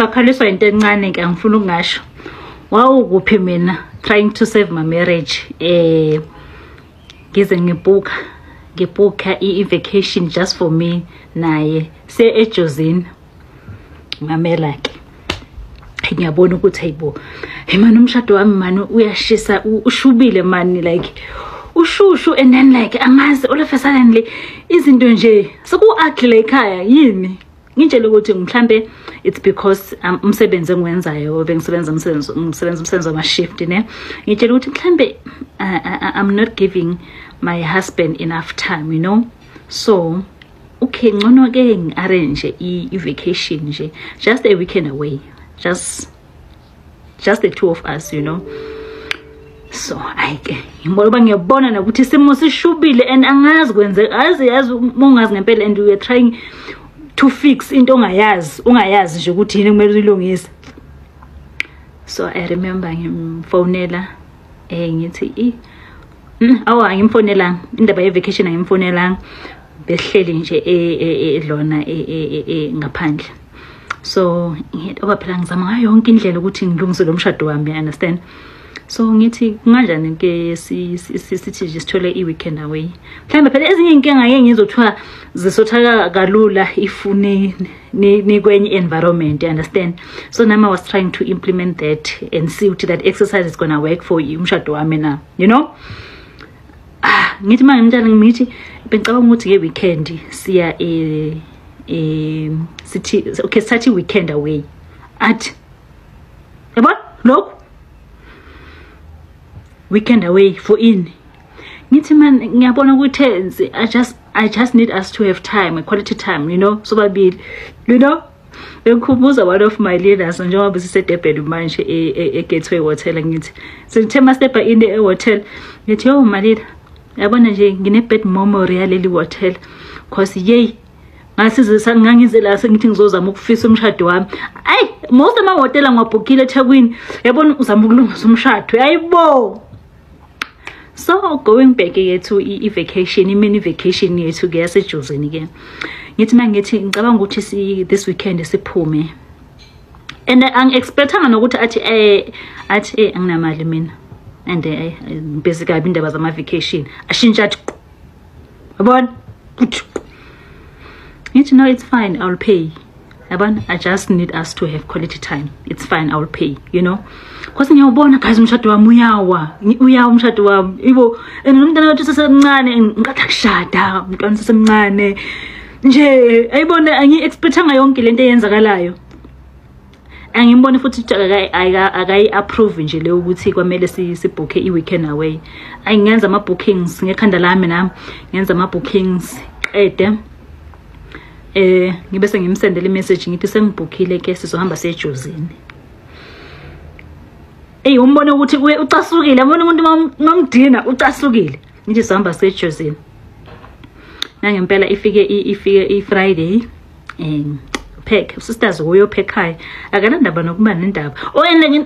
wakhaliswa into encane ke angifuna ukungasho wawukuphi mina trying to save my marriage ngize ngibooka i-vacation just for me naye ejozini ngamela ke ngiyabona ukuthi hayibo man umshado wami man uyashisa ushubile man like ushushu and then like angazi all of a sudden le izinto nje soku-ugly ekhaya yini ngitshela ukuthi mhlambe it's because umsebenzi engiwenzayo bengisebenza umsebenzi wama-shift ne ngitshela ukuthi mhlambe I'm not giving my husband enough time, you know. So okay ngcono ke ngi-arrange i-vacation nje just a weekend away, just the two of us, you know. So ngoba ngiyabona nokuthi isimo sishubile and angazi kwenze yazi ungazi ngempela and we are trying to fix into ungayazi nje ukuthi yini kumele uyilungise. So I remember ngimfonela ngithi angimfonelanga indaba ye-vacation angimfonelanga behleli nje edlona ngaphandle. So ngithi oba phela ngizama ngayo yonke indlela ukuthi ngilungise lo mshado wami, you understand. So ngithi kanjani ke sithi nje sithole i-weekend away. Mhlawumbe phela ezinye inkinga ngeke ngizothiwa zisothaka kalula if ni kwenye environment, you understand. So now I was trying to implement that and see that exercise is gonna work for you umshado wami na, you know. Ngithi mangimtshela ngimithi bengicabanga ukuthi nge-weekend siya sithi okay sathi weekend away athi yabo lokho weekend away for in. Ngithi man ngiyabona ukuthi I just need us to have time, a quality time, you know. So babili, you know. Bengikhumbuza one of my leaders njengoba sisedebheni manje eGateway Hotel ngithi sithe mastepa in the hotel ngithi yo my leader yabona nje ngine bed memorial leli hotel cause yey ngasizisa ngangizela sengithi ngizozama ukufisa umshado wami. Most ama hotel ngwabhukile eThekwini yabona uzama ukulungisa umshado yayibo. So going back to i-vacation, mini vacation yethu ke yasejozini ke. Ngithi mangithi ngicabanga ukuthi this weekend siphume. And angi-expectanga nokuthi athi anginamali mina. And basically indaba zama vacation ashintsha athi yabona ngithi no, it's fine, I'll pay. Yabona, I just need us to have quality time. It's fine, I'll pay, you know. Because ngiyabona guys umshado wami uyawa umshado wami ibo nomntana wathi sesemncane ngiqatha kushada umntwana sesemncane nje ayibona angi-expectanga yonke lento eyenzakalayo. Angibona futhi akayi approve nje le ukuthi kwamele sibooke i-weekend away. Ngenza ama bookings ngekhanda lami nami ngenza ama bookings qede ngibese ngimsendele i-message ngithi sengibhookile ke sizohamba sejozini. Umbone ukuthi ucasukile, yabona umuntu mamdina ucasukile ngithi sihamba sejozini. Nangempela ifike i-Friday pack sisters uyo phekhaya akanandaba nokuba nendaba.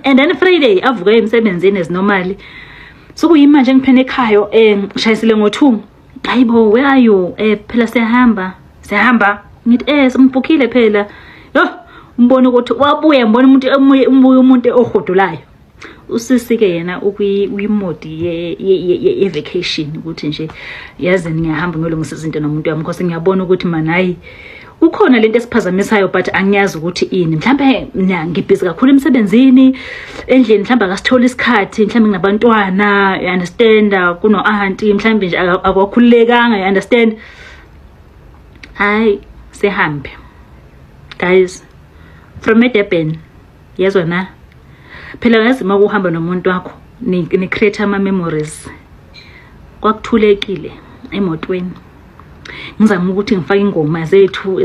And then Friday avuka emsebenzini as normally. So kuyimanje ngiphene ekhaya ngishayisile ngo2. Hayibo where are you? Phela siyahamba ngithi simbukile phela. Yo umbone ukuthi wabuya ngibona umuntu ohodolayo. Usisi ke yena ukuyimodi ye vacation ukuthi nje yazi ngiyahamba ngiyolungisa izinto nomuntu wami because ngiyabona ukuthi manayi ukhona lento esiphazamisayo but angiyazi ukuthi ini. Mhlambe ngibhizi kakhulu emsebenzini endlini, mhlambe akasithola isikhathi, mhlambe nginabantwana, you understand, kuno auntie, mhlambe nje akwakhululekanga, you understand. Hayi sihambe guys from Durban, yazwa na phela lazima ukuhamba nomuntu wakho ni create ama memories. Kwakuthulekile emotweni ngizama ukuthi ngifake ingoma zethu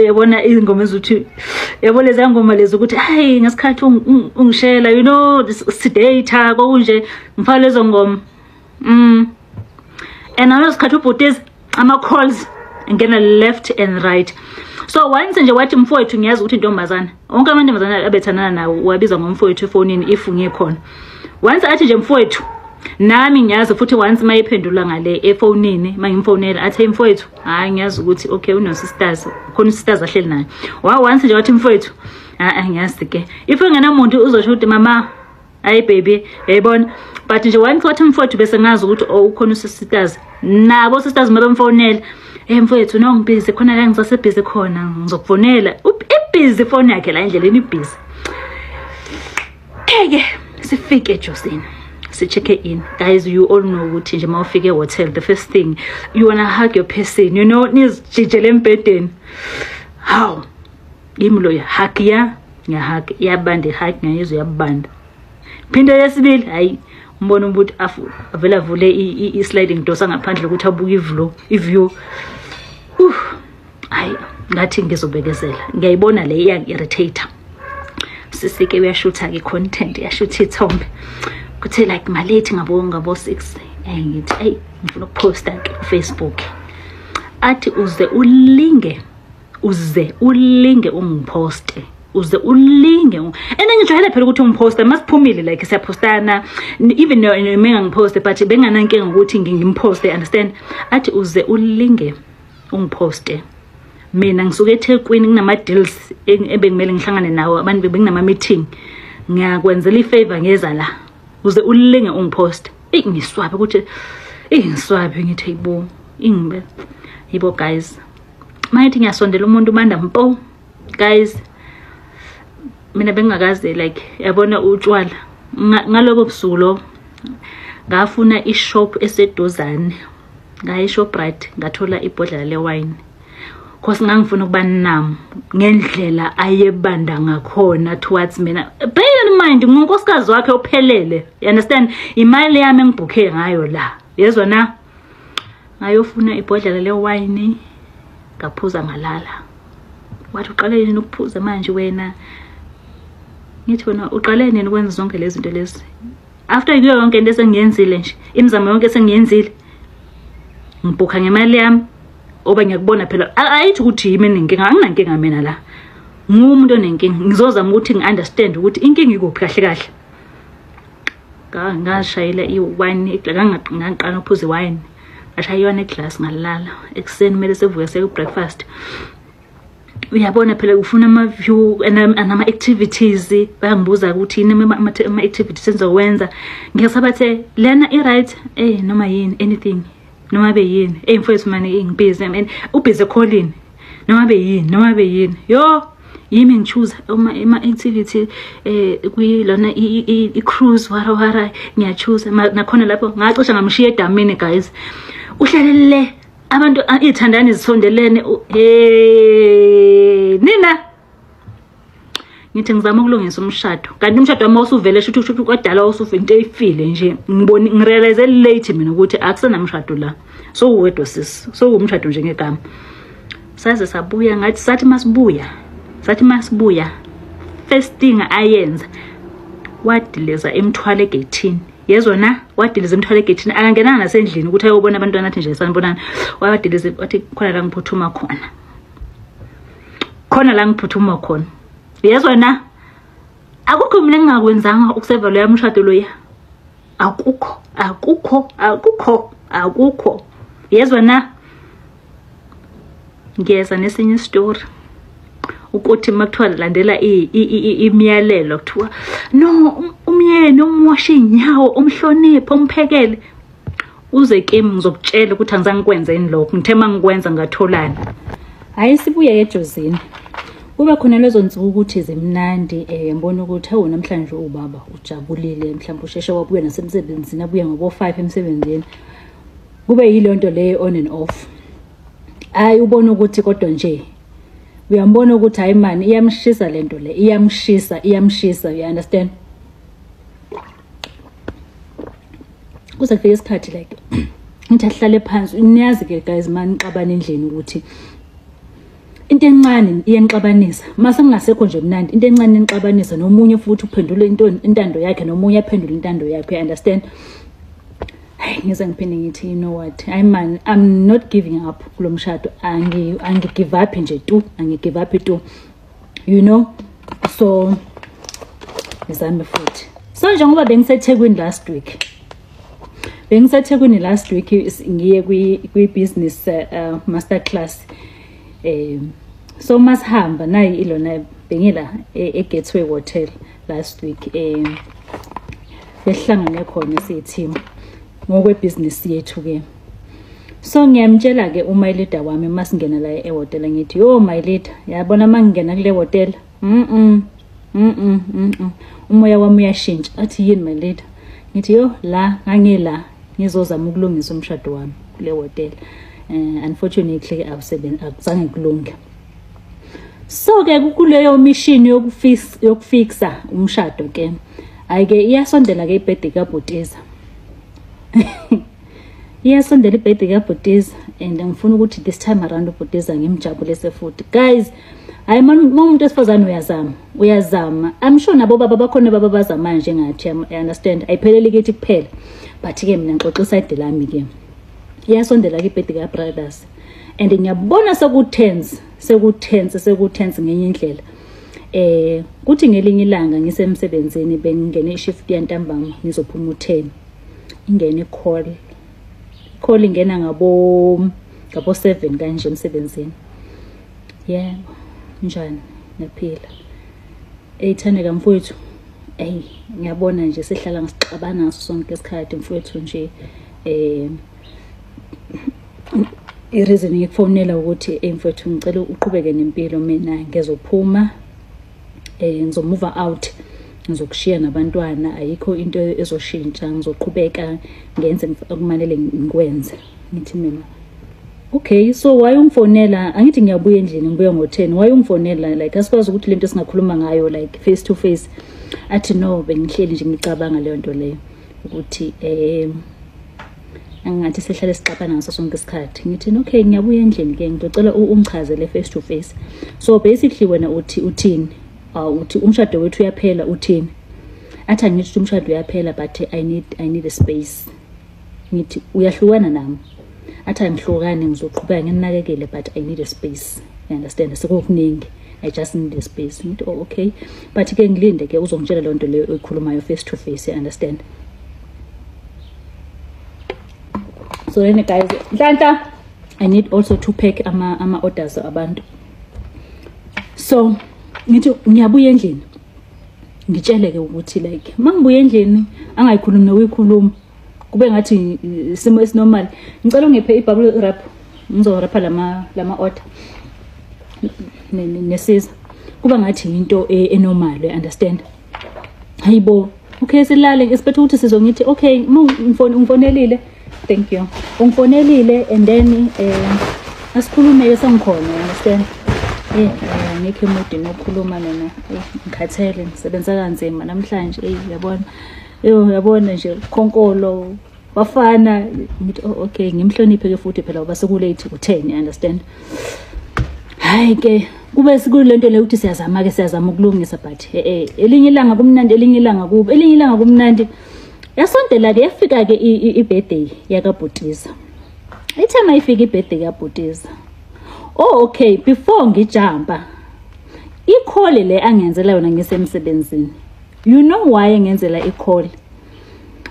yabona izingoma ezuthi yabo lezi ngoma lezi ukuthi hayi ngasikhathi ungishela, you know, sidata konje ngifaka lezo ngoma and ngasikhathi ubhutezi ama calls ngena left and right. So once nje wathi mfowethu ngiyazi ukuthi intombazana wonke amantombazana abethanana nawo wabiza ngomfowethu efonini if ngikhona. Once athi nje mfowethu nami ngiyazi futhi once mayiphendula ngale efonini mangimfonela athi mfowethu hayi ngiyazi ukuthi okay uno sisters khona sisters ahleli naye once nje wathi mfowethu ngiyazi ke if ungenamuntu uzosho ukuthi mama hayi baby yayibona but nje once wathi mfowethu bese ngazi ukuthi ukhona sisters nabo sisters mabemfonela mfowethu no ngibhizi khona la ngisasebhizi khona ngizokufonela ibhizi phone yakhe la endleleni ibhizi ke sifike eJosini check in guys. You all know what nje mawufike hotel the first thing you wanna hug your person, you know, nizijijele embedeni how imloya hug ya hug yabande hug ngayizwe yabanda phinde yesibili hayi umbona ukuthi avela vule I sliding door sangaphandle ukuthi abuke iview hayi ngathi ngizobekezela ngiyayibona le yang irritator sisike uyashutha ke content yashutha ithombe kuthi like malate ngabo 6 ngithi hey ngifuna ukuposta ke ku Facebook athi uze ulinge ungiposte uze ulinge ngijwayele phela ukuthi ungiposte masiphumile like siyapostana even mina ngiposte but benganankinga ukuthi ngimposte understand athi uze ulinge ungiposte mina ngisuke eThekwini kunama deals ebengimele ngihlangane nawo abantu benginama meeting ngiyakwenzela ifavor ngeza la uze ulinge ungipost ngiswabe ukuthi ngiswabe ngithi yibo ingbe yibo guys mayithi ngiyasondela umuntu banda mpo guys mina bengakaze like yabona utshwala ngaloko busuku lo ngafuna ishop esedozane ngayi Shoprite ngathola ibhodlela lewine cause ngangifuna ukuba nami ngendlela ayebanda ngakhona towards mina bear in mind ngonkosikazi wakhe ophelele you understand imali yami engibhukhe ngayo la yezwa na ngayofuna ibhodlela lewine ngaphuza ngalala wathi uqale nini ukuphuza manje wena ngithi wena uqale nini ukwenza zonke lezi zinto lezi after kuyo yonke into esengiyenzile nje imizamo yonke esengiyenzile ngibhukha ngemali yami oba ngiyakubona phela ayithi ukuthi yimi nenkinga anginankinga mina la ngumuntu onenkinga ngizozama ukuthi ngiunderstand ukuthi inkinga ikuphi kahle ngashayela iwine ngaqala ukuphuza iwine ashayiyona eglass ngalala ekseni mele sevuka seku breakfast uyabona phela ufuna ama view ama activities bayangibuza ukuthi yini ama activities enzowenza ngiyasabathe lena I right noma yini anything noma be yini mfowethu manje ngibhizi ubhizi calling noma be yini yo yimi ngichoose ama activity kuyilona I cruise wara ngiyachoose nakhona lapho ngacisha ngamshiya edamini guys uhlalele abantu ithandani izisondelene nina ngithi ngizama ukulungisa umshado kanti umshado wami usuvele shuthu kwadala usufe into eyifile nje ngibona ngirealize late mina ukuthi akusena umshado la so wedwa sis so umshado nje ngegama saze sabuya ngathi sathi masibuya first thing ayenza wadileza emthwale gate yezwa na wadileza emthwale gate akangenanga nasendlini ukuthi ayobona abantwana athi nje sanibonana wadileza wathi khona la ngiphuthuma khona yezwa na akukho mina engingakwenzanga ukuseva lo yami umshado lo ya akukho yezwa na ngiyeza nesinye story ukuthi makuthiwa landela imiyalelo kuthiwa no umyeni umwashe inyawo umhloniphe umphekele uze kimi ngizokutshela ukuthi angizange ngikwenze yini lokho ngithema ngikwenza ngatholana hayi sibuye eJosini kuba khona lezo nsuku ukuthi zimnandi ngibona ukuthi hawu namhlanje ubaba ujabulile mhlawumbe usheshe wabuya nasemsebenzini abuye ngobo 5 emsebenzini kube yilonto le on and off hayi ubona ukuthi kodwa nje uyambona ukuthi hayi man iyamshisa lento le iyamshisa you understand kuze kufike isikhathi like ngithi ahlale phansi niyazi ke guys man xabana endleni ukuthi into encane iyanixabanisa mase kungasekho nje mnandi into encane inixabanisa nomunye futhi uphendule intando yakhe nomunye aphendule intando yakhe you understand ngize ngiphinde ngithi you know what I man I'm not giving up kulo mshado angi give up nje tu angi-give up tu you know so ngizame futhi so njengoba bengiseThekwini last week bengiseThekwini last week ngiye kwi business masterclass so masihamba nayi ilona bengila eGateway Hotel last week behlangane khona siyiteam ngokwe business yethu ke. So ngiyamtshela ke uma leader wami masingena la ehotel ngithi yo my leader yabona mangena kule hotel umoya wami uyashintsha. Athi yini my leader? Ngithi yo la ngangela ngizozama ukulungisa umshado wami kule hotel. Unfortunately akuzange kulunge. So ke kuleyo mission yokufixa umshado ke ayike iyasondela ke ibirthday kaBhutiza. Iyasondela ibirthday kaBhutiza and ngifuna ukuthi this time around uBhutiza ngimjabulise futhi. Guys, hayi umuntu esifazane uyazama. I'm sure nabo baba bakhona baba bazama nje ngathi I understand. Ayipheleli kithi kuphela. But ke mina ngixoxa side lami ke. Iyasondela ke ibirthday kaBrothers. And ngiyabona sekutense ngenye indlela. Kuthi ngelinye ilanga ngisemsebenzini bengingene ishift yantambama ngizophuma u10. Ingene call ingena ngabo 7 kanje emsebenzini. Yeah, njani naphila. Eyithandeka mfowethu. Ngiyabona nje sihlala ngisixabana ngaso sonke isikhathi mfowethu nje ireason ngikufonela ukuthi mfowethu ngicela uqhubeke nempilo mina ngizophuma ngizomove out ngizokushiya nabantwana ayikho into ezoshintsha ngizoqhubeka ngenze okufanele ngikwenze. Ngithi mina okay, so why ungifonela? Angithi ngiyabuya endlini ngibuya ngo10. Why ungifonela like asikwazi ukuthi lento singakhuluma ngayo like face to face? Athi no, bengihleli nje ngicabanga leyo nto leyo ukuthi angathi sehlale sixabana ngaso sonke isikhathi. Ngithi okay, ngiyabuya endlini ke ngicela ungichazele face to face. So basically wena uthini? Uthi umshado wethu uyaphela uthini? Athi ngithi umshado uyaphela but I need a space. Ngithi uyahlukana nami? Athi angihlukani ngizoqhubeka nginakekele but I need a space. You understand? Sekukuningi. I just need a space. Ngithi okay, but ke ngilinde ke uzongitshela le nto leyo ekhulumayo face to face. You understand? So then guys, Nhlanhla, I need also to pack ama orders abantu. So ngithi ngiyabuya endlini ngitsheleke ukuthi like mangibuya endlini angayikhulumi nokuyikhuluma kube ngathi isimo esinormal. Ngicela ungiphe ibubble wrap ngizorapha lama order nesiza kuba ngathi into enormal. Understand? Hayibo, okay silale ngesiphethe ukuthi sizongithi okay ungifonelile. Thank you. Ungifonelile and then asikhulume bese ngikhona. Understand? Ngikho mood nokukhuluma mina ngikhathele ngisebenza kanzima namhlanje. Yabona nje khonkolo bafana ngithi okay ngimhloniphe ke futhi phela ngoba sekulate ku10. Understand? Hayi ke kube sikulento le ukuthi siyazama ukulungisa but elinye ilanga kumnandi elinye ilanga kubi elinye ilanga kumnandi. Yasondela ke yafika ke ibirthday yakaBhutiza. Ithe mayifika ibirthday kaBhutiza. Okay, before ngijamba i-call le angenzela yona ngisemsebenzini. You know why ngenzela i-call?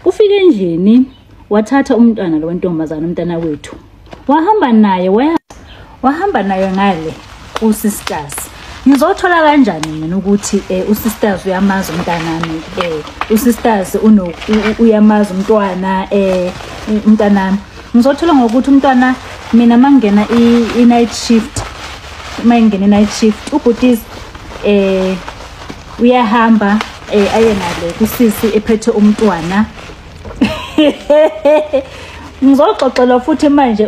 Ufike endlini wathatha umntwana lo wentombazana umntana wethu. Wahamba naye ngale uSisters. Ngizothola kanjani mina ukuthi uSisters uyamazi umntanami uSisters uyamazi umntwana umntanami. Ngizothola ngokuthi umntwana mina mangena i-night shift uBhutiza uyahamba aye ngale kusisi ephethe umntwana. Ngizoxoxelwa futhi manje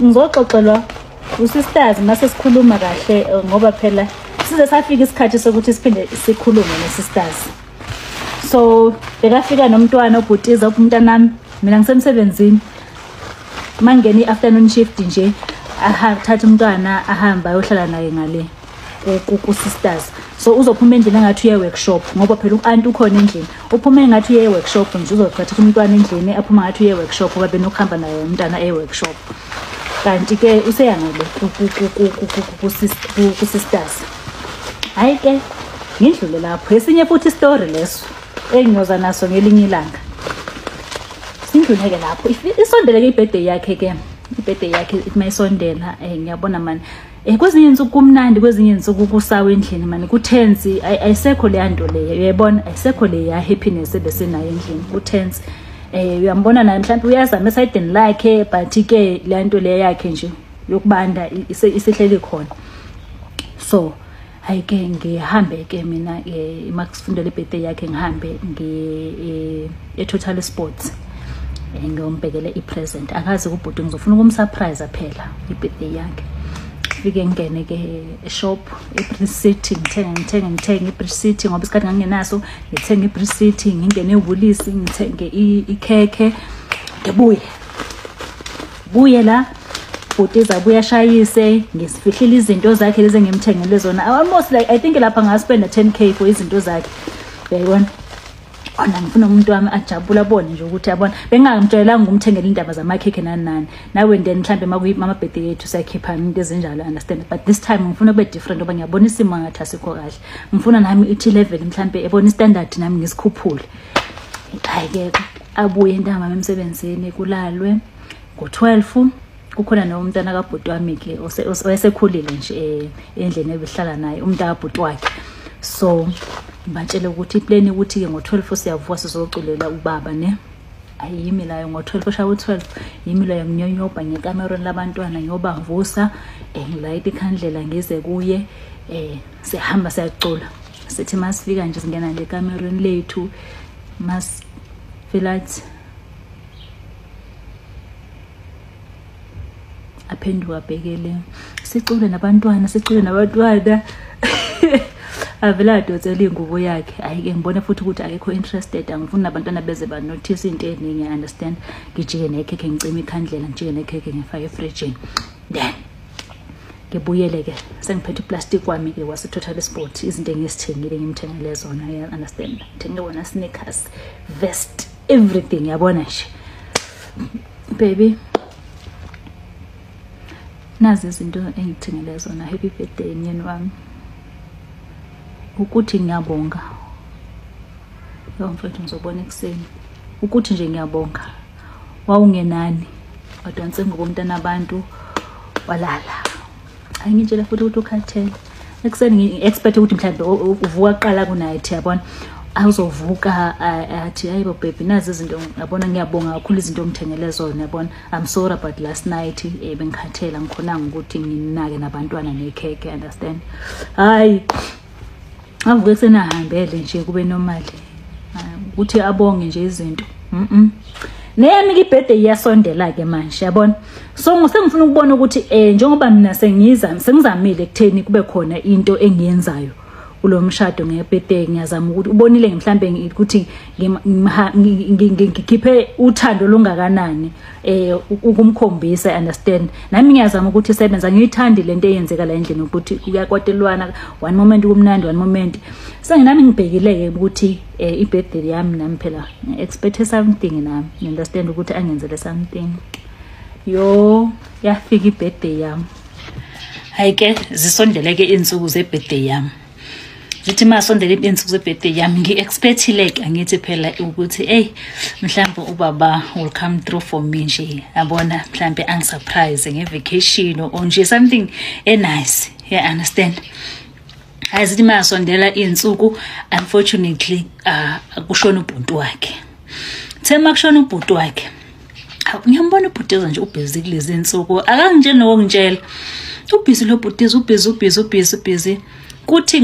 ngizoxoxelwa uSisters mase sikhuluma kahle ngoba phela size safika isikhathi sokuthi siphinde sikhulume noSisters. So bekafika nomntwana uBhutiza umntanami mina ngisemsebenzini mangeni i-afternoon shift nje ahathatha umntwana ahamba ayohlala naye ngale kuSisters. So uzophuma endlini ngathi uye workshop ngoba phela uanti ukhona endlini. Uphume ngathi uye workshop nje uzothatha umntwana endlini aphuma ngathi uye workshop ngoba benokuhamba naye umntwana workshop. Kanti ke useyangale kuSisters. Hayi ke ngidlule lapho esinye futhi story leso engiyoza naso ngelinye ilanga. sindluleke lapho isondele ke ibirthday yakhe ke ibirthday yakhe mayisondela ngiyabona mani kwezinye insuku kumnandi kwezinye insuku kusawe endlini mani kutense ayisekho le nto leyo uyayibona ayisekho le ya happiness ebesinayo endlini kutense uyambona naye mhlawumbe uyazama esayidini lakhe but ke le nto le yakhe nje yokubanda isihleli khona so ayike ngihambe ke mina makusifundela ibirthday yakhe ngihambe Total Sports ngiyombhekele ipresent akazi kubhuti ngizofuna ukumsurprise phela ibirthday yakhe fike ngene ke shop e-City ngithenge e-City ngoba isikhathi ngangenaso ngithenga e-City ngingene eWoolies ngithenge ikhekhe ngibuye la bhuti zabuya shayise ngisifihlile izinto zakhe lezi ngimthengele zona almost like I think lapha ngaspenda 10k for izinto zakhe uyayibona ona ngifuna umuntu wami ajabula abone nje ukuthi yabona bengangamtshelanga ngumthengele indaba zamakhekhe nani nawe then mhlambe mama birthday yethu sayikhipha into ezinjalo understand but this time ngifuna ube different ngoba ngiyabona isimo ngathi asikho kahle ngifuna nami ithi level mhlambe ebona standard nami ngisikhuphule ayike abuye intama emsebenzini kulalwe ngo12 kukhona nomntana kabhuti wami ke osekhulile nje endlini ebihlala naye umntana kabhuti wakhe so batshele ukuthi iplan ukuthi ke ngo12 siyavuka sizoculela ubaba ne ayimi layo ngo12 shaya u12 yimi layo nginyonyoba ngekamera labantwana ngiyobavusa ngilayita ikhandlela ngize kuye sihamba siyacula sithi masifika nje singena le kamereni lethu mas filat aphenduka bhekele sicule nabantwana avela dotsela ingubo yakhe ayike ngibone futhi ukuthi akekho interested angifuni abantwana beze ba notice into eningi understand ngijike nekhekhe ngicima ikhandlela ngijike nekhekhe ngifake efridge then ngibuyele ke sengiphethe iplastic wami ke wase Total Sport izinto engisithengile ngimthengele zona ya understand ngithenge wona sneakers vest everything yabona nje baby nazi izinto engithengele zona happy birthday nyeni wami ukuthi ngiyabonga mfethu ngizobona ekseni ukuthi nje ngiyabonga wawungenani wadonse ngokomntana abantu walala ayingitshela futhi ukuthi ukhathele ekseni ngi-expect ukuthi mhlawumbe uvuka qala ku-night yabona awuzovuka athi hayibo baby nazi izinto yabona ngiyabonga kakhulu izinto omthengele zona yabona I'm sorry about last night bengikhathela ngikhonanga ukuthi nginake nabantwana nekhekhe understand hayi avuke kusenahambele nje kube normal ukuthi abonge nje izinto nemi ke birthday iyasondela ke manje yabona so ngifuna ukubona ukuthi njengoba mina sengizamile ekutheni kube khona into engiyenzayo kulo mshado ngebirthday ngiyazama ukuthi ubonile mhlambe ukuthi ngikhiphe uthando longakanani ukumkhombisa understand nami ngiyazama ukuthi isebenza ngiyithandi lento eyenzeka la endlini ukuthi kuyakwatelwana one moment kumnandi one moment senginami ngibhekileke ukuthi ibirthday yami nami phela expect something nami understand ukuthi angenzele something yo yafika ibirthday yami hayike zisondeleke insuku zebirthday yami zithi masondele insuku zebirthday yami ngiexpectile ke angithi phela ukuthi mhlawumbe ubaba will come through for me nje yabona mhlawumbe angisurprise ngevacation or nje something nice yeah understand azithi masondela insuku unfortunately kushona ubuntu wakhe thema kushona ubuntu wakhe ngiyambona ubhuteza nje ubhizi kulezi insuku akangitshela nokungitshela ubhizi lo bhuteza ubhizi kuthi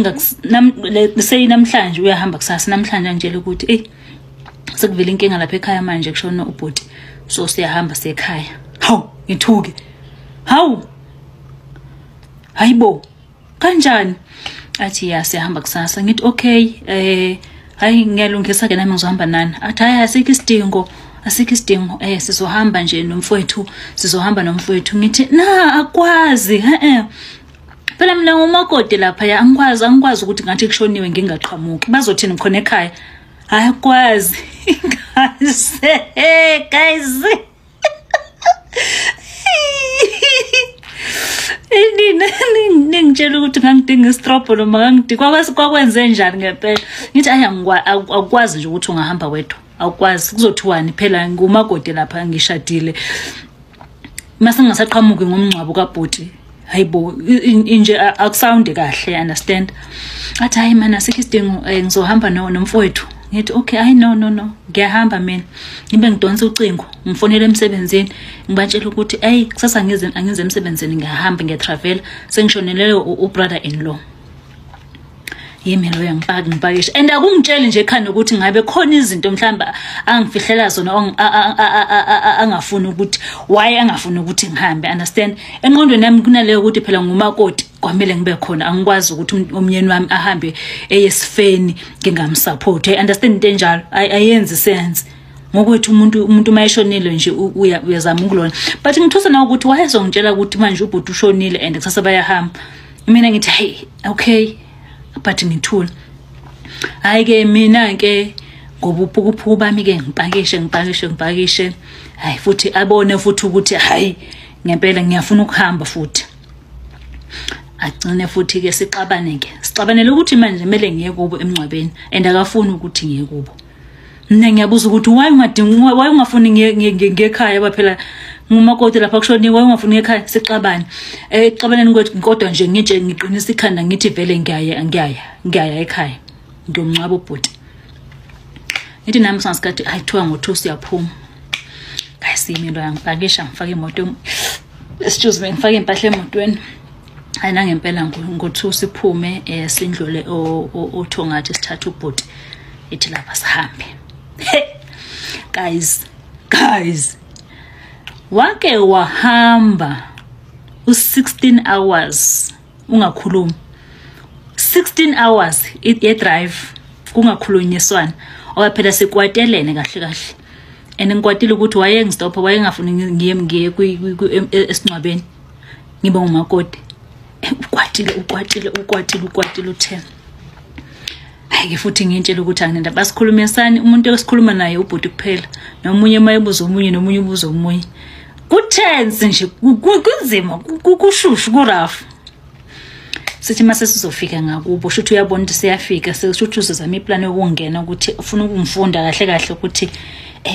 namhlanje uyahamba kusasa namhlanje ngitshela ukuthi sekuvela inkinga lapha ekhaya manje kushona ubhuti so siyahamba sekhaya hawu ngithuke hawu hayibo kanjani athi ya siyahamba kusasa ngithi okay hayi ngiyalungisa ke nami ngizohamba nani athi hayi asikho isidingo sizohamba nje nomfowethu sizohamba nomfowethu ngithi na akwazi phela mina ngumakoti lapha ya angikwazi ukuthi ngathi kushoniwe ngingaqhamuki bazothini khona ekhaya hayi akwazi guys ningitshela ukuthi ngangidinga istropo noma ngangidikwa kwakwenze njani ngempela ngithi akwazi nje ukuthi ungahamba wedwa awukwazi kuzothiwani phela ngumakoti lapha ngishadile mase ngasaqhamuki ngomncwabo kaBhuti hayibo inje akusawundi kahle understand athi hayi mana asikho isidingo ngizohamba nomfowethu ngithi okay hayi no ngiyahamba mina ngibe ngidonsa ucingo ngifonela emsebenzini ngibatshela ukuthi hey kusasa angize emsebenzini ngiyahamba ngiyatravel sengishonelele ubrother in law yimi lo ngipakisha and akungitsheli nje ekhanda ukuthi ngabe khona izinto mhlamba angifihlela zona angafuni ukuthi why angafuni ukuthi ngihambe understand enqondweni yami kunaleyo ukuthi phela ngumakoti kwamele ngibe khona angikwazi ukuthi umyeni wami ahambe eyesifeni ngingamsupport understand into enjalo ayenzi sense ngokuthi umuntu mayishonile nje uyazama ukulona but ngithusa na ukuthi wayezongitshela ukuthi manje uBhuti ushonile and kusasa bayahamba mina ngithi hey okay but ngithula hayi ke mina ke ngobuphukuphuku bami ke ngipakishe hayi futhi abone futhi ukuthi hayi ngempela ngiyafuna ukuhamba futhi agcine futhi ke sixabanele ukuthi manje kumele ngiye kubo emncwabeni and akafuni ukuthi ngiye kubo mina ngiyabuza ukuthi why ungafuni ngekhaya baphela ngumakoti lapha kushoniwe why ungafuni ngekhaya sixabane xabaneni kodwa nje ngiqinisa ikhanda ngithi vele ngiyaya ekhaya ngiyomncwaba uBhuti ngithi nami sangasikhathi ayithiwa ngo2 siyaphuma ngayisimi lo yangipakisha ngifaka imoto excuse me ngifaka impahla emotweni hayi nangempela ngo2 siphume sindlule othongathi sithatha uBhuti ethi lapha sihambe guys wake wahamba u16 hours ungakhulumi 16 hours drive kungakhulunyiswana owaphela sekwatelene kahle and ngikwatile ukuthi wayengistopha wayengafuni ngiye esinqwabeni ngibe ngumakoti ukwatile u10 hayi futhi ngiyentshela ukuthi anginenda basikhulumisani umuntu esikhuluma naye uBhuti kuphela nomunye mayebuza omunye nomunye ubuza omunye kutense nje kunzima kushushu kurafu sithi mase sizofika ngakubo shuthi uyabona ukuthi siyafika seshuthi uzozama iplan yokungena ukuthi ufuna ukungifunda kahle ukuthi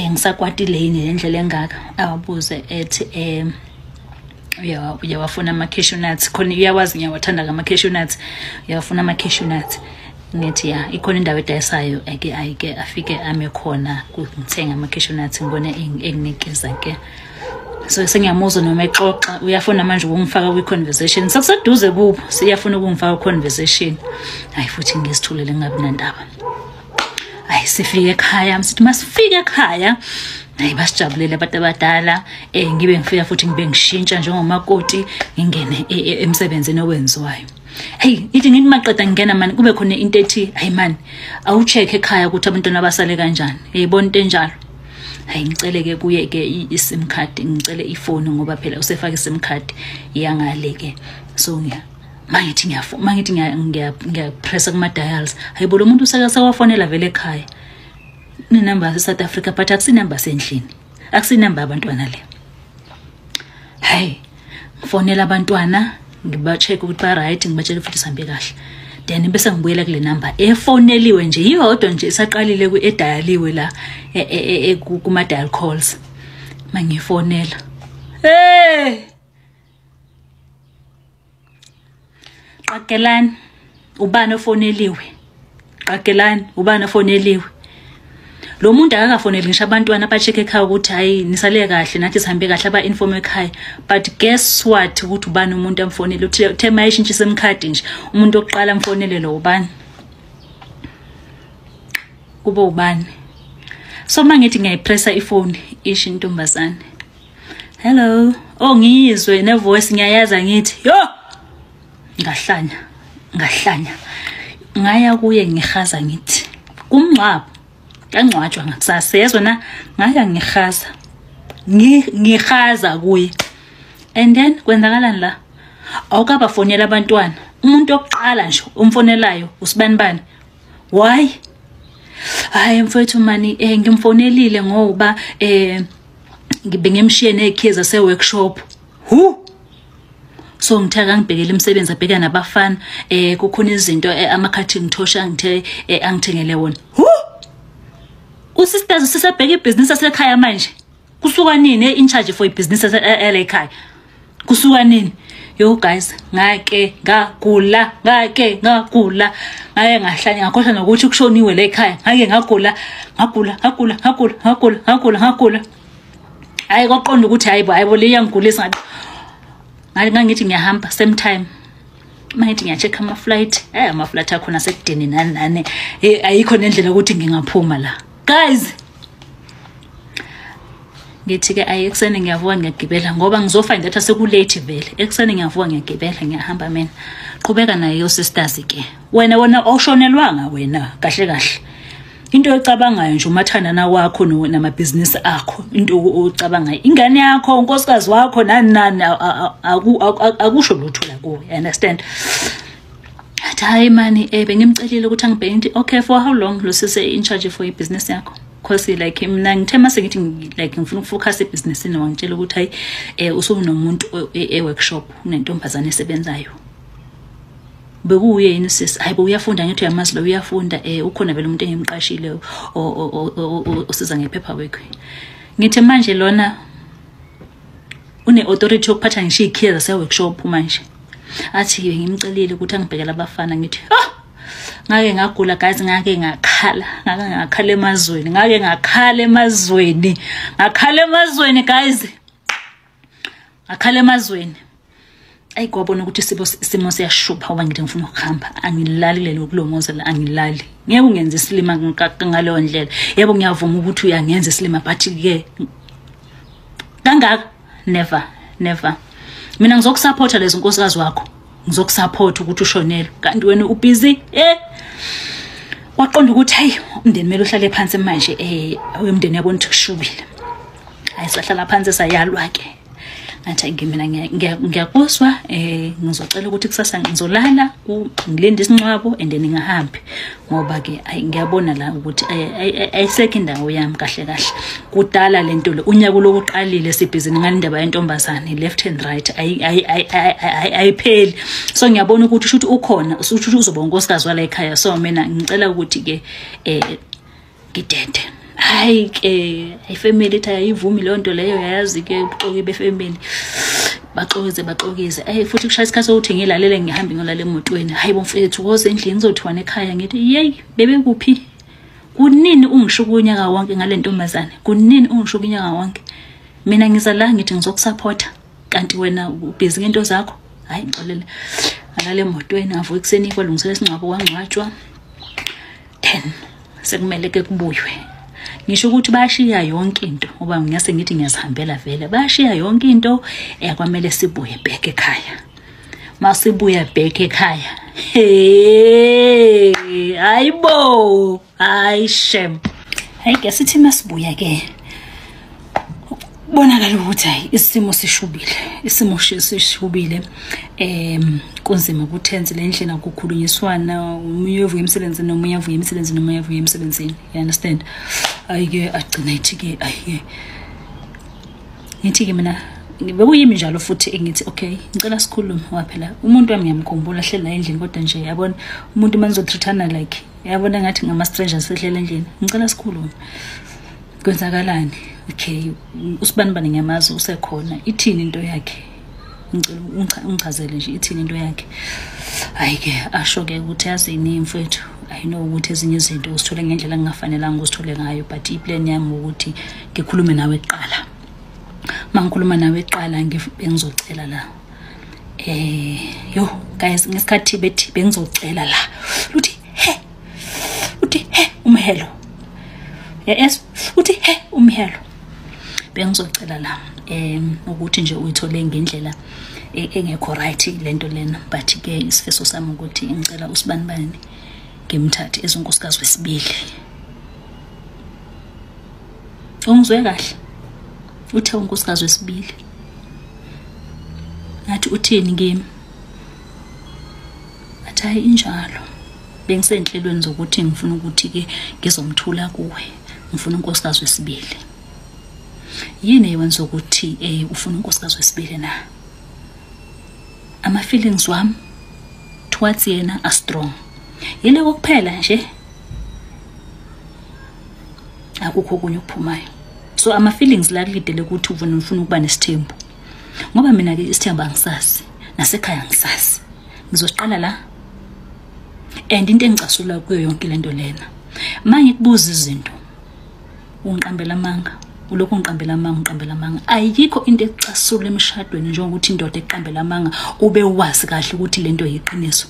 ngisakwatile yini lendlela engaka ababuze ethi uyawafuna ama cashew nuts khona uyawazi ngiyawathanda ama cashew nuts uyafuna ama cashew nuts ngithi ya ikhona indawo edayisayo ayike afike ame khona ngithenga ama cashew nuts ngibone enginikeza ke so sengiyamuzwa noma exoxa uyafuna manje ukungifaka kwi conversation sekuseduze kubo siyafuna ukungifaka conversation hayi futhi ngisithulele ngabi nandaba hayi sifike ekhaya msithi masifike ekhaya hayi basijabulele abantu abadala ngibe ngifika futhi ngibe ngishintsha njengomakoti ngingene emsebenzini owenziwayo hey ithi ngithi maqeda ngena mani kube khona into ethi hayi man awucheck ekhaya ukuthi abantwana basale kanjani yayibona into enjalo hayi ngicele ke kuye ke iSIM card ngicele ifoni ngoba phela usefaka iSIM card iyangale ke so mangithi ngiyapressa kuma dials hayibo lo muntu usakawafonela vele ekhaya ni number South Africa but akusinamba sendlini akusinamba abantwana le hayi ngifonela abantwana ngibacheck ukuthi ba right ngibatshela futhi sambe kahle then bese ngibuyela kule number efoneliwe nje iyodwa nje isaqalile ku edayaliwe la kuma dial calls mangifonela qakelani ubani ofoneliwe qakelani ubani ofoneliwe lo muntu akakafoneli ngisho abantwana abacheck ekhaya ukuthi hayi nisale kahle nathi sihambe kahle aba inform ekhaya but guess what ukuthi ubani umuntu amfonele uthe mayishintshe SIM card nje umuntu oqala amfonele lo ubani kuba ubani so mangithi ngiyayipressa ifoni ishi intombazane hello ngiyizwe ne voice ngiyayaza ngithi yo ngahlanya ngaya kuye ngihaza ngithi kumncwabo ngangcwatshwa ngakusasa yezwa na ngaya ngihaza kuye and then kwenzakalani la awukabafonela abantwana umuntu oqala nje umfonelayo usibanibani why hayi mfowethu mani ngimfonelile ngoba ngibe ngimshiye nekhiza se workshop so ngithaka ngibhekele umsebenzi abheka nabafana kukhona izinto amakhathi ngithosha ngithe angithengele wona usisters sisabheka ibusiness asekhaya manje kusuka nini in charge for ibusiness elekhaya kusuka nini yo guys ngake ngagula ngaye ngahlanya ngakhohlwa nokuthi kushoniwe la ekhaya ngake ngagula hayi koqonda ukuthi hayibo le yangigulisa ngithi ngiyahamba same time mangithi ngiyacheck ama-flight ama-flight akhona sekudeni nani ayikho nendlela ukuthi ngingaphuma la guys ngithi-ke ekuseni ngiyavuka ngiyagibela ngoba ngizofind that sekulate vele ekuseni ngiyavuka ngiyagibela ngiyahamba mina qhubeka nayo yo sisters-ke wena awushonelwanga wena kahle into oyicabangayo nje umathandana wakho namabhizinisi akho into oyicabangayo ingane yakho unkosikazi wakho nani akusho lutho la kuwe understand hayi mani bengimcelile ukuthi angibheke okay for how long lo sise in charge for ibusiness yakho because like mina ngithe mase ngithi like ngifuna ukufocus ebusinessini wangitshela ukuthi hayi usunomuntu eworkshop unentombazane esebenzayo bekuye yini sis hayibo uyafunda ngithi uyamazi lo uyafunda ukhona vele umuntu engimqashile osiza ngepaperwork ngithi manje lona une authority yokuphatha ngisho ikhiya zase workshop manje athi ngimcelile ukuthi angibhekela abafana ngithi ngake ngagula guys ngake ngakhala emazweni guys ngakhala emazweni ayi kwabona ukuthi isimo siyashupha ngoba ngithi ngifuna ukuhamba angilali lelo kulomoza la angilali ngeke ungenze isilima ngaleyo ndlela yebo ngiyavuma ukuthi uyangenza isilima but ke kangaka never mina ngizokusupporta lezi nkosikazi wakho ngizokusupport ukuthi ushonele kanti wena ubusy waqonda ukuthi hayi umndeni mele uhlale phansi manje umndeni yabona ukuthi kushubile hayi sahlala phansi sayalwa ke ngathi ngimina ngiyakuzwa ngizocela ukuthi kusasa ngizolala ngilinde isincwabo and then ngingahambi ngoba ke ngiyabona la ukuthi ayisekho indawo yami kahle kudala lento le unyaka lokuqalile sibhizinisi ngalindaba yentombazane left and right ayipheli so ngiyabona ukuthi ushuthi ukhona ushuthi uzoba unkosikazi wala ekhaya so mina ngicela ukuthi ke ngidede hayi ke ifamily ethu ayivumi leyo nto leyo yayazi ke uxoke befamily baxokize futhi kushaya isikhathi sokuthi ngilalele ngihambe ngolala emotweni hayi bomfethu woze endlini ngizothiwana ekhaya ngithi yey bebe kuphi kunini ungishuka unyaka wonke ngale ntombazane kunini ungishuka unyaka wonke mina ngiza la ngithi ngizokusupporta kanti wena ubhizi ngento zakho hayi ngixolele ngalale emotweni ngavuka ekseni kwalungisela isingcwabo kwangcwatshwa 10 sekumele ke kubuywe ngisho ukuthi bayashiya yonke into ngoba ngiyase ngithi ngiyazihambela vele bayashiya yonke into kwamele sibuye back ekhaya masibuya back ekhaya hayibo hayi shem hayi ke sithi masibuya ke bonakala ukuthi hayi isimo sishubile kunzima ukuthenza le ndlela ukukhulunyiswana umunye uvuye emsebenzini nomunye uvuye emsebenzini you understand ayike agcina ithi-ke ayike ngithi-ke mina bekuyimi njalo futhi ngithi okay ngicela sikhulume waphela umuntu wami ngiyamkhumbula hleli la endlini kodwa nje yabona umuntu manizotreatana like yabona ngathi ngama-strangers ehlela endlini ngicela sikhulume kwenzakalani okay usibanibani ngiyamazi usekhona ithini into yakhe ngicela ungichazele nje ithini into yakhe hayi-ke asho-ke ukuthi yazini mfethu I know ukuthi ezinye izinto usithole ngendlela engafanelanga uzithole ngayo but iplan yami ukuthi ngikhulume nawe eqala mangikhuluma nawe eqala ngizocela la yo guys ngesikhathi bethi bengizocela la uthi he umhelo yes uthi he umhelo bengizocela la ukuthi nje uyithole ngendlela engekho right lento lena but ke isifiso sami ukuthi ngicela usibanibani ngimthathe ezonkosikazi wesibili ungizwe kahle uthe unkosikazi wesibili ngathi uthini kimi athi injalo bengisenhlelweni zokuthi ngifuna ukuthi ke ngizomthula kuwe ngifuna unkosikazi wesibili yini eyenza ukuthi ufuna unkosikazi wesibili na ama feelings wami towards yena are strong yile kokuphela nje akukho kunye okuphumayo. So ama feelings la kulidele ukuthi uvuna ufuna ukuba nesithembu. Ngoba mina ke isithembu angisazi, nasekhaya angisazi. Ngizosiqala la. And into engicasula kuyo yonke lento lena. Manje kubuza izinto. Ungiqambela amanga, ulokhu ungiqambela amanga. Ayikho into ecasula emshadweni njengokuthi indoda eqambela amanga ube wazi kahle ukuthi lento yiqiniso.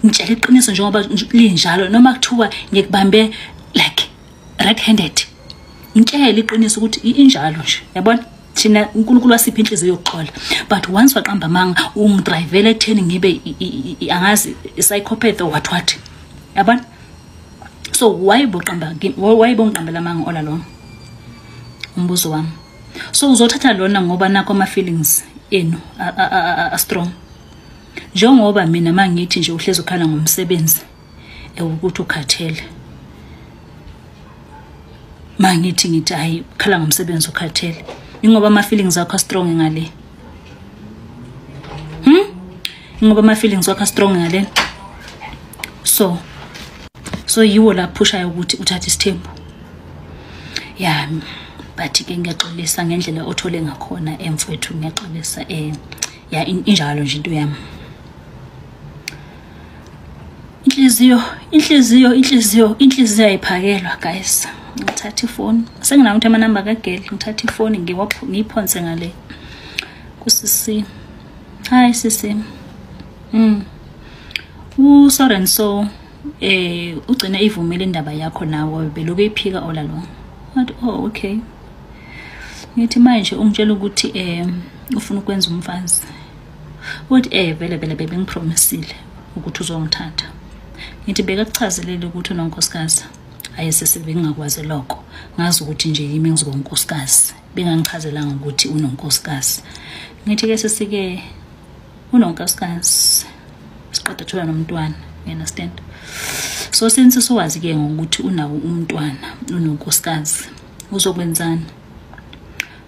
Ngitshela iqiniso njengoba linjalo noma kuthiwa ngikubambe like red-handed. Ngitshela iqiniso ukuthi injalo nje. Yabona? Thina uNkulunkulu wasipha inhliziyo yokuxola. But once waqamba amanga ungidrivele ekutheni ngibe angazi psychopath or what. Yabona? So why bongiqambela amanga ola lo? Umbuzo wami. So uzothatha lona ngoba nakho ama feelings enu a strong. Njengoba mina mangithi nje uhlezi ukhala ngomsebenzi ukuthi ukhathele. Mangithi hayi ukhala ngomsebenzi ukhathele. Ingoba ama feelings akho strong ngale. Ingoba ama feelings akho strong ngale. So yiwo la phushayo ukuthi uthathe isithembu. Yeah, but ke ngiyaxolisa ngendlela othole ngakhona emfowethu ngiyaxolisa ya injalo nje into yami. Inhliziyo ayiphakelwa guys. Ngithatha ifoni. Senginawo ukuthi ama number kaGel, ngithatha ifoni ngiyiphonse ngale. Kusisi. Hi sisi. Sorry and so ugcina ivumile indaba yakho nawe beloku ephika ola lo. Ngathi oh okay. Ngithi manje ungitshela ukuthi ufuna ukwenza umfazi. Uthi vele bebe ngipromisile ukuthi uzongithatha. Ngithi beka kuchazelele ukuthi unonkosikazi. Ayesesibe ngingakwazi lokho. Ngazi ukuthi nje yimi ngizonkosikazi. Bengangichazelanga ukuthi unonkosikazi. Ngithi ke sesike unonkosikazi. Siqeda thola nomntwana. You understand? So since sowazi ke ngokuthi unawo umntwana, unonkosikazi, uzokwenzani?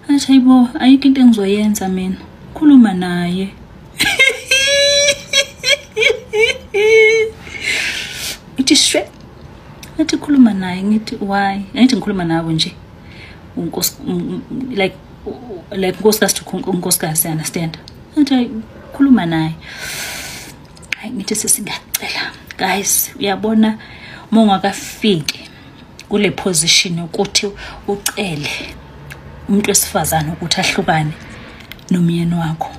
Athi hayibo, ayikho into engizoyenza mina. Khuluma naye. Uthi shwe. Athi khuluma naye ngithi why? Ngithi ngikhuluma nawe nje. Like unkosikazi to unkosikazi, understand? Athi khuluma naye. Ngithi sesingacela guys uyabona mongakafiki kule position ukuthi ucele umuntu wesifazana ukuthi ahlukane nomyeni wakho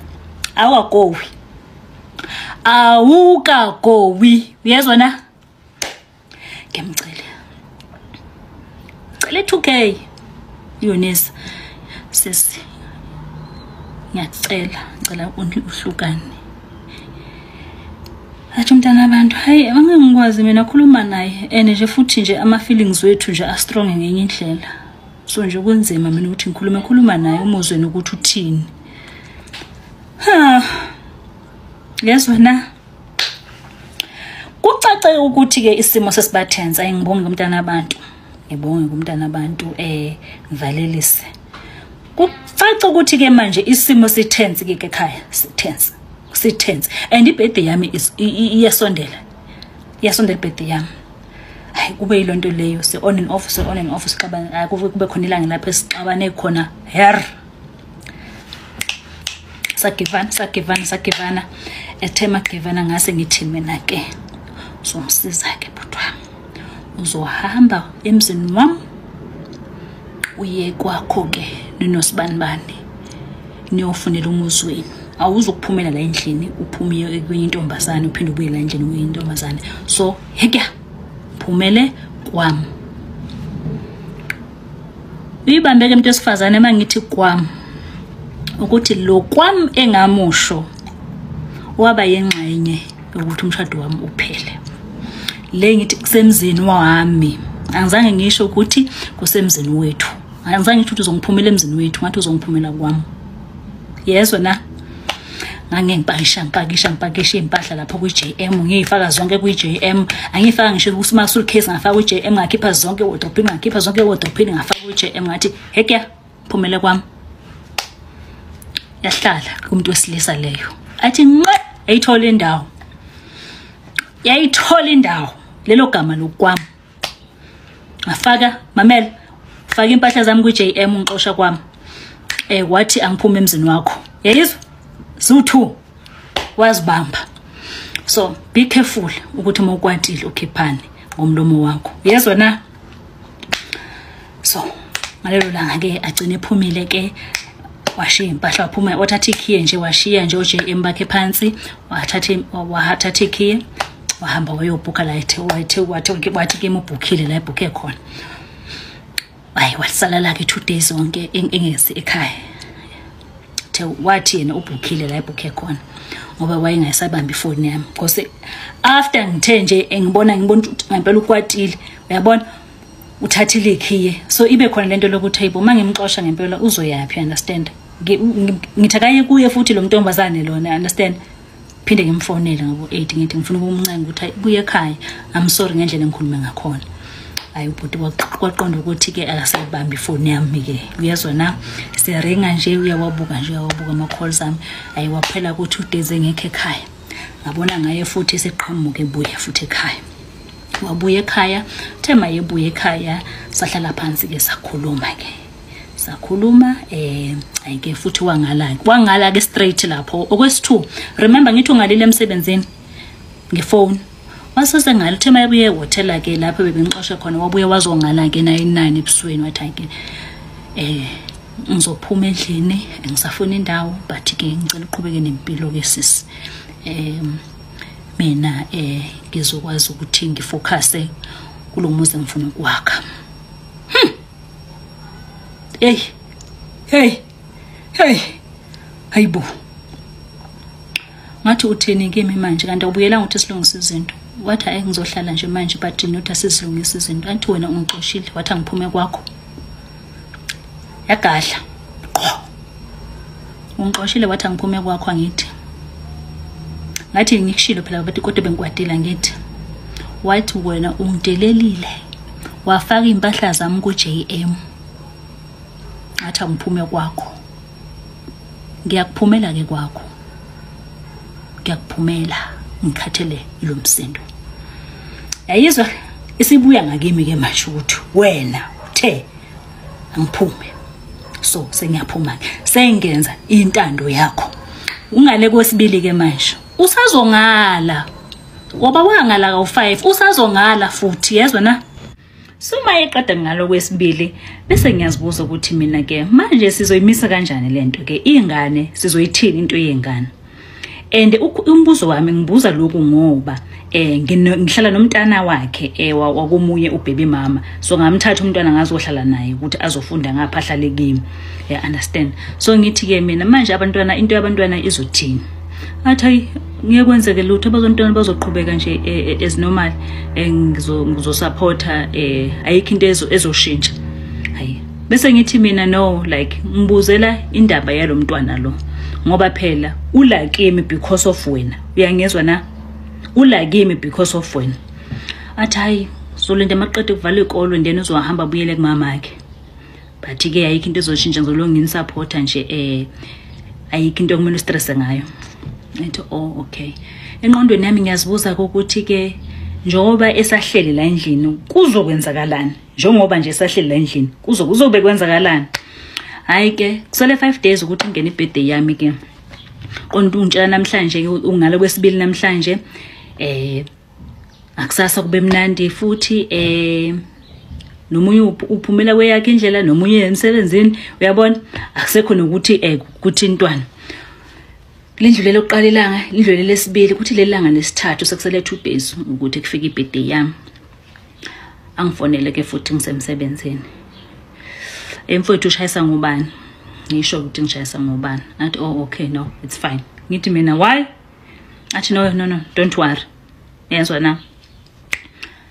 awukagowi uyezwa na ngimcela 2K Yonisa sisi ngicela uhlukane. Athi umntana abantu hayi angengikwazi mina khuluma naye nje futhi nje ama feelings wethu nje a strong ngenye indlela. So nje kunzima mina ukuthi ngikhuluma naye umuzweni ukuthi uthini. Yezwa na kucace ukuthi ke isimo sesibathenza ngibonge umntana abantu. Ngibonge umntana abantu ngivalelise. Kucace ukuthi ke manje isimo sithense ke ekhaya sithense and ibirthday yami is iyasondela birthday yami. Hayi kube yilonto leyo se on and off siqaba kube khona ilanga lapha sixabane khona sagivana ethema givana ngase ngithi mina ke uzomsiza ke butwa uzohamba emzini wami uye kwakho ke ninosibani niyofunela umuzweni. Awuzokuphumela la endlini uphumiye kwenye intombazane uphinde ubuye la endlini kwenye intombazane. So hekya phumele kwami. Uyibambeke umuntu wesifazane mangithi kwami ukuthi lo kwami engamusho waba yengxenye ukuthi umshado wami uphele. Le ngithi kusemzini wami. Angizange ngisho ukuthi kusemzini wethu. Angizange ngisho ukuthi uzongiphumela emzini wethu, ngathi uzongiphumela kwami. Yezwa na ngangengipakisha impahla lapha ku JM ngiyifaka zonke ku JM angifaka ngisho kusima suitcase ngafaka ku JM ngakhipha zonke wardrobe ngafaka ku JM ngathi hekya phumele kwami. Yahlala kumuntu wesilisa leyo athi nqe yayithola indawo lelo gama lokwami ngafaka mamela faka impahla zami ku JM ungixosha kwami wathi angiphume emzini wakho yayizwa Zuthu wazibamba. So be careful ukuthi uma ukwatile ukhiphane ngomlomo wakho yezwa na. So ngalelo langa ke agcine ephumile ke washiya impahla waphuma wathatha ikhiye nje washiya nje uJM bakhe phansi wathatha ikhiye wahamba wayobhuka la wathi ke mubhukhile la ebhukhe khona. Wasala la ke 2 days zonke engezi ekhaya. Wathi yena ubhukhile la ebhukhe khona ngoba wayengayisabambi ifoni yami because after ngithe nje ngibona ngempela ukwatile uyabona uthathile ikhiye so ibe khona lento lokuthi hayibo mangimxosha ngempela uzoyapi understand ngithakaye kuye futhi lo ntombazane lona understand phinde ngimfonele ngabo 8 ngithi ngifuna ukumncenga ukuthi buye ekhaya I'm sorry ngendlela engikhulume ngakhona. Ubhuti kwaqonda ukuthi ke akasayibambi ifoni yami ke uyezwa na siyaringa nje uyawabuka ama calls ami waphela ku 2 days engekho ekhaya ngabona ngaye futhi seqhamuke ebuya futhi ekhaya wabuya ekhaya thema yebuya ekhaya sahlala phansi ke sakhuluma ayike futhi wangala ke straight lapho okwesi2 remember ngithi ungalile emsebenzini ngefone wasose ngalo thema yabuye hotel ke lapho bebengixosha khona wabuye wazongala ke 9 ebusweni wathi ke ngizophuma endlini ngisafuna indawo but ke ngicela uqhubeke nempilo ke sisi mina ngizokwazi ukuthi ngifocuse kulomuzi ngifuna ukwakha. Hey hayibo ngathi utheni kimi manje kanti ubuyela ukuthi silungise izinto wathi ngizohlala nje manje but not asizilungise izinto anti wena ungixoshile wathi angiphume kwakho yagadla ungixoshile wathi angiphume kwakho angithi ngathi ngikushilo phela bathi kodwa bengikwatela ngithi wathi wena ungidelelile wafaka impahla zami ku JM athi angiphume kwakho ngiyakuphumela ke kwakho ngiyakuphumela ngikhathele lo msindo yayizwa isibuya ngakimi ke manje ukuthi wena uthe angiphume so sengiyaphuma sengenza intando yakho ungale kwesibili ke manje usazongala ngoba wangala ka5 usazongala futhi yezwa na. Suma eqeda ngalo kwesibili bese ngiyazibuza ukuthi mina ke manje sizoyimisa kanjani lento ke ingane sizoyithini into yengane and umbuzo wami ngibuza lokhu ngoba ngihlala nomntana wakhe wakomunye ubaby mama so ngamthatha umntwana ngazohlala naye ukuthi azofunda ngapha ahlale kimi understand so ngithi ke mina manje abantwana into yabantwana izothini athi ngiyekwenzeke lutho abazontwana bazoqhubeka nje as normal ngizosupporta ayikho into ezoshintsha hayi bese ngithi mina no like ngibuzela indaba yalomntwana lo ngoba phela ulakimi because of wena uyangezwa na ulakimi because of wena athi hayi so lento maqede kuvala ikolo ndeni uzohamba buyele kumama yakhe but ke ayikho into ezoshintsha ngizolonga ngisupporta nje ayikho into okumele stress ngayo ethi okay enqondweni yami ngiyazibuza ukuthi ke njengoba esahlele la endlini kuzokwenzakalani njengoba nje esahlele la endlini kuzobe kwenzakalani hayi ke kusele 5 days ukuthi ngene ibirthday yami ke qonto untshela namhlanje ungale kwesibili namhlanje akusasa kube mnandi futhi nomunye uphumela kweyakhe indlela nomunye emsebenzini uyabona akusekho nokuthi kuthintwana lendlulelo oqala ilanga indlulelo lesibili ukuthi lelanga lesithathu sekusele 2 days ukuthi kufike ibirthday yami angifonele ke futhi ngisemsebenzini emfowethu ushayisa ngubani ngisho ukuthi ngishayisa ngubani athi okay no it's fine ngithi mina why athi no don't worry yezwa na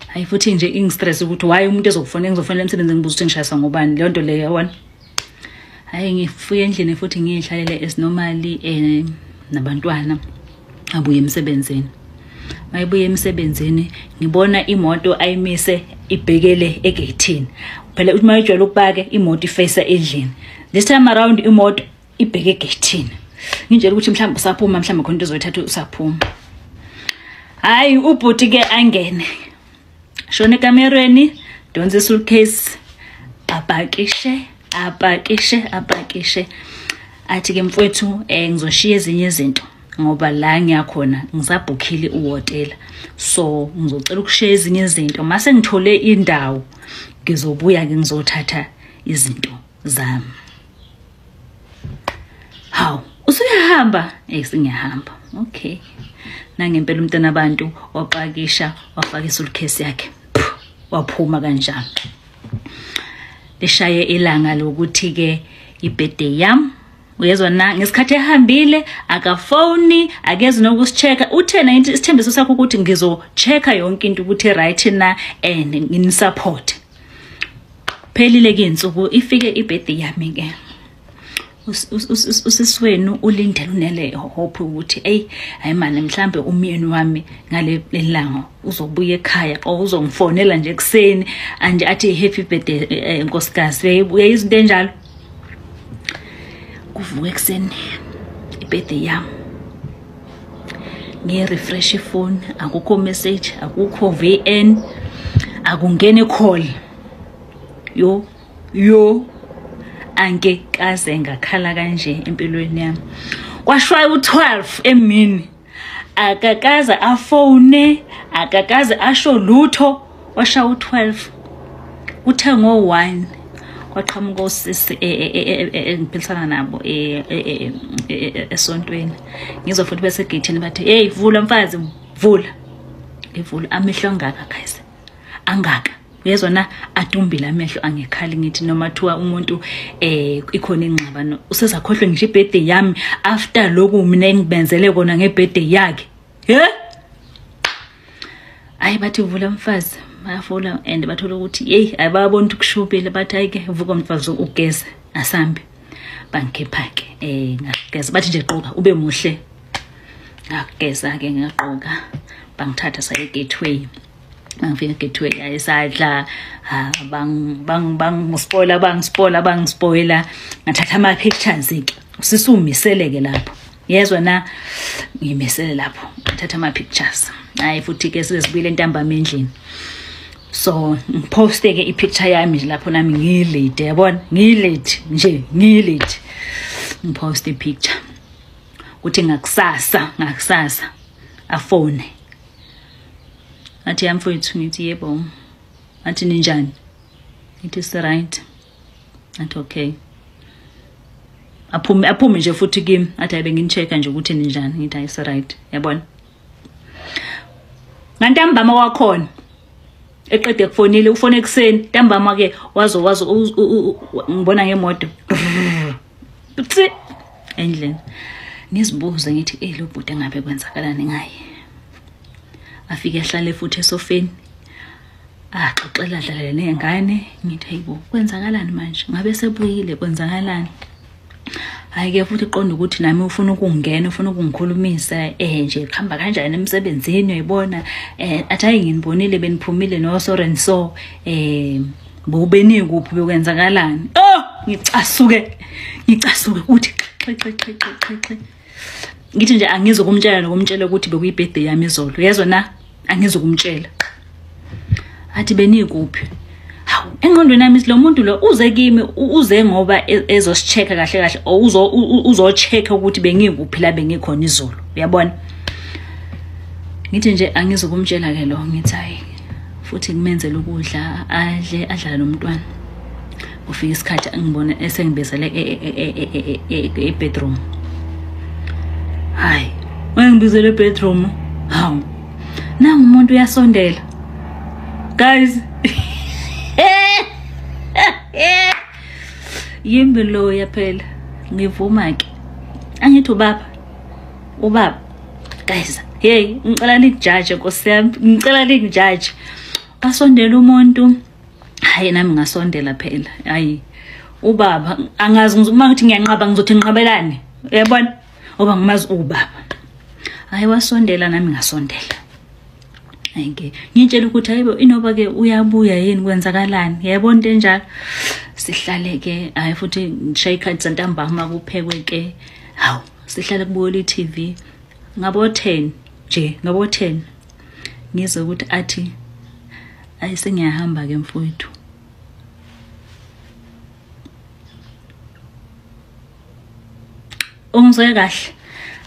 hayi futhi nje ingistress ukuthi why umuntu ezokufonela ngizofonela emsebenzini ngibuza ukuthi ngishayisa ngubani leyo nto leyo yabona hayi ngifuye endlini futhi ngiyihlalele as normally nabantwana abuye emsebenzini mayibuye emsebenzini ngibona imoto ayimise ibhekele egate phela uthi mayijwayele ukubake imoto iface endlini this time around imoto ibheke egate ngitshela ukuthi mhlawumbe usaphuma mhlawumbe khona into ezoyithatha usaphuma hayi ubhuti ke angene shone ekamerweni wadonsa suitcase apakishe athi ke mfowethu ngizoshiya ezinye izinto ngoba la ngiyakhona ngisabhukhile uhotela, so ngizocela ukushiya ezinye izinto mase ngithole indawo ngizobuya ke ngizothatha izinto zami. Hawu, usuyahamba? Singiyahamba. Okay. Nangempela umntana abantu wapakisha, wafaka isuitcase yakhe. Waphuma kanjalo. Leshaye ilanga lokuthi ke ibirthday yami. Uyezwa na ngesikhathi ehambile akafoni akeze nokusichecka. Uthena isithembiso sakho ukuthi ngizochecka yonke into ukuthi right na and nginisupport. Phelile ke insuku ifike ibirthday yami ke. Usiswenu ulindele unele hope ukuthi hayi manje mhlambe umyeni wami ngale lelanga uzobuya ekhaya or uzongifonela nje ekseni anje athi happy birthday nkosikazi. Uyayiza izinto enjalo. Kuvuka ekseni ibirthday yami. Ngi-refresh ifone, akukho message, akukho VN, akungene call. Yo anke kaze ngakhala kanje empilweni yami. Kwashaya u12 emini. Akakaza afone, akakaze asho lutho, washaya u12. Uthe ngo1 kwaqhamuka usisi ngiphilisana nabo esontweni. Ngizwa futhi bese gate bathi hey vula mfazi vula. Ngivula amehlo angaka guys. Angaka. Uyezwa na adumbile amehlo angekhali ngithi noma thiwa umuntu ikhona ingxabano usezakhohlwe ngisho ibirthday yami after lokhu mina engibenzele kona ngebirthday yakhe. Ayi bathi vula mfazi bayafula and bathola ukuthi hey ayibabona ukuthi kushubile bathi ayike vuka mfazi ugeze asambe bangikhipha ke ngageza bathi nje gqoka ube muhle. Ngageza ke ngaqoka bangithatha saye gateway. Mangifika gateway ayisadla bangispoila ngathatha ama pictures ke usisumiseleke lapho. Yezwa na ngimisele lapho ngathatha ama pictures. Hayi futhi ke sizibile entambama endlini. So ngiposte ke ipicture yami nje lapho nami ngilate yabona ngilate ngiposte ipicture uthi ngakusasa afone athi yamfowethu ngithi yebo athi ninjani it is right athi okay aphume nje futhi kimi athi ayibe nginichecka nje ukuthi ninjani ngithi is right yabona ngantambama wakhona eqede kufonile ufone ekseni ntambama ke wazo ngibona ngemoto uthi endlini ngizibuza ngithi lo bhuti ngabe kwenzakalani ngaye. Afike ehlale futhi esofeni axoxela dlala nengane ngithi hayibo kwenzakalani manje ngabe sebuyile kwenzakalani. Hayi ke futhi iqonda ukuthi nami ufuna ukungena ufuna ukungikhulumisa nje khamba kanjani emsebenzini uyibona athi hayi nginibonile beniphumile no so bubeni kuphi bekwenzakalani. Ngicasuke uthi xe ngithi nje angizokumtshela nokumtshela ukuthi bekuyibirthday yami izolo. Yezwa na angizokumtshela athi benikuphi. Hawu engqondweni yami lo muntu lo uze kimi uze ngoba ezosichecka kahle uzochecka ukuthi bengikuphi la bengikhona izolo uyabona. Ngithi nje angizokumtshela ke lo ngithi hayi futhi ngimenzele ukudla adlala nomntwana. Ufika isikhathi ngibona esengibezele bedroom. Hayi ngibizele bedroom. Hawu nangu umuntu uyasondela guys. Yimbe lo yaphela ngivuma ke angithi ubaba guys hey ngicela nikujudge Nkosi yami ngicela nikujudge asondela umuntu. Hayi nami ngasondela phela hayi ubaba angazi uma ngithi ngiyanqaba ngizothi ngiqabelane uyabona oba ngimazi ubaba. Hayi wasondela nami ngasondela. Ayike ngitshela ukuthi hayibo inoba ke uyabuya yini kwenzakalani yayibona into enjalo. Sihlale ke hayi futhi ngishayikha ntambama kuphekwe ke. Hawu sihlale kubuka iTV ngabo 10 nje ngabo 10 ngizwe ukuthi athi ayisengiyahamba ke mfowethu. Ungizwe kahle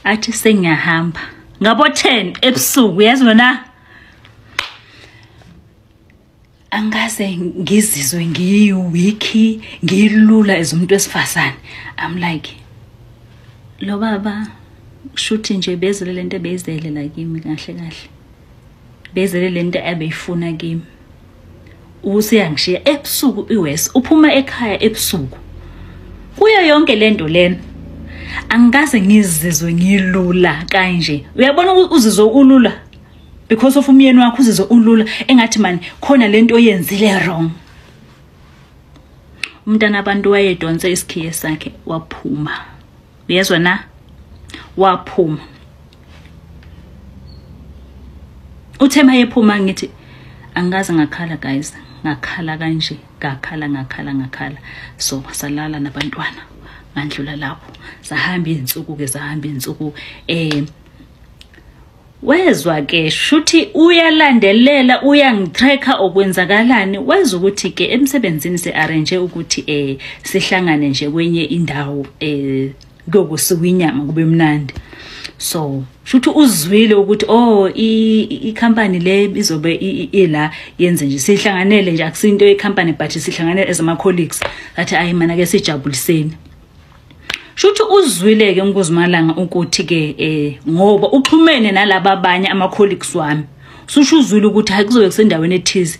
athi sengiyahamba ngabo 10 ebusuku yazi wena. Angaze ngizizwe ngiyiwiki ngilula ezumuntu wesifazane. I'm like lo baba shuthi nje bezele lento beyizelela kimi kahle kahle. Bezele lento abeyifuna kimi. Usiyangishiya ebusuku iwes uphuma ekhaya ebusuku. Kuyo yonke lento lena angikaze ngizizwe ngilula kanje. Uyabona uzizwe ulula because of umyeni wakho uzizwe ulula engathi man khona lento oyenzile wrong. Umntana abantu wayedonse isikhiye sakhe waphuma. Uyezwa na? Waphuma. Uthema yephuma ngithi angaze ngakhala guys. Ngakhala kanje, ngakhala. So salala nabantwana. Ngandlula lapho. Sahamba insuku. Wezwa ke shuthi uyalandelela uyangitracker okwenzakalani weza ukuthi ke emsebenzini se-arrange ukuthi sihlangane nje kwenye indawo ngokusuku inyama kube mnandi. So shuthi uzwile ukuthi i-company le izobe ila yenze nje sihlanganele nje akusinto ye-company but sihlanganele as ama colleagues athi ayi mana ke sijabuliseni. Shuthi uzwile ke nguzimalanga ukuthi ke ngoba uxhumene nalabo abanye ama colleagues wami. Susho uzwile ukuthi hayi kuzobe kusendaweni ethize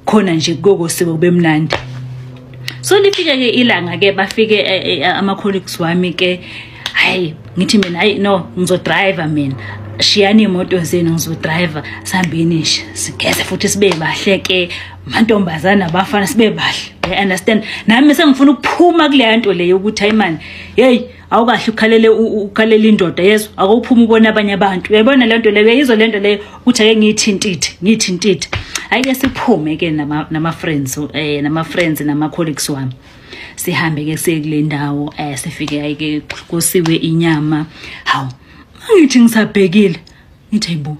khona nje kokosibe kube mnandi. So lifike ke ilanga ke bafike ama colleagues wami ke hayi ngithi mina hayi no ngizodriver mina. Shiyani imoto zenu ngizodriver sihambeni nje sigeze futhi sibe bahle ke amantombazana abafana sibe bahle. I understand. Nami sengifuna ukuphuma kule nto leyo ukuthi hayi man, hey awukahle ukhalele indoda yezwa akuphuma ubona abanye abantu. Uyabona le nto leyo yizo le nto leyo ukuthi ake ngiyithintithe. Ayike siphume ke nama friends nama colleagues wami. Sihambe ke sekule ndawo sifike ayike kusiwe inyama. Hawu ngithi ngisabhekile ngithi hayibo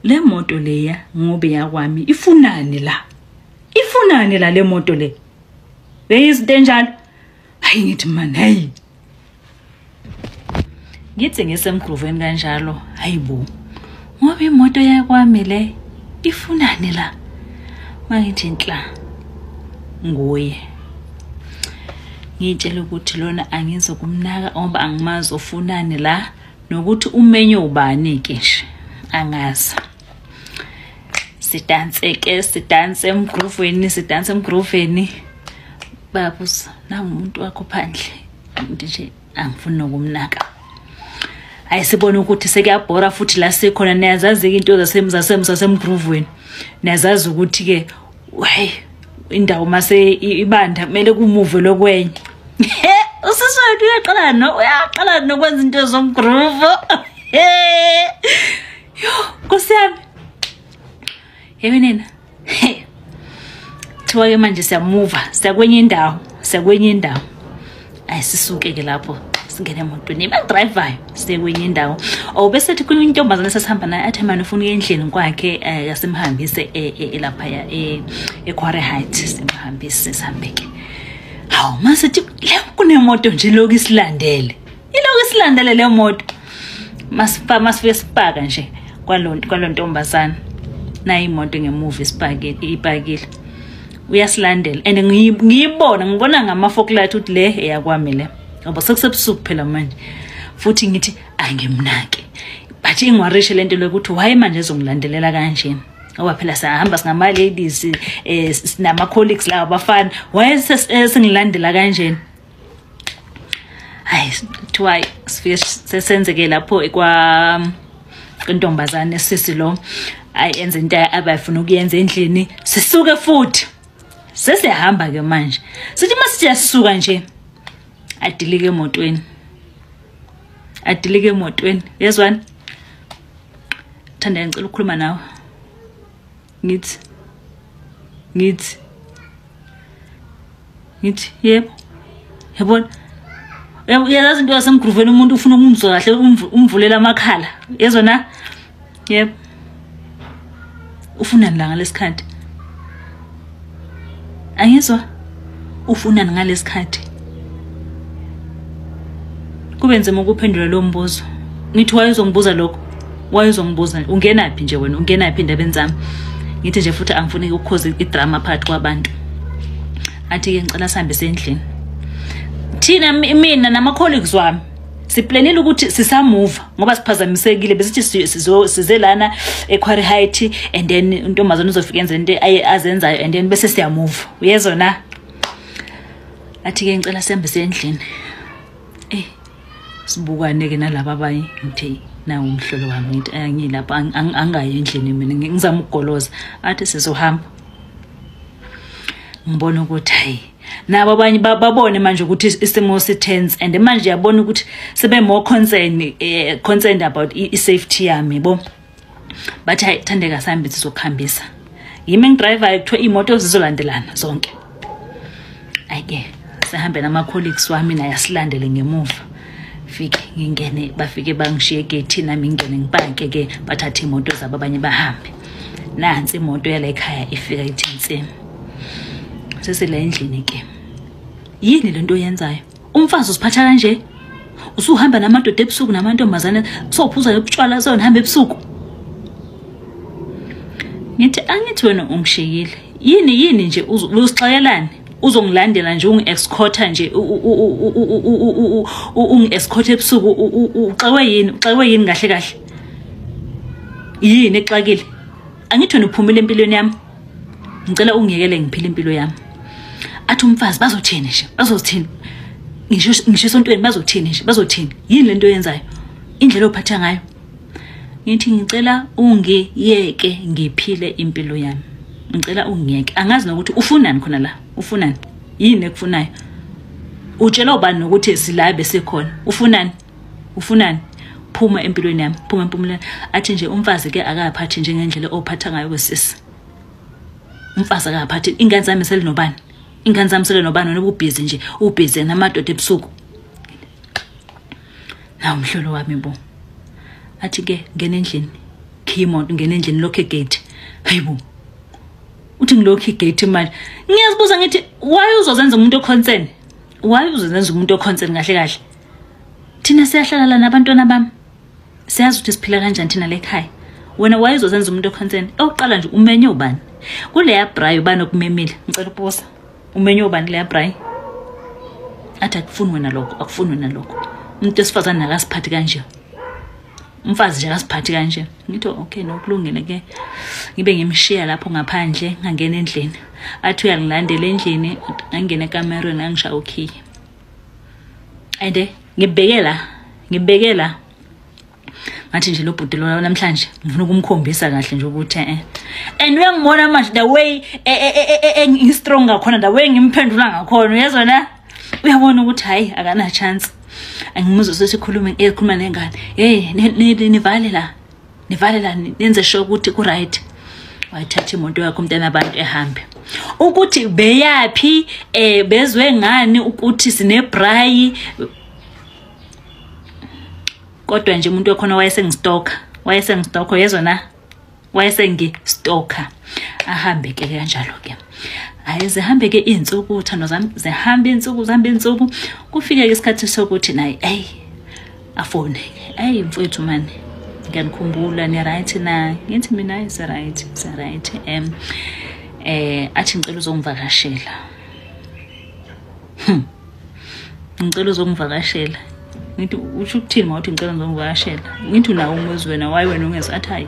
le moto leya ngobe yakwami ifunani la le moto le. Beyizinto enjalo hayi ngithi man hey ngithi ngisemgruveni kanjalo hayibo ngoba imoto yakwami le ifunani la. Mangithi nhla nguye ngitshela ukuthi lona angizokumnaka ngoba angimazi ofunani la nokuthi umenyo ubani ke nje angazi. Sidanse emgruveni babus nangumuntu wakho phandle nje angifuni ukumnaka. Ayisibona ukuthi sekuyabhora futhi la sekhona niyazazi into zasemgruveni. Niyazazi ukuthi ke hey indawo mase ibanda kumele kumuve lokwenye. Usiswethu uyaqala nokwenza into zomgruvu. Yo kusiyami yeminena thiwa ke manje siyakwenye indawo ayisisuke ke lapho singene emotweni driver sekwenye indawo bese thi kuyo intombazana sesihamba naye athi manje ufuna endlini kwakhe yasimhambise lapha eQuarry Heights simhambise sihambeke. Hawu mase thi le kunemoto nje lokho isilandele le moto masifike sipaka nje kwalontombazana na imoto ngemuva ipakile uyasilandela and ngibona ngamafokulight ukuthi le eyakwami le ngoba sekusebusuku phela manje futhi ngithi angimnake but ingwarishe lento lokuthi why manje ezongilandelela kanjeni ngoba phela sahamba singama ladies sinama colleagues la abafana why sengilandela kanjeni. Hayi thiwa sifike sesenzeke lapho kwantombazane sisi lo ayenze into abayifuna ukuyenza endlini sisuke futhi sesihamba ke manje sithi masithi yasisuka nje adilike emotweni yezwana thanda ngicela ukukhuluma nawe ngithi yebo yabona uyazazi into yasemgruveni umuntu ufuna ukumzwa kahle umvulela amakhala yezwana yebo ufunani la ngalesikhathi? Angizwa ufunani ngalesikhathi? Kube nzima ukuphendula lo mbuzo. Ngithi wayezongibuza lokho, wayezongibuza ungenaphi nje wena, ungenaphi indabeni zami? Ngithi nje futhi angifuni ukukhoza idrama phakathi kwabantu. Athi ke ngicela sihambe sendlini. Thina mina nama colleagues wami siplanile ukuthi sisamove ngoba siphazamisekile, besithi size lana eQuarry Height and then untombazana uzofika enze into azenzayo and then bese siya move. Uyezona? Athi ke ngicela sihambe sendlini. Sibukane ke nalabo abanye ngithi na umhlolo wami ngithi angilapha angayi endlini mina ngizama ukugoloza. Athi sizohamba. Ngibona ukuthi hayi nabo abanye babone manje ukuthi isimo sitense and manje yabona ukuthi sebe more concerned about i-safety yami yabo. Bathi hayi Thandeka sihambe sizokhambisa. Yimi ngidriver kuthiwa imoto zizolandelana zonke. Ayike sihambe nama colleagues wami naye asilandele ngemuva. Fike ngingene bafike bangishiye gate nami ngingene ngibhanke ke bathatha imoto zabo abanye bahambe. Nansi imoto yala ekhaya ifika ithintsi. Sesela endlini ke. Yini lento oyenzayo? Umfazi usiphatha kanje? Usuhamba namadoda ebusuku namantombazana sophuza yobutshwala sonhamba ebusuku. Ngithi angithi wena ungishiyile. Yini nje uzixayelani? Uzongilandela nje ungi-escorta nje ungi-escort ebusuku uxawe yini kahle kahle? Yini exakile? Angithi wena uphumile empilweni yami. Ngicela ungiyekele ngiphile impilo yami. Athi umfazi bazothini nje? Bazothini? Ngisho esontweni bazothini nje? Bazothini? Yini lento oyenzayo? Indlela ophatha ngayo. Ngithi ngicela ungiyeke ngiphile impilo yami. Ngicela ungiyeke. Angazi nokuthi ufunani khona la. Ufunani? Yini ekufunayo? Utshela ubani nokuthi silabe sekhona? Ufunani? Ufunani? Phuma empilweni yami. Phuma empumulweni. Athi nje umfazi ke akaphathi nje ngendlela ophatha ngayo kwesisi. Umfazi akaphathi ingane zami sele nobani? Ingane zami sele nobani wena ubusy nje, ubusy namadoda ebusuku. Na umhlolo wami bo. Athi ke ngene endlini. Khimoto ngene endlini lokho egate. Hayibo. Uthi ngilokho igate manje. Ngiyazibuza ngithi why uzozenza umuntu oconcern? Why uzozenza umuntu oconcern kahle kahle? Thina siyahlala nabantwana bami. Siyazi ukuthi siphila kanjani thina la ekhaya. Wena why uzozenza umuntu oconcern? Oqala nje umenye ubani? Kule ya braai ubani okumemile. Ngicela ukubuza. Umenye ubani le ya braai? Athi akufuni wena lokho, akufuni wena lokho. Umuntu esifazana nakasiphathi kanje. Umfazi nje akasiphathi kanje. Ngithi okay nokulungile ke. Ngibe ngimshiya lapho ngaphandle ngangena endlini. Athi uyangilandela endlini ngangena ekamereni angishaya okay. Ande ngibhekela ngathi nje lo bhuti lo namhlanje ngifuna ukumkhombisa kahle nje ukuthi and uyangibona manje the way ngistrong ngakhona, the way ngimphendula ngakhona uyezona, uyabona ukuthi hayi akana chance. Angimuzwe sesikhuluma ekhuluma nengane hey nivale la nenze sure ukuthi ku right. Wayithatha imoto yakho umntana abantu ehambe ukuthi beyapi bezwe ngani ukuthi sine braai. Kodwa nje umuntu wakhona wayesengistalker yezona, wayesengistalker. Ahambe ke kanjalo ke. Hayi zihambe ke insuku uthando zami zihambe insuku kufike isikhathi sokuthi nayi afone mfowethu mani ngiyanikhumbula ni right na. Ngithi mina is right athi ngicela uzongivakashela. Ngicela uzongivakashela. Ngithi usho ukuthini mawuthi ngicela ngizongivakashela? Ngithi nawo umuzwe wena wayi wena ungeza athi hayi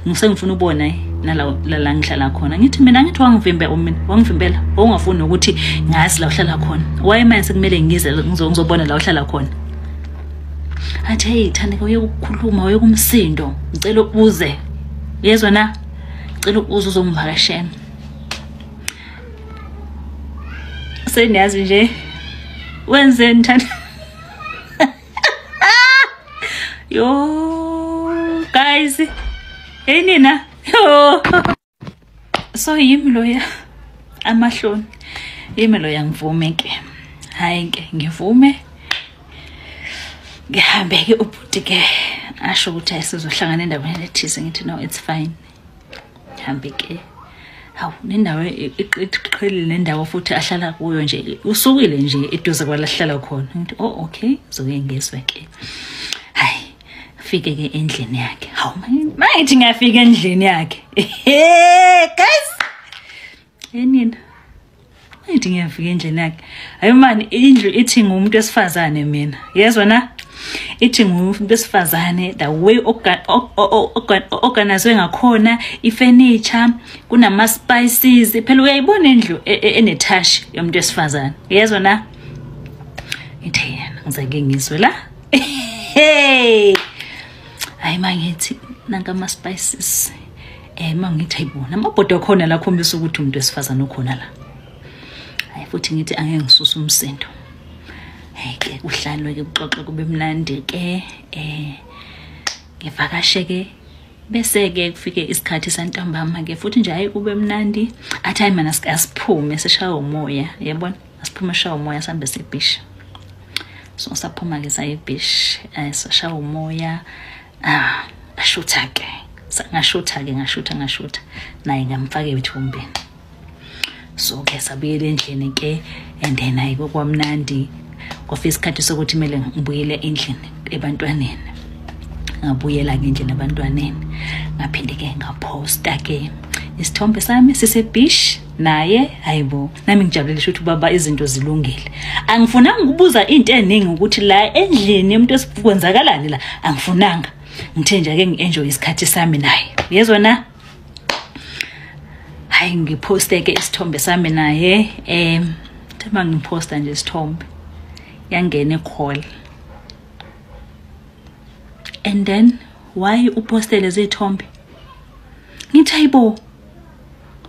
ngisengifuna ubona la ngihlala khona. Ngithi mina ngithi wangivimbela ungafuni ukuthi ngazi la uhlala khona. Waye manje sekumele ngize ngizobona la uhlala khona. Athi hey Thandeka uyokukhuluma uyokumsindo ngicela uze. Yezwa na? Ngicela uze uzongivakashela. Seniyazi nje wenzeni Thandeka? Yo guys, hey nina yo. So yimi loya amahloni, yimi loya ngivume ke. Hayi ke ngivume ngihambe ke ubhuti ke asho ukuthi ayisizohlangana endaweni ethize. Ngithi no it's fine. ngihambe ke hawu nendawo iqhelile nendawo futhi ahlala kuyo nje usukile nje eduze kwalahlala khona ngithi oh okay zoke ngizwe ke hayi fike ke endlini yakhe hawu manje ngiyafika endlini yakhe guys nina manje ngiyafika endlini yakhe hayi man indlu ithi ngumuntu wesifazane mina yezwa na ithi ngumuntu wesifazane the way organizwe ngakhona ifurniture kunama spices phela uyayibona indlu enetouch yomuntu wesifazane yezwa na ithi yena ngizake ngizwe la hey hayi mangithi nanka ama spices mangithi ayibona amabhodo khona la khombisa ukuthi umuntu wesifazane ukhona la hayi futhi ngithi angeke ngisusa umsindo hey ke uhlalwe ke uxoxe kube mnandi ke ngivakashe ke bese ke kufike isikhathi santambama ke futhi nje hayi kube mnandi athi hayi mana asiphume seshaya umoya yabona asiphume shaya umoya sambe sebeach so saphuma ke saye beach seshaya umoya ashutha ke ngashutha naye ngamfake ethumbeni so ke sabuyela endlini ke and then hayi kwamnandi kwafika isikhathi sokuthi kumele ngibuyele endlini ebantwaneni ngabuyela ke endlini ebantwaneni ngaphinde ke ngaposta ke isithombe sami sisebeach naye hayibo nami ngijabulele ukuthi baba izinto zilungile angifunanga ukubuza into eningi ukuthi la endlini umuntu esikwenzakalayo la angifunanga ngithe nje ake ngienjoy isikhathi sami naye yezwa na hayi ngiposte ke isithombe sami naye thema ngiposta nje isithombe yangena call and then why uposte lezi izithombe ngithi hayibo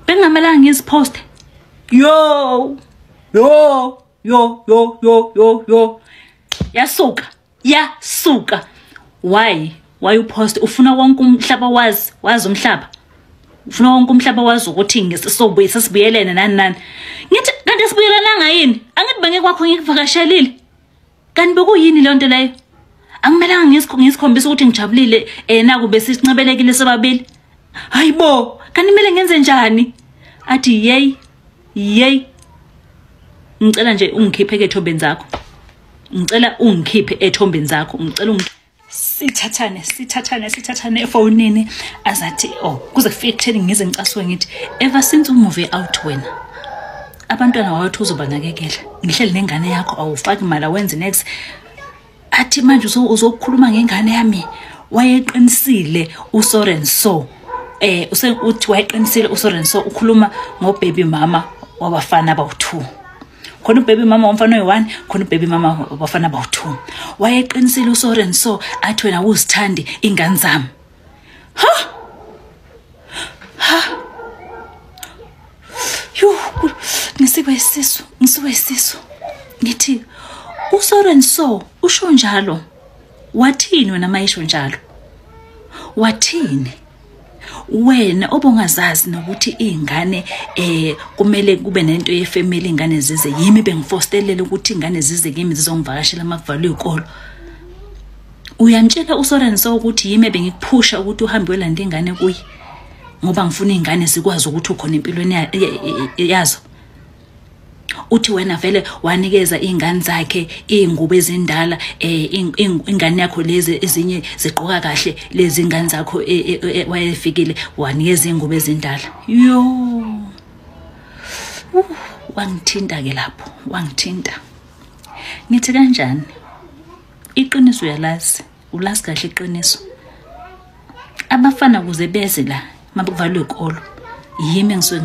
bengamelanga ngiziposte yo yasuka why upost ufuna wonke umhlaba wazi umhlaba ufuna wonke umhlaba wazi ukuthi ngisisobuye sesibuyelene nani ngithi kanti sibuyelana yini angithi benge kwakho ngikuvakashelile kanti bekuyini le nto leyo angimelanga ngisikhombisa ukuthi ngijabulile naku besincebelekile sobabili hayibo kanti kumele ngenze njani athi yey ngicela nje ungikhiphe ethombeni zakho ngicela ungikhiphe ethombeni zakho ngicela sithathane efonini azathi kuze kufike ekutheni ngize ngicasuke ngithi ever since umuve out wena abantwana wawethu uzobanakekela ngihleli nengane yakho awufaki imali awenze next athi manje uzokhuluma ngengane yami wayeqinisile uSorenso uthi wayeqinisile uSorenso ukhuluma ngobaby mama wabafana abawu2 khona ubaby mama womfana oyi1 khona ubaby mama wabafana abawu2 wayeqinisile uSorenso athi wena uzithandi ingane zami ngisiwe isisu ngithi uSorenso usho njalo wathini wena mayisho njalo wathini wena obongazazi nokuthi izingane kumele kube nento yefamily ingane zize yimi bengifostelela ukuthi ingane zize kimi zizongivakashela makuvalwe ikolo uyamtshela uSorenso ukuthi yimi bengikuphusha ukuthi uhambe welanda ingane kuyi ngoba ngifuna izingane zikwazi ukuthi ukhona empilweni yazo uthi wena vele wanikeza izingane zakhe izingubo ezindala ingane yakho lezi ezinye ziqoka kahle lezi ingane zakho wayefikile wanikeza izingubo ezindala wangithinta ke lapho wangithinta ngithi kanjani iqiniso uyalazi ulazi kahle iqiniso abafana kuze beze la mabuvalwe ikolo yimi ngisuke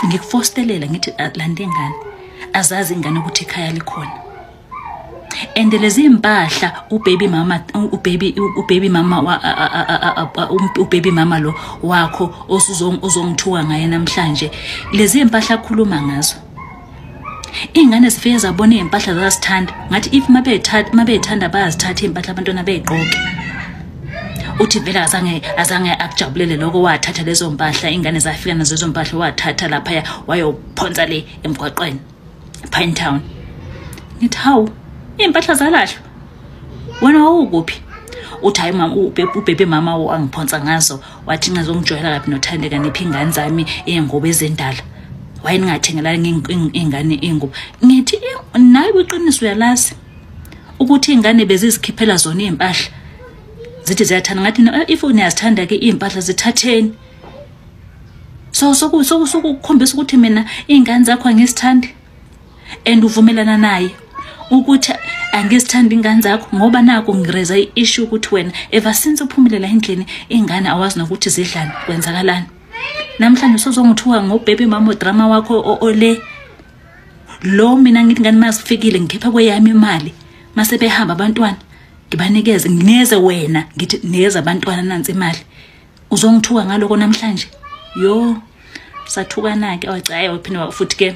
ngikufostelela ngithi landa ingane azazi ingane ukuthi ikhaya likhona and lezi impahla ubaby mama lo wakho uzongithuka ngaye namhlanje lezi impahla khuluma ngazo ingane zifike zabona impahla zazithanda ngathi if mabeyithanda bayazithatha impahla abantwana beyiqoke uthi vela azange akujabulele lokho wathatha lezo mpahla ingane zafika nazo lezo mpahla wathatha lapha wayophonza le emgwaqweni Pine Town nithi hawu impahla zalahlwa wena wawukuphi uthi hayi mama ubhebhe mama angiphonsa ngazo wathi ngazongijoyela laphi noThandeka niphi ingane zami engobe ezendala wayeningathengela ingane ingubo ngithi nayi uqiniso uyalazi ukuthi ingane bezizikhiphela zona impahla zithi ziyathanda ngathi if uniyazithanda ke impahla zithatheni so sokukhombisa ukuthi mina ingane zakho angisithandi and uvumelana naye ukuthi angisithandi ingane zakho ngoba nako ngireza iissue ukuthi wena ever since uphumelela endlini ingane awazi nokuthi zidlana kwenzakalani namhlanje sozongithuka ngobhebhe mama drama wakho ole lo mina ngithi ngani masifikile ngikhipha kweyami imali mase behamba abantwana ngibanikeze ngineze wena ngithi nikeza abantwana nansi imali uzongithuka ngaloko namhlanje yo sathukana ke wacaye waphinde futhi ke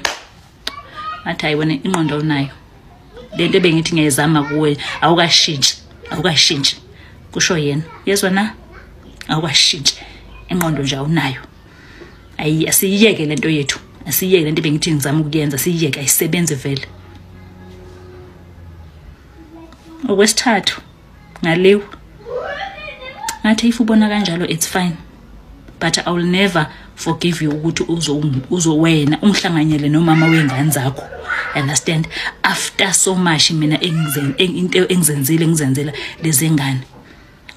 athi ayi wena ingqondo nayo lento bengithi ngiyezama kuwe awukashintshi kusho yena yezwa na awukashintshi ingqondo nje awunayo ayi asiyeke lento yethu asiyeke lento bengithi ngizama ukuyenza siyeke ayisebenze vele okwesithathu ngalewo ngathi if ubona kanjalo it's fine but I will never forgive you ukuthi uzowena ungihlanganyele nomama wengane zakho understand after so much mina into ngizenzela lezi ngane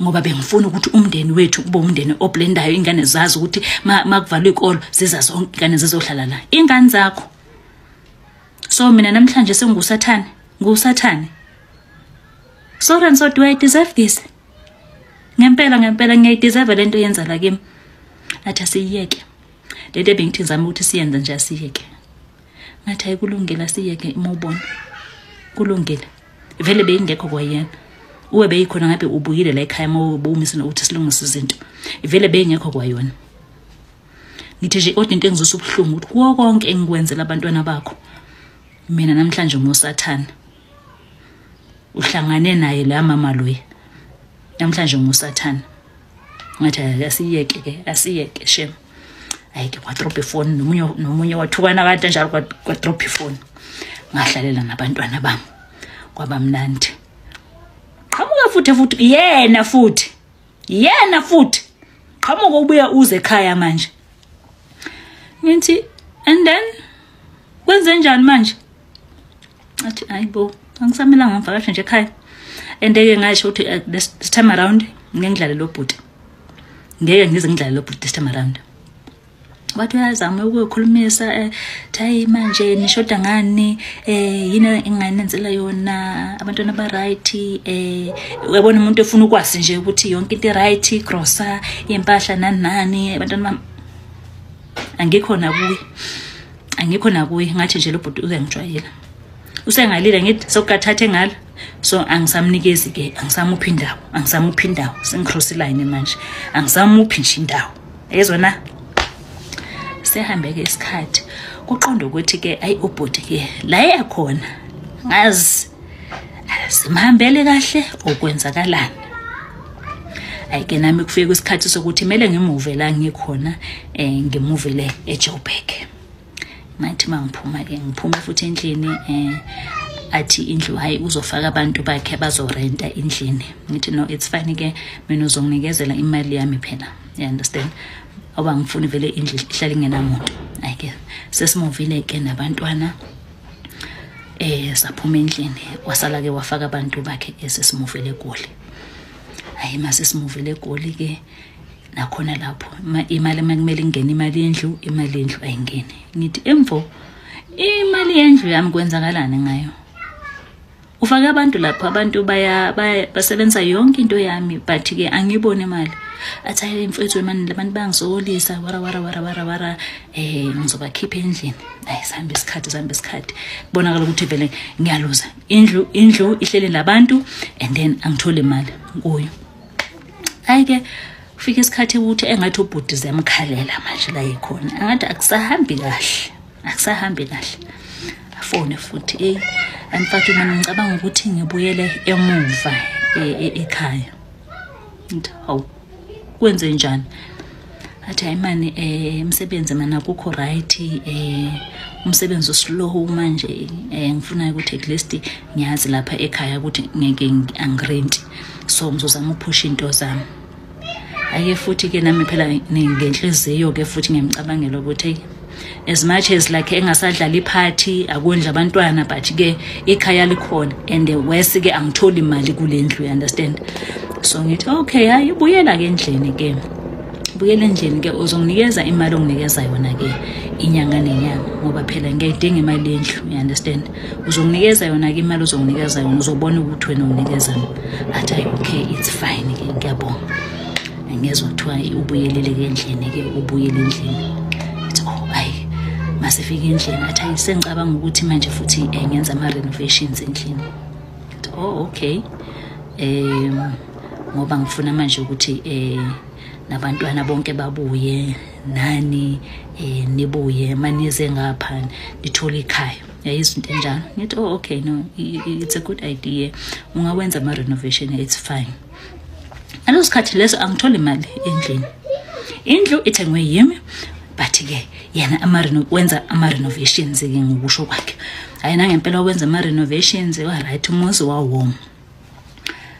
ngoba bengifuna ukuthi umndeni wethu kube umndeni oblendayo ingane zazi ukuthi makuvalwe ikolo ziza zonke ingane zizohlala la ingane zakho so mina namhlanje ngusathane so and so do I deserve this ngempela ngiyayideserve lento yenza la kimi athi asiyeke lento bengithi ngizama ukuthi siyenze nje asiyeke ngathi ayikulungela asiyeke imubona kulungile vele beyingekho kwayena uwe beyikhona ngabe ubuyile la ekhaya mawubumise ukuthi silungise izinto vele beyingekho kwayona ngithi nje kodwa into engizosubuhlungu ukuthi kuwo konke engikwenzela abantwana bakho mina namhlanje ngusathana uhlangane naye la mama loya namhlanje ngusathana ngathi asiyeke shem ayike kwadrop ifone nomunye wathukana abantu njalo kwadrop ifone ngahlalela nabantwana bami kwabamnandi qhamuka futhi yena futhi qhamuka ubuya uze ekhaya manje ngithi and then kwenze njani manje athi ayibo angisamela ngivakashe nje ekhaya endeke ngasho ukuthi this time around ngengidlale lo bhuti ngeke ngize ngidlale lo bhuti this time around wathi uyazama ukukhulumisa thayi manje nishoda ngani yini enginganenzela yona abantwana ba right uyabona umuntu efuna ukwazi nje ukuthi yonke into right grocer impahla nani abantwana angikho na kuyi ngathi nje lo bhuti uzengijwayela usengalila ngithi sokukathathe ngala so angisamnikezi ke angisamuphi indawo sengicross line manje angisamuphi nje indawo yezona sehambeke isikhathi kuqonda ukuthi ke ayi ubhuti ke la yakhona ngazi simhambele kahle okwenzakalana ayike nami kufika isikhathi sokuthi kumele ngimuve la ngikhona ngimuvele eJoburg ngathi mangiphuma ke ngiphuma futhi endlini athi indlu hayi uzofaka abantu bakhe bazorenta endlini ngithi no it's fine ke mina uzonginikezela imali yami phela you understand awangifuni vele indlu ihlala ingenamuntu ayike sesimuvile ke nabantwana saphuma endlini wasala ke wafaka abantu bakhe esesimuvile eGoli hayi mase simuvile eGoli ke nakhona lapho imali makumele ingene imali yendlu ayingeni ngithi emvo imali yendlu yami kwenzakalana ngayo ufaka abantu lapho abantu basebenza yonke into yami but ke angibone imali athaye imfethu manje labantu bangisokolisa wara ngizobakhipha endlini hayi sihamba isikhathi kubonakala ukuthi vele ngiyaluza indlu ihlele labantu and then angithole imali kuyo ayike ufika isikhathi ukuthi engathi ubhuti ziyamkhalela manje la yikhona angathi akusahambi kahle afone futhi anifake mina ngicabanga ukuthi ngibuyele emuva ekhaya ngithi hawu kwenze njani athi ayimani umsebenzi mana kukho right umsebenzi slow manje ngifuna ukuthi at least ngiyazi lapha ekhaya ukuthi ngeke angirenti so ngizozama ukuphusha into zami ake futhi ke nami phela ngenhliziyo ke futhi ngiyamcabangela ukuthi as much as like engasadlala iphathi akondla abantwana but ke ekhaya likhona and wesi ke angitholi imali kule ndlu you understand so ngithi okay hayi ubuyela ke endlini ke buyela endlini ke uzonginikeza imali onginikeza yona ke inyanga nenyanga ngoba phela ngiyayidinga imali endlu you understand uzonginikeza yona ke imali uzonginikeza yona uzobona ukuthi wena unginikeza athi okay it's fine ke ngiyabonga ngezwe kuthiwa ubuyelele ke endlini ke ubuyele endlini hayi masifika endlini athi ayisengicabanga ukuthi manje futhi ngenza ama renovations endlini okay ngoba ngifuna manje ukuthi nabantwana bonke babuye nani nibuye manize ngapha nithola ikhaya yayizinto enjalo ngithi okay no it's a good idea ungawenza ama renovation it's fine alosikhathi leso angithola imali endlini indlu ithengwe yimi but ke yena wenza ama renovations ke ngokusho kwakhe ayina ngempela wenza ama renovations wa right umuzi wawoma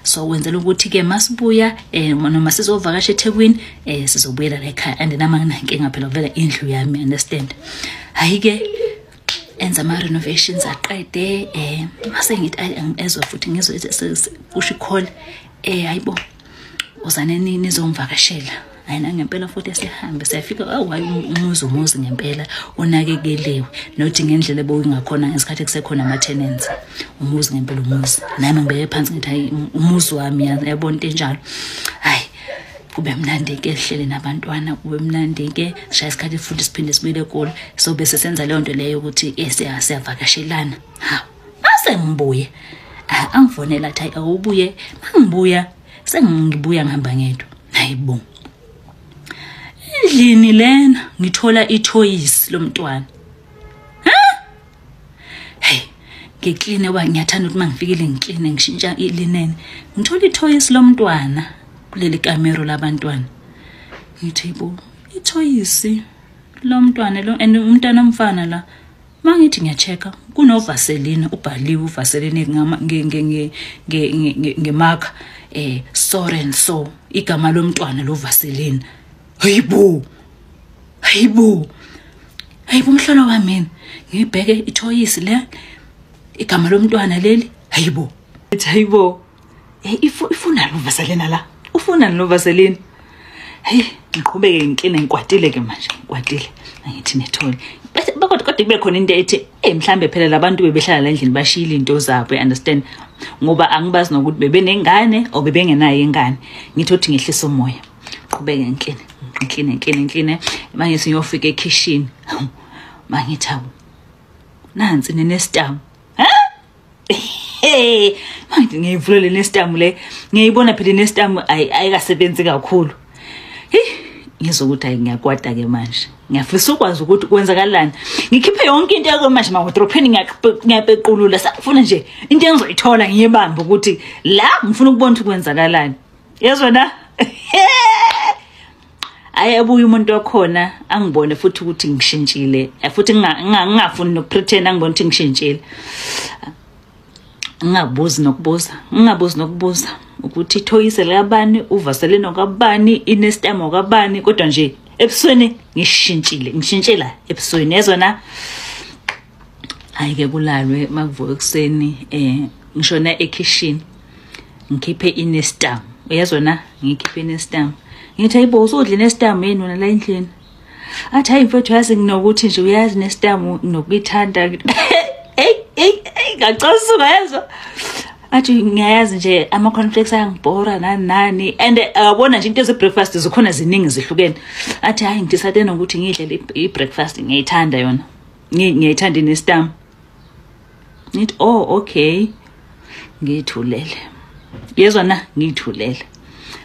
so wenzela ukuthi ke masibuya noma sizovakasha eThekwini sizobuyela la ekhaya and nama nginankinga phela vela indlu yami understand hayi ke enza ama renovations aqede mase ngithi ezwe futhi ngizwe kusho call hayibo uzaneni nizongivakashela ayina ngempela futhi sihambe siyafika hayi umuzi ngempela onakekelewe nothi ngendlela boyingakhona ngesikhathi kusekhona ama tenants umuzi ngempela umuzi nami ngibeke phansi ngithi hayi umuzi wami yabona into enjalo hayi kube mnandi ke ehlele nabantwana kube mnandi ke shaya isikhathi futhi siphinde sibuyele ekholo so bese senza leyo nto leyo ukuthi siyavakashelana ha base ngibuye angifonela athi awubuye mangibuya sengibuya ngihamba ngedwa hayibo endlini lena ngithola itoys lomntwana hey ngiclean oba ngiyathanda ukuthi mangifikile ngiclean ngishintsha ilinene ngithola itoys lomntwana kuleli kamero labantwana ngithi bo itoys lomntwana lo and umntana omfana la mangithi ngiyachecka kuno Vaseline ubhaliwe uVaseline ngemark so and so igama lomntwana lo Vaseline hayibo mhlolo wami ngibheke itoys le igama lomntwana leli hayibo ifuna lo Vaseline la ufuna lo Vaseline hey ngiqhubeke ngicline ngikwatile ke manje ngikwatile angithi nethole kodwa kube khona into ethi mhlambe phela labantu bebehlala la endlini bashila into zabo you understand ngoba angibazi nokuthi bebenengane or bebengenayo ingane ngithothi ngehlisa umoya qhubeke ngicline manje siyofika ekitchen mangithawu nansi nenestam manje ngiyivulele nestam le ngiyibona phela nestam ayikasebenzi kakhulu ngizokuthi ngiyakwata ke manje ngiyafisa ukwazi ukuthi kwenzakalani ngikhiphe yonke into yakho manje mawudropheni ngiyapequlula safuna nje into engizoyithola ngiyebamba ukuthi la ngifuna ukubona ukuthi kwenzakalani yezona ayabuya umuntu okhona angibone futhi ukuthi ngishintshile futhi ngingafuni nokupretend angibone ukuthi ngishintshile ngingabuzi nokubuza ukuthi itoys labani uVaseline kabani inestam kabani kodwa nje ebusweni ngishintshela ebusweni yezona ayike kulalwe makuvuka ekseni ngishona ekitchen ngikhiphe inestam uyazona ngikhiphe inestam ngithi hayibo usudla inestam yini wena la endlini athi hayi mfethu yazi nginokuthi nje uyazi nestam nokuyithanda ngacasuka yezwa athi ngiyazi nje ama conflicts ayangibhora nani and abona nje into ze breakfast zikhona ziningi zihlukene athi hayi ngidecide nokuthi ngidle i-breakfast ngiyithanda yona ngiyithanda inestam ngithi okay ngithulele yezona ngithulele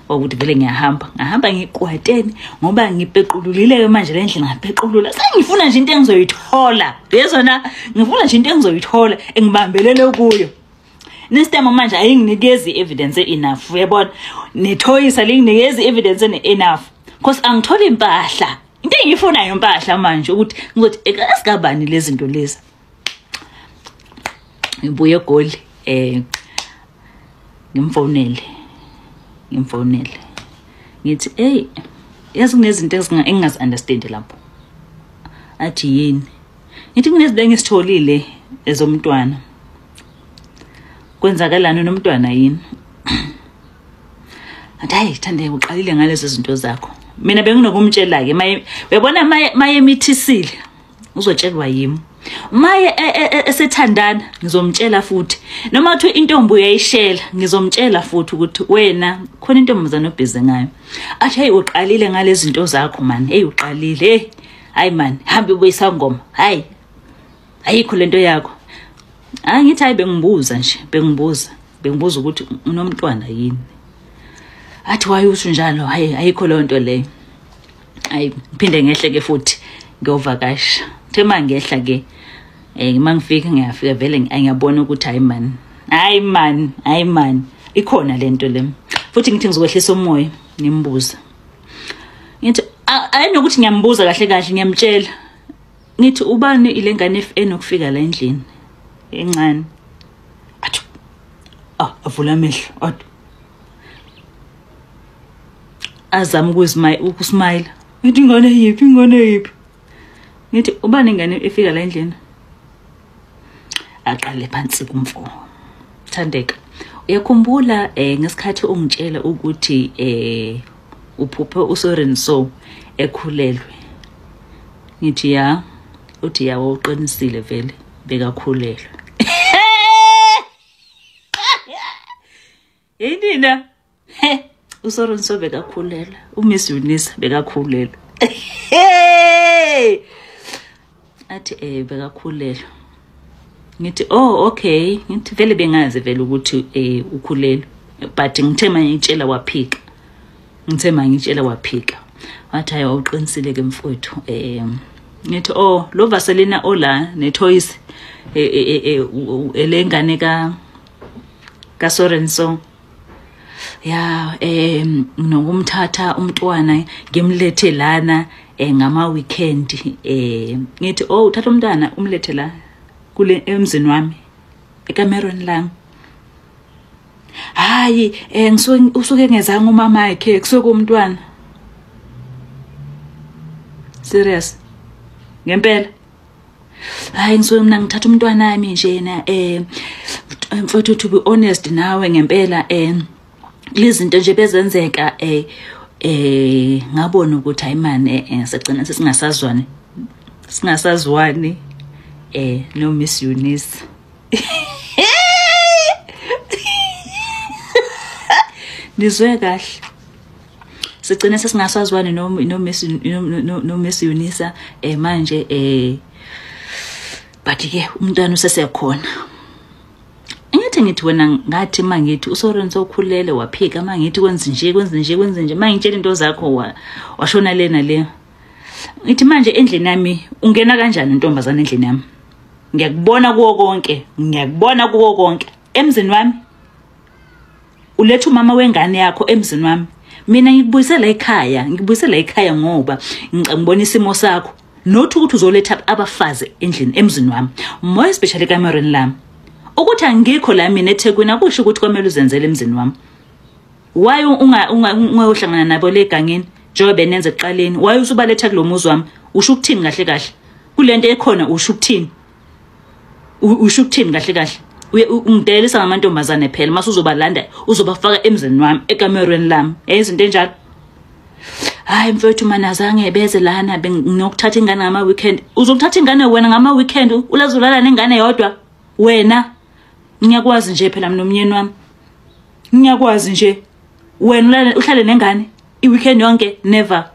ukuthi vele ngihamba ngiqwateni ngoba ngipeqululile manje le ndlela ngapequlula sengifuna nje into engizoyithola yezona ngifuna nje into engizoyithola engibambelele kuyo nestem manje ayinginikezi evidence enough uyabona netoys alinginikezi evidence enough because angithola impahla into engiyifunayo impahla manje ukuthi ngizothi esikabani lezi zinto lezi ngibuye eGoli ngimfonele ngithi hey yazi kunezinto engingazi understand lapho athi yini ngithi kunezinto engisitholile ezomntwana kwenzakalana nomntwana yini hayi Thande uqalile ngalezo zinto zakho mina benginokumtshela ke uyabona maye emithisile uzotshelwa yimi maye esethandana ngizomtshela futhi noma uthi intombi uyayishela ngizomtshela futhi ukuthi wena khona intombazana obhizi ngayo athi hey uqalile ngalezi zinto zakho man hey uqalile hayi man hambe ubuyisangoma hayi ayikho lento yakho ngithi hayi bengibuza nje bengibuza ukuthi unomntwana yini athi wayusho njalo hayi ayikho lonto leyo hayi phinde ngehle ke futhi ngiyovakasha thema ngehla ke mangifika ngiyafika vele ngiyabona ukuthi hayi man ikhona lento le futhi ngithi ngizokwehlisa umoya ngimbuza ngithi ayinokuthi ngiyambuza kahle ngiyamtshela ngithi ubani ilengane enokufika la endlini encane athi avula amehlo athi azama ukusmile ngithi ingane yiphi ngithi ubani ingane efika la endlini aqale phansi kumfo Thandeka uyakhumbula ngesikhathi ungitshela ukuthi uphuphe uSorenso ekhulelwe ngithi ya uthi yawo uqinisile vele bekakhulelwe yinina uSorenso bekakhulelwe uMiss Eunice bekakhulelwe athi bekakhulelwe ngithi okay ngithi vele bengazi vele ukuthi ukhulelwe but ngithe mangitshela waphika wathi hayi uqinisile ke mfowethu ngithi lo Vaseline ola neToys elengane ka Sorenso ya nokumthatha umntwana ngimlethe lana ngama weekend ngithi uthatha umntwana umlethe la kule emzini wami eCameron lang hayi usuke ngezanga umama yakhe kusuke umntwana serious ngempela hayi ngisuke mina ngithatha umntwana wami nje na mfowethu to be honest nawe ngempela izinto nje bezenzeka ngabona ukuthi hayi man sagcina singasazwani no Miss Eunice nizwe kahle sigcina sesingasazwani no Miss Eunice manje but ke umntwana usesekhona ngithi wena ngathi mangithi uSorenso ukhulele waphika mangithi kwenze nje mangitshela into zakho washona lena le ngithi manje endlini yami ungena kanjani intombazana endlini yami ngiyakubona kuwo konke emzini wami uletha umama wengane yakho emzini wami mina ngikubuyisela ekhaya ngoba ngibona isimo sakho nothi ukuthi uzoletha abafazi endlini emzini wami more especially eCameron lami ukuthi angikho la mina eThekwini akusho ukuthi kwamele uzenzele emzini wami why ungayohlangana nabo legangeni njengoba benenze eqaleni why usubaletha kulomuzi wami usho ukuthini kahle kulento ekhona usho ukuthini kahle ungidelisa ngamantombazane phela mase uzobalanda uzobafaka emzini wami eCameron lami izinto enjalo hayi mfowethu mana azange beze lana nginokuthatha ingane ngama weekend uzokuthatha ingane wena ngama weekend ulazulala nengane yodwa wena ngiyakwazi nje phela mina nomnyeni wami ngiyakwazi nje wena uhlale nengane iweekend yonke never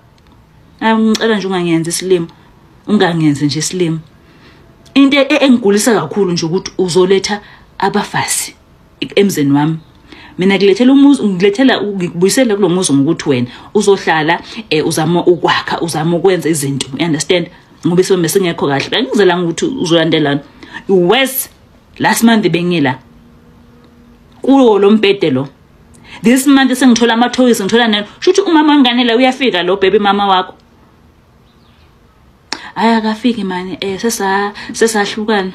ngicela nje ungangenzi nje isilimo into engigulisa kakhulu nje ukuthi uzoletha abafazi emzini wami mina ngikubuyisela kulomuzi ngokuthi wena uzohlala uzama ukwakha uzama ukwenza izinto understand ngoba isibembe singekho kahle ngizela ukuthi uzolandelana West last month bengila kuwo lo mbhede lo this month sengithola ama-toys ngithola nani shuthi umama wanganela uyafika lo baby mama wakho akafiki mani sesahlukana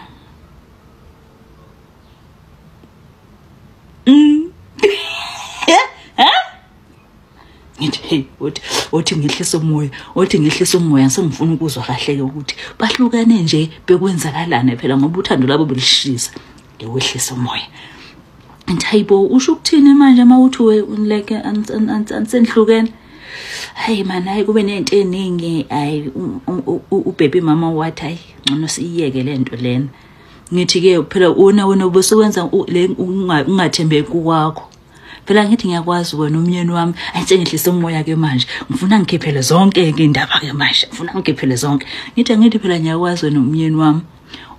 ngithi hey othi ngihlisa umoya sengifuna ukuzwa kahle ke ukuthi bahlukane nje bekwenzakalana phela ngoba uthando labo belishisa ngewehlisa umoya Nthayibo usho ukuthini manje mawuthi we like ansenhlukene hayi man hayi kube nento eningi hayi ubaby mama wathi hayi ngcono siyiyeke lento lena ngithi ke phela wena ubusukwenza ungathembeki kwakho phela ngithi ngiyakwazi wena umnyeni wami ayitsengihlisa umoya ke manje ngifuna ngikhiphele zonke ke indaba ke manje ngifuna ngikhiphele zonke ngithi phela ngiyakwazi wena umnyeni wami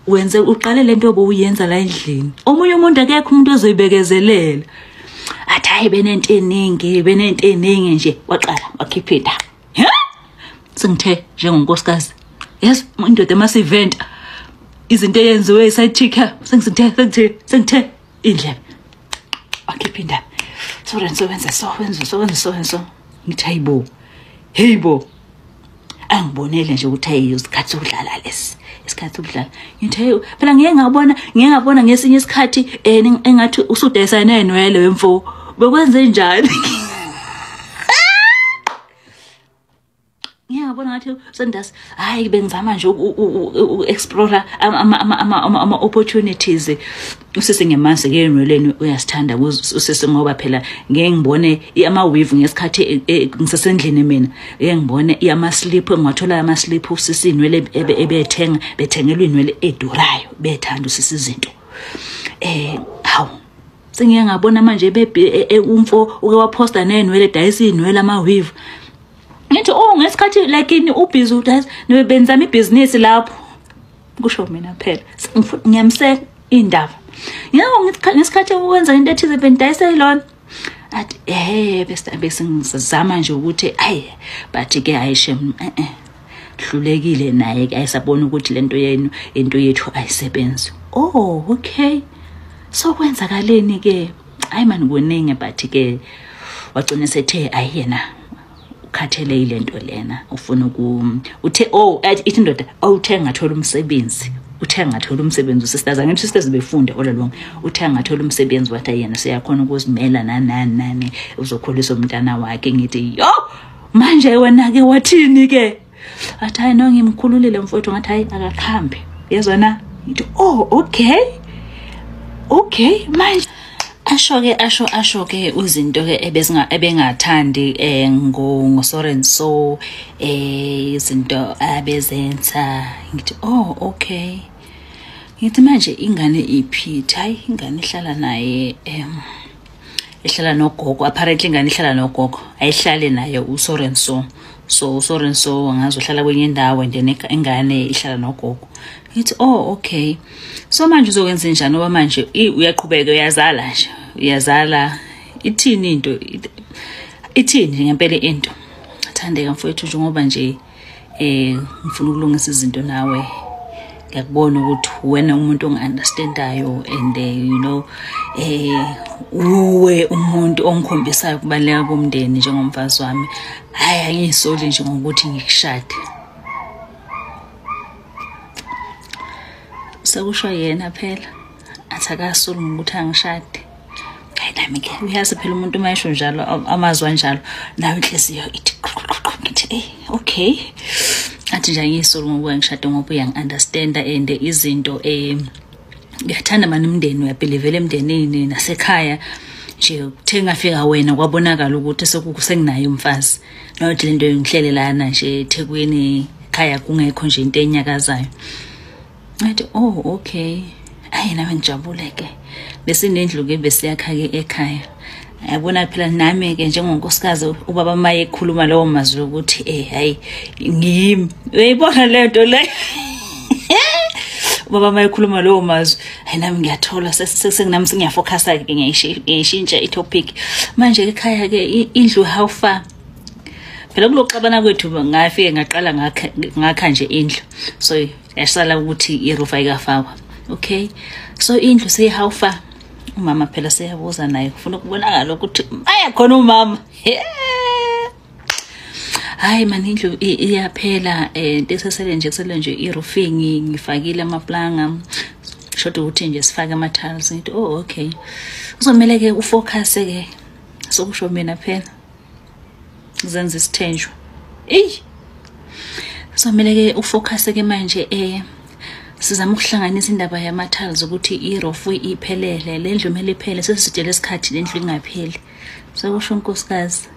wenze uqale lento obuyenza la endlini omunye umuntu akekho umuntu ozoyibekezelela athi hayi benento eningi nje waqala wakhipha indaba sengithe njengonkosikazi yes indoda emasivent izinto eyenziwe side chicker sengithe indlebe wakhipha indaba so ngithi hayibo angibonele nje ukuthi hayi isikhathi sokudlala lesi isikhathi sokudlala ngithi phela ngeke ngabona ngesinye isikhathi engathi usudayisa nenwele wemfo bekwenze njani ngiyabona ngathi sendas hayi bengizama nje explore ama opportunities usise ngemanzi ke enweleni uyasithanda usise ngoba phela ngeke ngibone ama weave ngesikhathi ngisesendlini mina ngeke ngibone ama slip ngathola ama slip usise inwele bethengelwa inwele edurayo bethanda usise izinto hawu sengiyeke ngabona manje umfo uke waposta nenwele dayisa inwele ama weave ngithi ngesikhathi like ini ubhizi udazi nebenzama ibusiness lapho kusho mina phela ngiyamseka indaba yabo ngesikhathi ukwenza into ethize bendayisa ilona athi bese ngizama nje ukuthi but ke ayishem hlulekile naye ke ayisabona ukuthi lento yenu into yethu ayisebenzi okay so kwenzakaleni ke hayi man kuningi but ke wagcina sethe ayena ukhathele ilento lena ufuna uthe ithi indoda uthe ngathola umsebenzi usisters angithi sisters befunda olalonke uthe ngathola umsebenzi wathi yena siyakhona ukuzimela nani uzokhulisa umntana wakhe ngithi manje wena ke wathini ke athi hayi no ngimkhululile mfowethu ngathi hayi akakhambe yezona ngithi okay manje asho ke uzinto ke ebengathandi ngoSorenso izinto abezenza ngithi okay ngithi manje ingane iphitha hayi ingane ihlala naye ihlala nogogo apparently ingane ihlala nogogo ayihlale naye uSorenso so uSorenso ngazohlala kwenye indawo and ingane ihlala nogogo ngithi okay so manje uzokwenza njani ngoba manje uyaqhubeka uyazala ithini into ithini ngempela into thandeka mfowethu njengoba nje ngifuna ukulungisa izinto nawe ngiyakubona ukuthi wena umuntu ongunderstandayo and you know uwe umuntu ongikhombisayo kubaleka komndeni njengomfazi wami hayi angisoli nje ngokuthi ngikushade sekusho yena phela athakasuli ngokuthi angishade hayi nami ke uyazi phela umuntu mayisho njalo amazwa njalo nawe inhliziyo ithi ngithi okay athi nje angisoli ngokuthi ngishade ngoba uyangiunderstanda and izinto ngiyathanda manje umndeni uyabelivela emndenini nasekhaya nje uthenga fika wena kwabonakala ukuthi senginayo umfazi nothi lento ngihlelela nje eThekwini ekhaya kungekho nje into enyakazayo athi okay hayi nawe ngijabule ke besinendlu ke besiyakha ke ekhaya yabona phela nami ke njengonkosikazi ubaba maye ekhuluma lawo mazwi ukuthi hayi ngimi uyibona lento le ubaba maye ekhuluma lawo mazwi hayi nami ngiyathola sesenginami ngiyafocus ke ngiyishintsha itopic manje ekhaya ke indlu how far phela kuloxabana kwethu ngafike ngaqala ngakha nje indlu so yasala ukuthi iroof ayikafakwa okay so indlu say how far umama phela seyabuza naye ufuna ukubonakala ukuthi ayakhona umama. Hayi man indlu iyaphela esesele nje i-roofing ngifakile amaplanga shoda ukuthi nje sifake ama-tiles ngithi oh okay uzomela ke ufocus ke sokusho mina phela zenza isithenjwa uzomela ke ufocus ke manje sizama ukuhlanganisa indaba yama-tiles ukuthi i-roof iphelele le ndlu kumele iphele sesitshela isikhathi le ndlu ingapheli sokusho unkosikazi.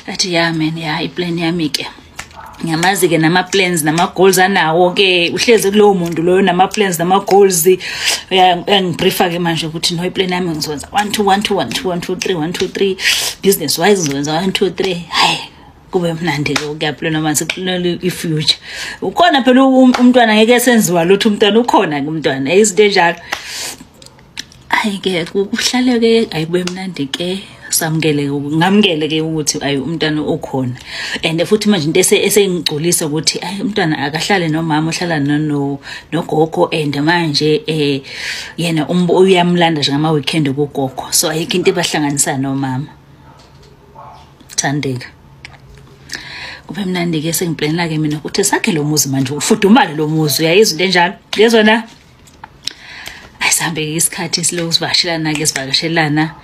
Athi ya man ya iplan yami ke ngiyamazi ke nama plans nama goals anawo ke uhlezi kulowo muntu loyo nama plans nama goals uyangibriefa ke manje ukuthi no iplan yami ngizokwenza 1 2 1 2 1 2 1 2 3 1 2 3 business wise ngizokwenza 1 2 3 hayi kube mnandi ke ukuyaplana manje kuplana ifuture ukhona phela umntwana ngeke esenziwa lutho umntwana ukhona ke umntwana izinto enjalo hayi ke kuhlale ke ayikube mnandi ke ngamukele ke ukuthi ayi umntwana okhona and futhi manje into esengigculisa ukuthi ayi umntwana akahlale nomama uhlala nogogo and manje yena uyamlanda nje ngama weekend kugogo so ayikho into ebahlanganisa nomama Thandeka kube mnandi ke sengiplanela ke mina ukuthi sakhe lo muzi manje ufudumale lo muzi uyayizwa into enjalo lezona ayisambe isikhathi silokuvakashelana ke sivakashelana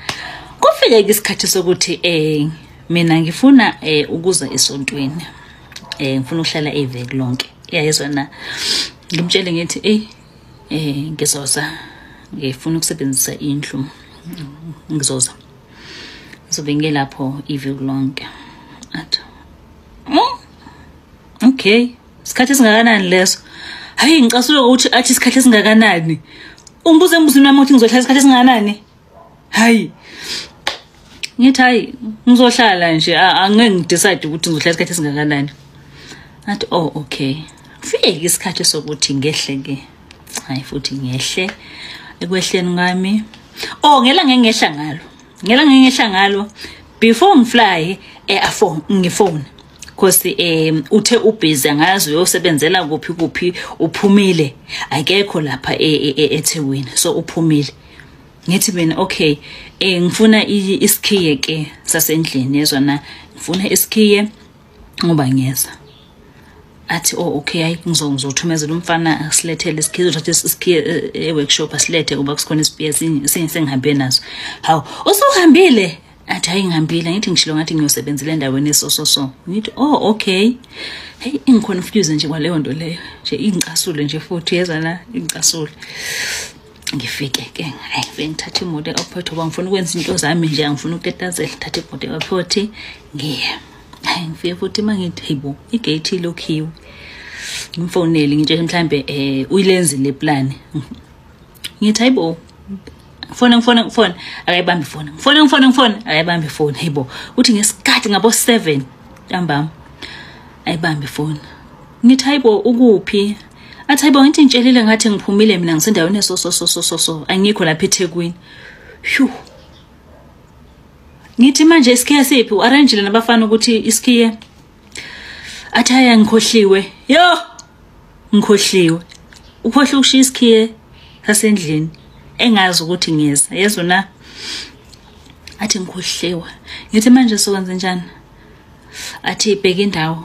kufike isikhathi sokuthi mina ngifuna ukuza esontweni ngifuna ukuhlala eveki lonke iyayizona ngimtshele ngithi ngizoza ngifuna ukusebenzisa indlu ngizoza zobe ngelapho iveki lonke athi okay isikhathi esingakanani leso hayi ngicasule ukuthi athi isikhathi esingakanani umbuze emzini wami ukuthi ngizohlala isikhathi esingakanani hayi ngithi hayi ngizohlala nje angeke ngidecide ukuthi ngizohlala isikhathi esingakanani athi oh okay fike isikhathi sokuthi ngehle ke hayi futhi ngehle ekwehleni ngami ngela ngengehla ngalo before ngifly ngifone because uthe ubhizi angazi uyosebenzela kuphi uphumile akekho lapha eThekwini so uphumile ngithi mina okay ngifuna iskiye ke sasendlini yezona ngifuna iskiye ngoba ngiyeza athi okay hayi ngizothumezela umfana asilethele iskiye uzothi iskiye eworkshop asilethe kuba kukhona isipiye sengihambe nazo hawu usuhambile athi hayi ngihambile ngithi ngishilo ngathi ngiyosebenzela endaweni so ngithi okay hey ingiconfuse nje kwaleyo nto leyo nje ingicasule nje futhi yezana ingicasule ngifike ke hayi ngithatha imoto ophetho bangifuna ukwenza into zami nje angifuna ukutetazela thatha imoto ophetho ngiye hayi ngifike futhi mangithi hayibo igate lokhiwe ngimfonele nje mhlambe uyilenzile plan ngithi hayibo phone akayibambi phone phone akayibambi phone hayibo uthi ngesikhathi ngabo 7 ntambama ayibambi phone ngithi hayibo ukuphi athi hayibo ngithi ngitshelile ngathi ngiphumile mina ngisendaweni so angikho lapha eThekwini ngithi manje iskiya siphi uarrange nabafana ukuthi iskiya athi haya ngikhohliwe ngikhohliwe ukhohle ukushiya iskiya sasendlini engazi ukuthi ngiyeza yezona athi ngikhohliwe ngithi manje sokwenza njani athi ibheke indawo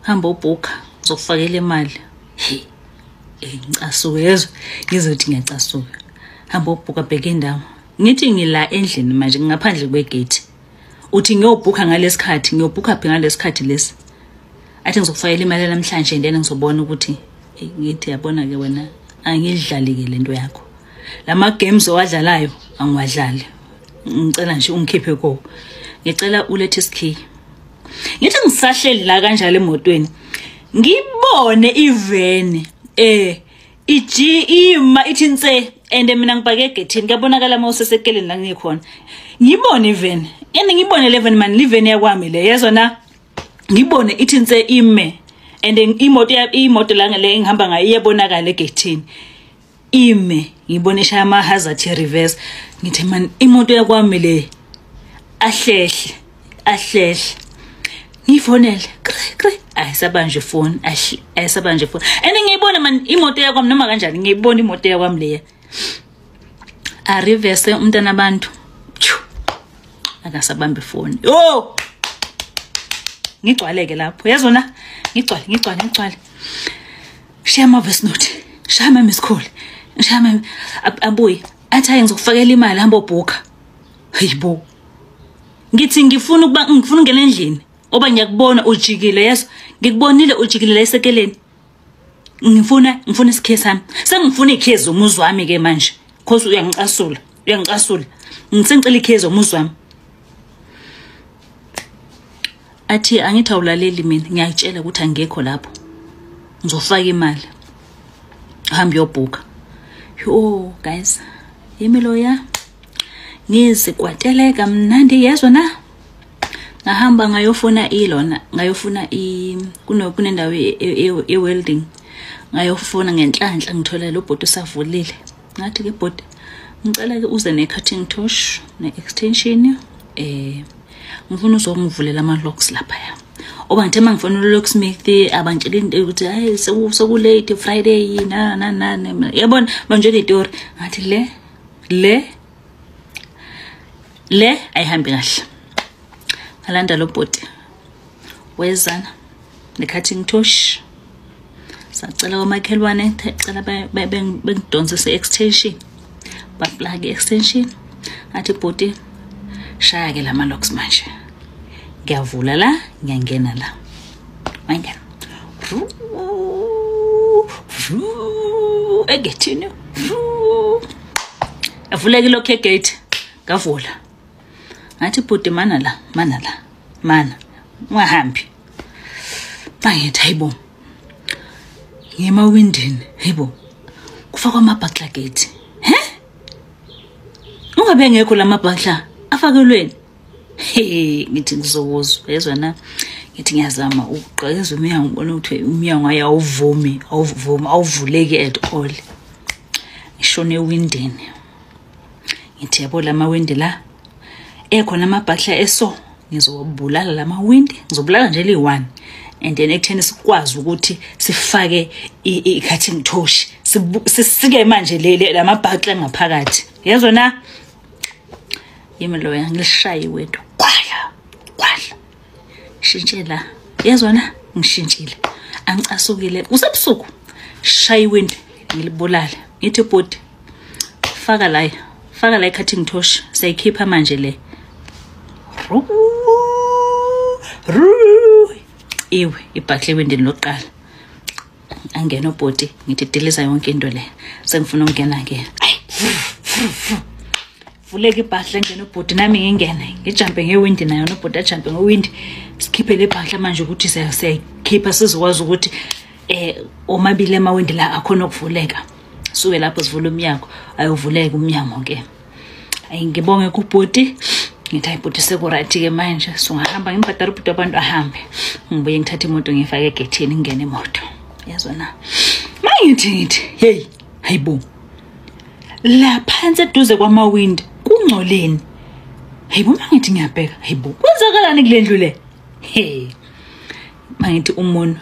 hamba ubhuka uzokufakela imali ngicasuke yezwa ngizothi ngiyacasuka hamba ubhuka bheke indawo ngithi ngila endlini manje ngaphandle kwegate uthi ngiyobhuka ngalesikhathi ngiyobhuka phi ngalesikhathi lesi athi ngizokufakela imali namhlanje ndene ngizobona ukuthi ngithi yabona ke wena angidlali ke lento yakho lama games owadlalayo angiwadlali ngicela nje ungikhiphe ko ngicela ulethe iskey ngithi ngisahleli la kanjalo emotweni ngibone iveni ima ithinse ende mina ngibhake egethini ngiyabonakala mawusesekeleni la ngikhona ngibone iveni ngibone 11 man liveni yakwami le yezona ngibone ithinse ime ende imoto la ngale ngihamba ngayo iyabonakala egethini ime ngibonisha ama hazard reverse ngithi man imoto yakwami le ahlehle ngifonele ayisabanje phone ende ngiyibona man imoto yakwami noma kanjani ngiyibona imoto yakwami leya a reverse umntana abantu akasabambe ifoni. Yo ngigcwaleke lapho yazona ngigcwale share my voice note, share my miss call, share my abuyi athi ngizokufakela imali hamba obhuka. Hayibo ngithi ngifuna ungena endlini oba ngiyakubona ujikile yeso ngikubonile ujikile la esekeleni. Ngifuna isikhe sami sengifuna ikhezo umuzi wami ke manje because uyangicasula ngitsengicela ikhezo umuzi wami. Athi angithi awulaleli mina ngiyakutshela ukuthi angekho lapho ngizofaka imali hamba yobhuka. Yo guys yimi loya ngizikwateleka mnandi yezwa na ngahamba ngayofuna kunendawo e-welding ngayofuna ngenhlanhla ngithola lo bhodi usavulile. Ngathi ke bhodi ngicela ke uze ne-cutting torch ne-extension ngifuna uzongivulela ama-locks lapha ya oba ngithe mangifuna lo-locksmith abantshela ukuthi hayi sokulate Friday na yabona manje le story ngathi le ayihambi kahle. Alanda lo bhodi wezana ne-cutting torch sacela komakhelwane cela bengidonsise extension baplug extension athi bhodi shaya ke lama locks manje ngiyavula la ngiyangena la mangena egethini avuleke lo gate ngavula ngathi bhodi mana ungahambi bangithi hayibo ngemawindini hayibo kufakwa amabhakla gate ungabe ngekho lamabhakla afakelweni. Ngithi ngizokuzwa yezwa na ngithi ngiyazama uqhaqeza umnyango ngibona ukuthi umnyango awuvuleki at all. Ngishone ewindini ngithi yabo lamawindi la ekhona amabhakla eso ngizobulala lamawindi ngizobulala nje li1 and then ekutheni sikwazi ukuthi sifake i-cutting torch sisike manje lamabhakla ngaphakathi yezwa na yimi loya ngishaye wedwa kwala shintshela yezwa na ngishintshile angicasukile usebusuku shaye wind ngilibulala ngithi bhodi faka la i-cutting torch sayikhipha manje le iwe ibhakle wendini loqala angena obhodi ngithi deliza yonke into le sengifuna ukungena ke vuleka ibhakle ngena obhodi nami ngingene ngijampe ngewindi nayo nobhodi ajampe ngewindi sikhiphe le bhakla manje ukuthi siyayikhipha sizokwazi ukuthi omabili amawindi la akhona ukuvuleka suke lapho sivula umnyango ayovuleka umnyango ke ngibonge kubhodi ngithi ayibhodi sekuright ke manje sungahamba ngibhadala ubhuti abantu ahambe ngibuye ngithathe imoto ngifake egethini ngene imoto yazwa na mangithi hey hayibo la phansi eduze kwamawindi kungcoleni hayibo mangithi ngiyabheka hayibo kwenzakalani kule ndlu le mangithi umono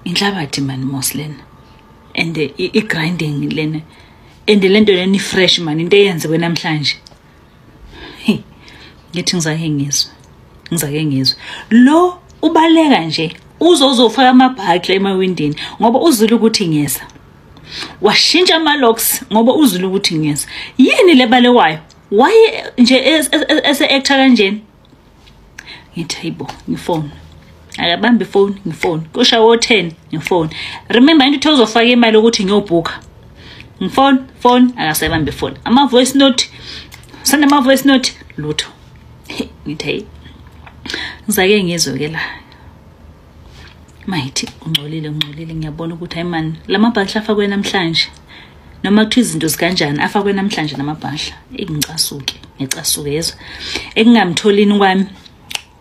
inhlabathi man moslena and i-grinding lena and lento leni fresh man into eyenziwe namhlanje ngithi ngizake ngizwa lo ubaleka nje uzofaka amabhakla emawindini ngoba uzwile ukuthi ngiyeza washintsha ama-locks ngoba uzwile ukuthi ngiyeza yini lebalekwayo waye nje ese-actor kanjeni ngithi hayibo ngifone akabambe ifone ngifone kushawo 10 ngifone remember into uzofaka imali ukuthi ngiyobhuka ngifone akasebambe ifone ama-voice note send ama-voice note lutho ngithi ngizake ngizwe ke la mayithi ungcolile ngiyabona ukuthi hayi man lamabhakla afakwe namhlanje noma kuthi izinto zikanjani afakwe namhlanje namabhakla ngicasuke yezwa ekungamtholini kwami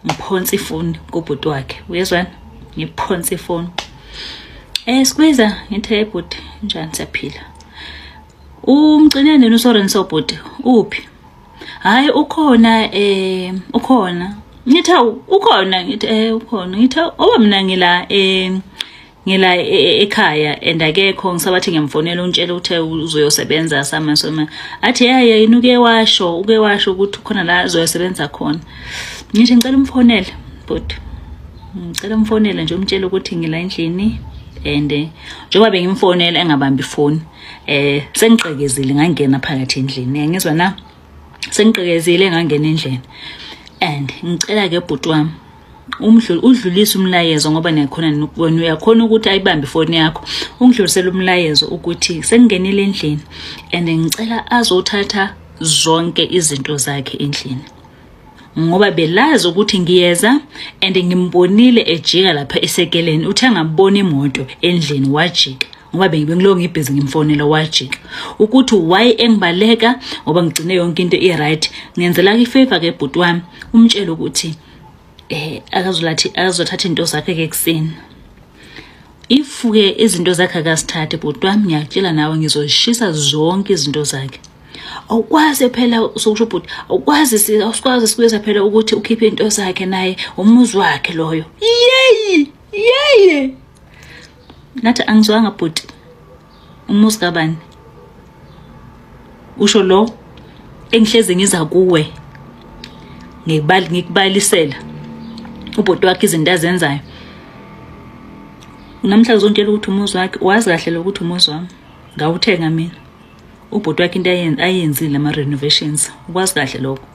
ngiphonsa ifoni kubhuti wakhe uyezwana ngiphonsa ifoni sikwiza ngithi ebhuti njani siyaphila umgcinene noSorense obhuti uphi hayi ukhona ngithi ukhona ngithi ukhona ngithi oba mina ngila ngila ekhaya and akekho ngisabathi ngiyamfonela untshela ukuthi uzoyosebenza soma athi hayi inuke washo ukuthi khona la uzoyosebenza khona ngithi ngicela umfonele but ngicela umfonele nje umtshela ukuthi ngila endlini and njengoba bengimfonela engabambi phone sengiqekezile ngangena phakathi endlini ngizwa na sengiqekezile ngangena endlini and ngicela ke bhuti wami udlulisa umlayezo ngoba nekhona nokubona uyakhona ukuthi ayibambe ifoni yakho ungidlulisele umlayezo ukuthi sengingenile endlini and ngicela azothatha zonke izinto zakhe endlini ngoba belazi ukuthi ngiyeza and ngimbonile ejika lapha esekeleni uthe ngabona imoto endlini wajika ngoba bengiloko ngibhizi ngimfonela wajika ukuthi why engibaleka ngoba ngigcine yonke into right ngenzela ifavor ke bhuti wami umtshela ukuthi akazothatha into zakhe ke kuseni ifuke izinto zakhe akasithathe bhuti wami ngiyakutshela nawe ngizozishisa zonke izinto zakhe awukwazi phela sokusho bhuti awukwazi sikweza phela ukuthi ukhiphe into zakhe naye umuzi wakhe loyo yeye nathi angizwanga bhuti umuzi kabani usho lo engihleze ngiza kuwe ngikubalisela ubhuti wakhe izinto azenzayo namhla uzontshela ukuthi umuzi wakhe wazi kahle ukuthi umuzi wami ngawuthenga mina ubhuti wakhe into ayenzile ama renovations ukwazi kahle lokho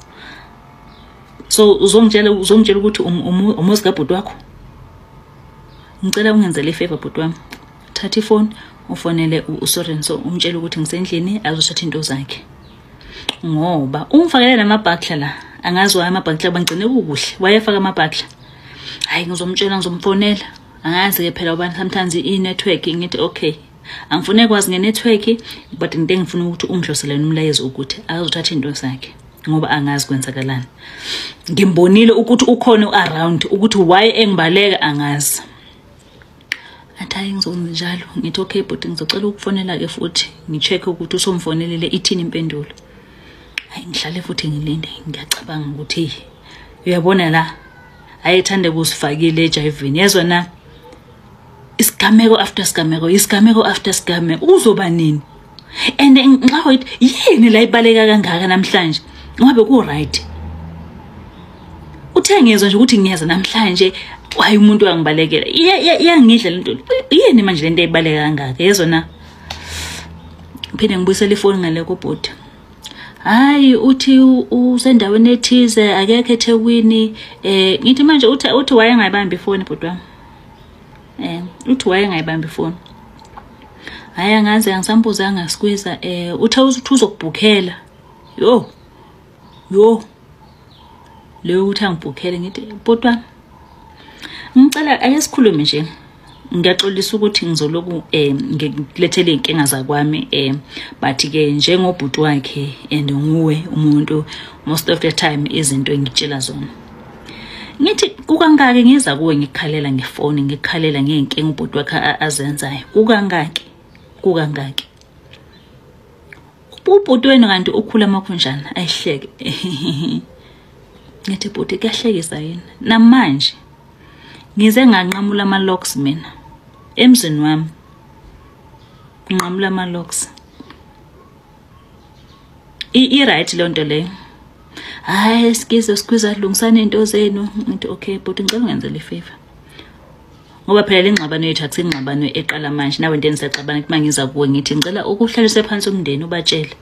so uzongitshela ukuthi umuzi kabhuti wakho ngicela ungenzele ifavor bhuti wami thatha ifoni ufonele uSorenso umtshela ukuthi ngisendlini azothatha into zakhe ngoba umfakele namabhakla la angazi waye amabhakla bangcine kukuhle wayefaka amabhakla hayi ngizomtshela ngizomfonela angazi ke phela ubani sometimes i-network ngithi okay angifune kwazi nge-network but into ngifuna ukuthi ungidloselele umlayezo ukuthi azothatha into zakhe ngoba angazi kwenzakalani ngimbonile ukuthi ukhona around ukuthi why engibaleka angazi athayi ngizokwenza njalo ngithi okay but ngizocela ukufonela ke futhi ngicheck ukuthi usomfonelele ithini impendulo hayi ngihlale futhi ngilinde ngiyacabanga ukuthi uyabona la ayethande kusifakile ejivini yazwa na isigameko after isigameko uzoba nini and nxa yini la ibaleka kangaka namhlanje ngoba ku right uthengezwe nje ukuthi ngiyeza namhlanje hayi umuntu angibalekela iyangidla lento yini manje lento eyibaleka kangaka yezona phinde ngibuyisela ifoni ngale kubhuti hayi uthi usendaweni ethize akekho eThekwini ngithi manje uthi wayengayibambi ifoni bhuti wami uthi wayengayibambi ifoni hayi angazi angisambuza angasikwiza uthe uzokubhukhela yo leyo uthi angibhukhele ngithi bhuti wami ngicela ayesikhulume nje ngiyaxolisa ukuthi ngizoloku ngikulethele inkinga zakwami but ke njengobhuti wakhe and nguwe umuntu most of the time izinto engitshela zona ngithi kukangaki ngiza kuwe ngikhalela ngefoni ngikhalela ngeenkinga ubhuti wakhe azenzayo kukangaki ubhuti wena kanti ukhula amakhunjana ayihleke ngithi bhuti kuyahlekisa yini namanje ngize nganqamula ama-locks mina emzini wami nqamula ama-locks right leyo nto leyo hayi sikwiza lungisana into zenu ngithi okay but ngicela ungenzele ifavor ngoba phela le ngxabano yethu akuthi ingxabano eqala manje nawe into enisexabana kuma ngiza kuwe ngithi ngicela ukuhlalisa phansi umndeni ubatshele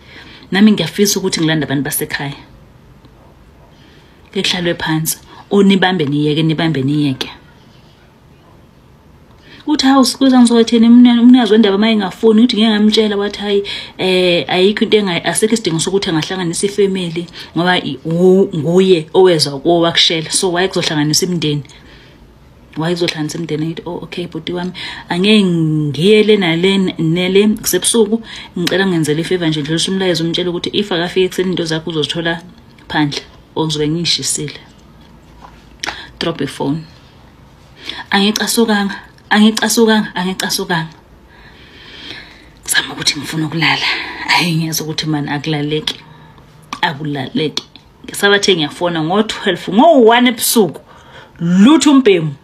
nami ngiyafisa ukuthi ngilanda abantu basekhaya kekuhlalwe phansi unibambe niyeke uthi hawu sikuza ngizothena umnikazi wendaba mayengafuni ukuthi ngeke ngamtshela wathi hayi ayikho into asekho isidingo sokuthi angahlanganisa ifamily ngoba nguye oweza wakushela so waye kuzohlanganisa imndeni ngithi okay bhuti wami angeke ngiyele nale kusebusuku ngicela ngenzele ifavor nje dlulisa umlayezo umtshela ukuthi if akafike kuseni into zakho uzozithola phandle ozobe ngishisile drop a phone angicasukanga zama ukuthi ngifuna ukulala hayi ngiyeza ukuthi man akulaleki ngisabathe ngiyafona ngo12 ngo1 ebusuku lutho umpemu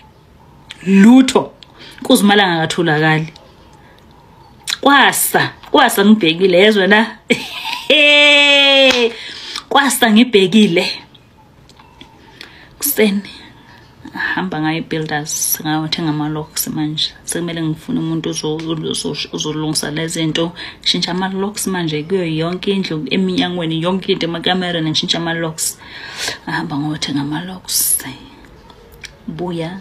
uNkuzumalanga akatholakali. Kwasa ngibhekile yezwa na. Kwasa ngibhekile. Kuseni hamba ngayo builders ngawathenga ama-locks manje. Sekumele ngifune umuntu uzolungisa lezi zinto. Ngishintsha ama-locks manje kuyo yonke indlu eminyangweni yonke into emakamereni ngishintsha ama-locks. Ahamba ngawathenga ama-locks. Buya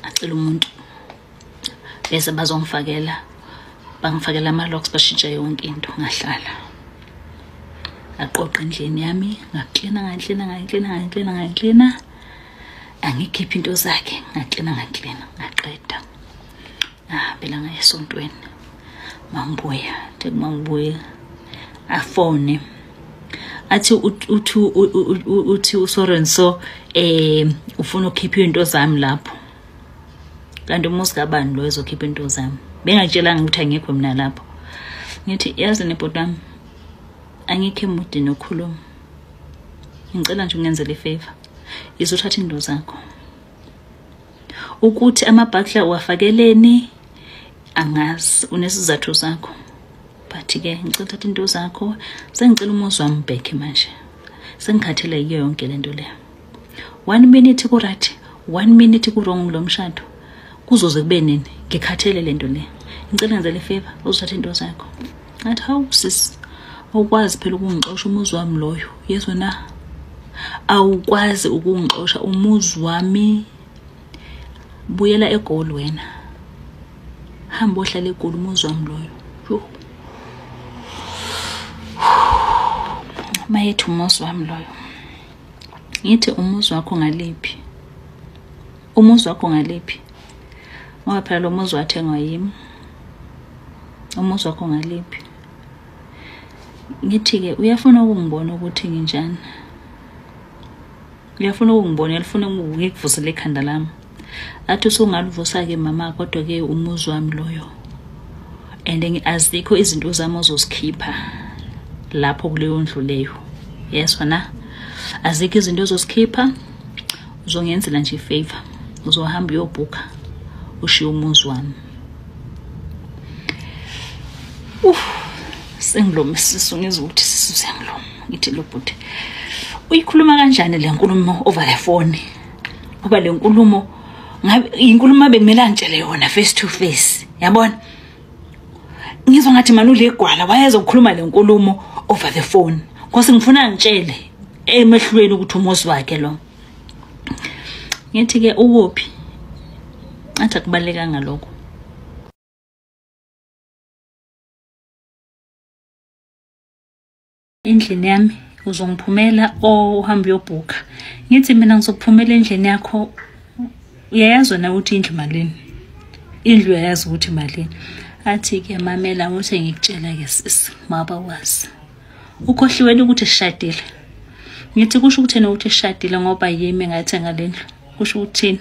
acela umuntu bese bazongifakela ama-locks bashintsha yonke into ngahlala. Aqoqa endlini yami ngaklina angikhipha into zakhe ngaklina ngaqeda. Phela ngaye esontweni mangibuya afone athi uthi uSorenso ufuna ukukhipha into zami lapho. Kanti umuzi kabani lo ezokhipha into zami? Bengatshelanga ukuthi angikho mina lapho. Ngithi yazi nebhodami angikho emudini okhuluma. Ngicela nje ungenzele ifavor. Izothatha into zakho. Ukuthi amabhakla uwafakeleni angazi unesizathu zakho. But ke ngicela uthatha into zakho. Sengicela umuzi wami back manje. Sengikhathele yiyo yonke lento le. 1 minute ku right, 1 minute ku wrong lo mshado. Kuzoze kube nini? Ngikhathele lento le. Ngicela ngenzele ifavor uzothatha into zakho. Ngathi hawu sis, awukwazi phela ukungixosha umuzi wami loyo. Yezwa na. Awukwazi ukungixosha umuzi wami. Buyela eGoli wena. Hamba ohlala eGoli umuzi wami loyo. Mayethu umuzi wami loyo. Ngithi umuzi wakho ngaliphi? Umuzi wakho ngaliphi? Ngoba phela lo muzi wathengwa yimi. Umuzi wakho ngaliphi? Ngithi ke uyafuna ukungibona ukuthi nginjani? Uyafuna ukungibona, uyafuna ngikuvusele ikhanda lami. Athi usungalivusa ke mama kodwa ke umuzi wami loyo. And azikho izinto zami ozozikhipha lapho kuleyo ndlu leyo. Yes wena. Azikho izinto ozozikhipha. Uzongenzela nje ifavor. Uzohamba uyobhuka ushiya umuzi wami. Sengilomisiso ngizwe ukuthi sisengiloma. Ngithi lo bhuti uyikhuluma kanjani le nkulumo over the phone? Ngoba le nkulumo ngabe inkulumo bekumela ngitshele yona face to face. Yabona? Ngizwa ngathi manje ulegwala wayeza ukukhuluma le nkulumo over the phone. Ngoba ngifuna ngitshele emehlweni ukuthi umuzi wakhe lo. Ngithi ke ukuphi? Athi akubaleka ngalokho. Endlini yami uzongiphumela ohamba uyobhuka. Ngithi mina ngizokuphumela endlini yakho. Uyayazi na ukuthi indlu malini? Indlu uyayazi ukuthi malini? Athi ke mamela ukuthi ngikutshela ke sisi maba wazi. Ukhohliwe ukuthi sishadile. Ngithi kusho ukuthi ukuthi sishadile ngoba yimi ngathenga lendlu. Kusho ukuthini?